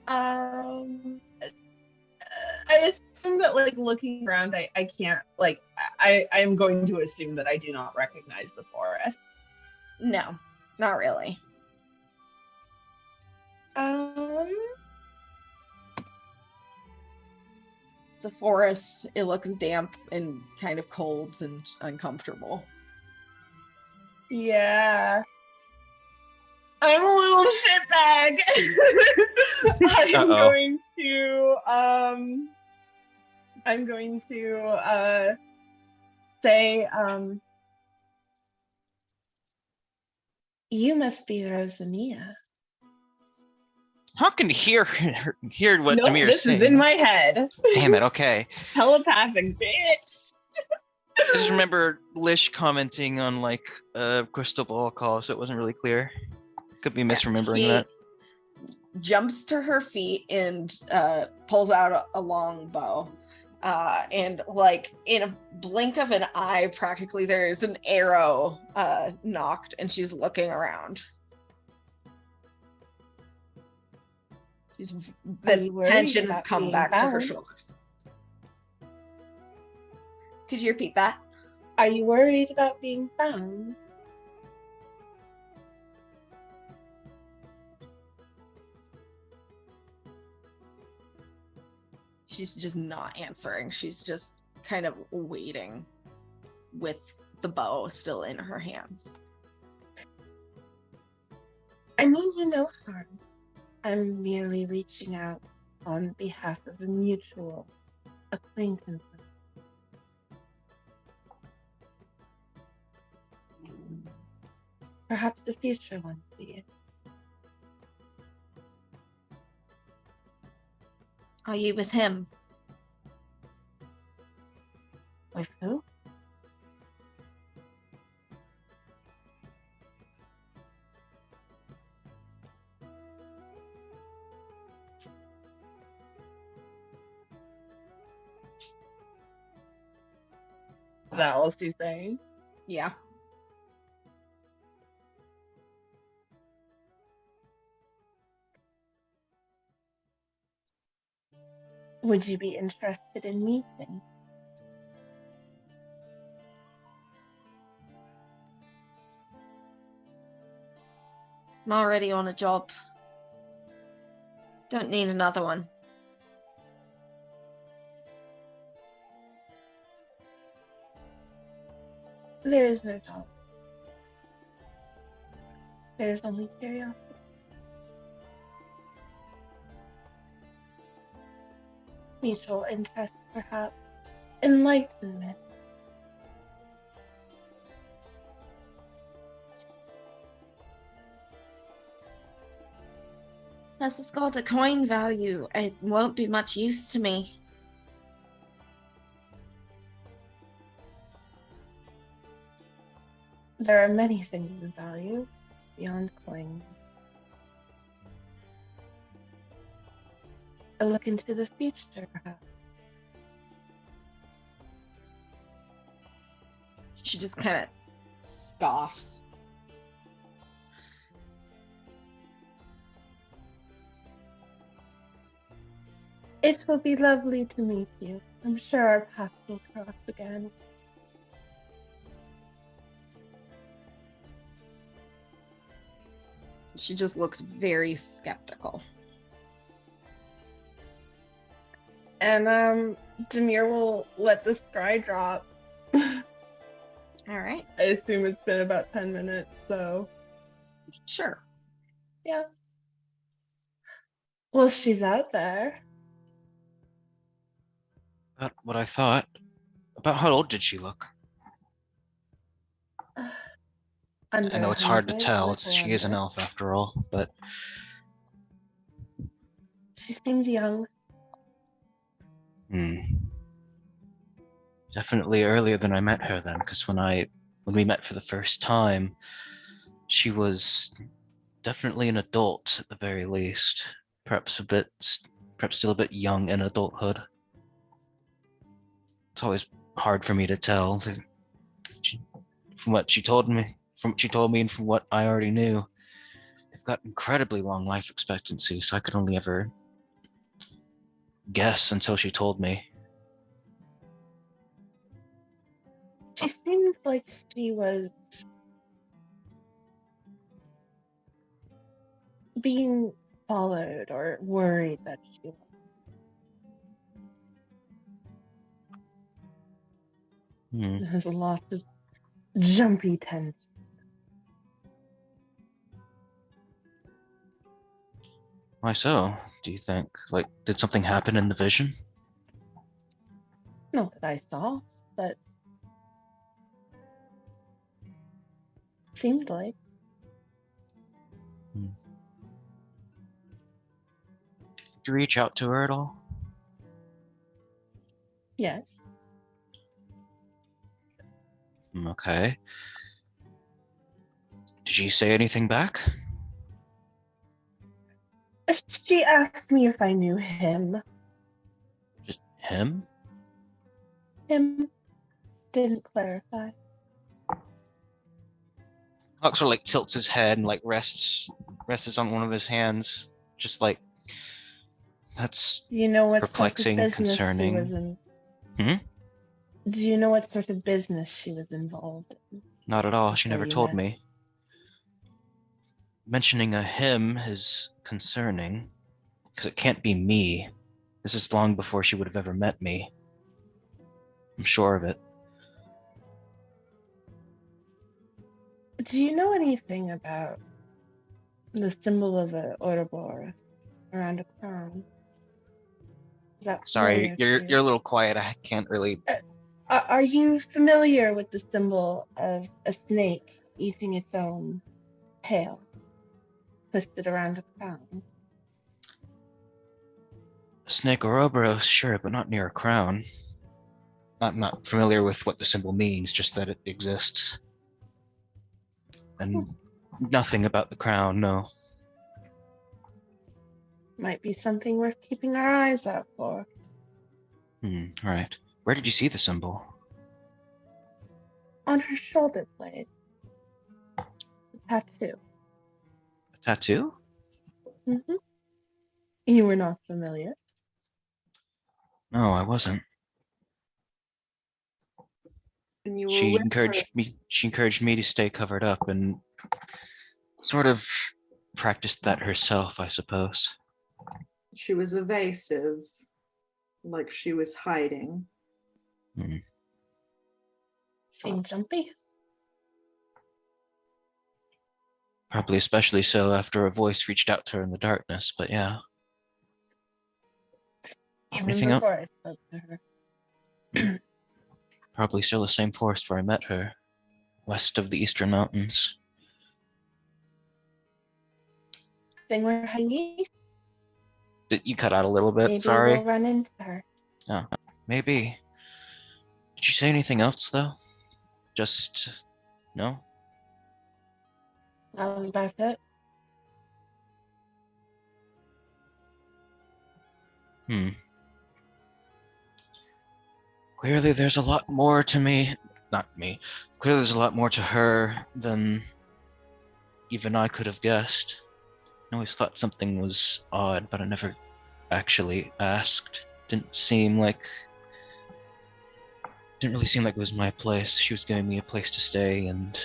I assume that like looking around I can't like I'm going to assume that I do not recognize the forest. No, not really. It's a forest. It looks damp and kind of cold and uncomfortable. Yeah. I'm a little shitbag. I'm going to say you must be Rosamia. How can hear what Nope, Demir is this saying? is in my head. Damn it. Okay. Telepathic bitch. I just remember Lish commenting on like a crystal ball call, so it wasn't really clear. Could be misremembering She that. jumps to her feet and pulls out a long bow. And like in a blink of an eye, practically there's an arrow knocked, and she's looking around. The tension has come back to her shoulders. Could you repeat that? Are you worried about being found? She's just not answering. She's just kind of waiting with the bow still in her hands. I mean you no harm. I'm merely reaching out on behalf of a mutual acquaintance. Perhaps a future one for you. Are you with him? With who? Is that all she's saying? Yeah. Would you be interested in meeting? I'm already on a job. Don't need another one. There is no job. There is only curiosity. Mutual interest, perhaps. Enlightenment. Plus, it's got a coin value. It won't be much use to me. There are many things of value beyond coins. A look into the future, perhaps. She just kind of scoffs. It will be lovely to meet you. I'm sure our paths will cross again. She just looks very skeptical. And Demir will let the scry drop. All right. I assume it's been about 10 minutes, so Sure. yeah. Well, she's out there. About what I thought. About how old did she look? Under I know it's hard to 100, tell. little She is an under. elf after all, but She seemed young. Definitely earlier than I met her then, because when we met for the first time, she was definitely an adult at the very least. Perhaps still a bit young in adulthood. It's always hard for me to tell. From what she told me, and from what I already knew, they've got incredibly long life expectancy, so I could only ever guess until she told me. She seemed like she was being followed or worried that she was. There's a lot of jumpy tension. Why so, do you think? Like, did something happen in the vision? Not that I saw, but seemed like. Did you reach out to her at all? Yes. Okay. Did she say anything back? She asked me if I knew him. Just him? Him didn't clarify. Hawk sort of like tilts his head and like rests on one of his hands, just like that's Do you know what perplexing, sort of business concerning. she was in? Hmm? Do you know what sort of business she was involved in? Not at all. She Before never you told met? me. Mentioning a him is concerning because it can't be me. This is long before she would have ever met me. I'm sure of it. Do you know anything about the symbol of a Ouroboros around a crown? Is that Sorry, familiar to you're you? a little quiet. I can't really. Are you familiar with the symbol of a snake eating its own tail, twisted around a crown? Snake Ouroboros, sure, but not near a crown. I'm not familiar with what the symbol means, just that it exists. And nothing about the crown, no. Might be something worth keeping our eyes out for. Right. Where did you see the symbol? On her shoulder blade. A tattoo. A tattoo? Mm-hmm. You were not familiar. No, I wasn't. And you were She with encouraged me. She encouraged me to stay covered up and sort of practiced that herself, I suppose. she was evasive, like she was hiding. Seemed jumpy. Probably especially so after a voice reached out to her in the darkness, but yeah. Even Anything else? before I spoke to her. Probably still the same forest where I met her, west of the Eastern Mountains. Thing we're hiding east. You cut out a little bit, Maybe sorry. we'll run into her. Yeah, maybe. Did you say anything else, though? Just, no? That was about it. Clearly there's a lot more to me. Not me. Clearly there's a lot more to her than even I could have guessed. I always thought something was odd, but I never actually asked. Didn't really seem like it was my place. She was giving me a place to stay and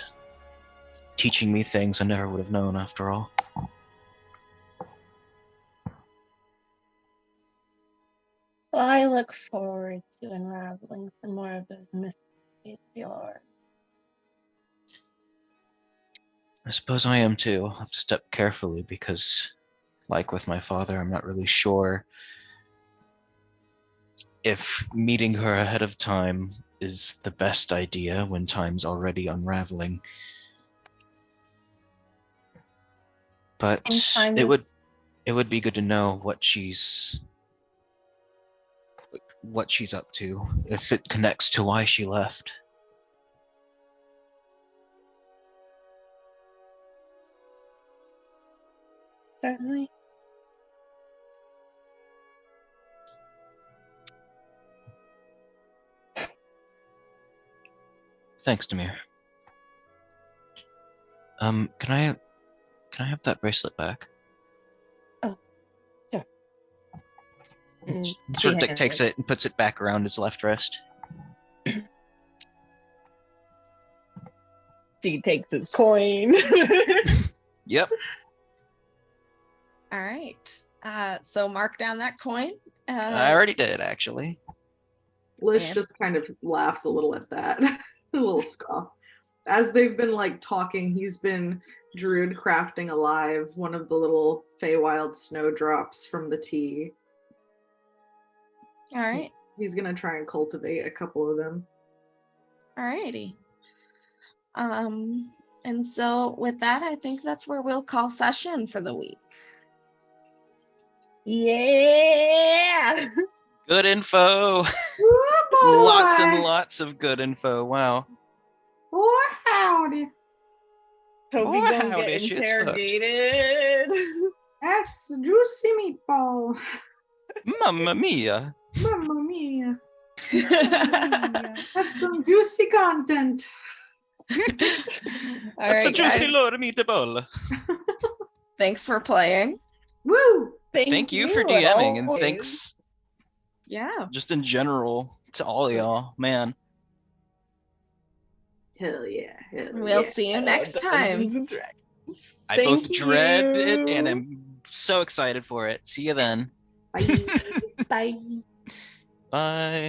teaching me things I never would have known after all. Well, I look forward to unraveling some more of those mysteries of yours. I suppose I am too. I'll have to step carefully because, like with my father, I'm not really sure if meeting her ahead of time is the best idea when time's already unraveling. But And time it is- would be good to know what she's up to, if it connects to why she left. Certainly. Thanks, Demir. Can I have that bracelet back? And Sort of she hands takes it and puts it back around his left wrist. She takes his coin. Yep. All right. So mark down that coin. I already did, actually. Lish Yeah. just kind of laughs a little at that. A little scoff. As they've been like talking, he's been druid crafting alive one of the little Feywild snowdrops from the tea. All right. He's gonna try and cultivate a couple of them. All righty. And so with that, I think that's where we'll call session for the week. Yeah. Good info. Oh, Lots boy. and lots of good info. Wow. Oh, howdy. Toby Boy, gonna howdy, get shit's fucked. interrogated. That's a juicy meatball. Mamma mia. Mamma mia. Yeah. That's some juicy content. All That's a right, juicy guys. load of meatball. Thanks for playing. Woo! Thank you for as DMing, and always. thanks Yeah. just in general to all y'all. Man. Hell yeah. Hell We'll yeah. see you I love next Dungeons time. and Dragons. I Thank both dread it and you. am so excited for it. See you then. Bye. Bye. Bye.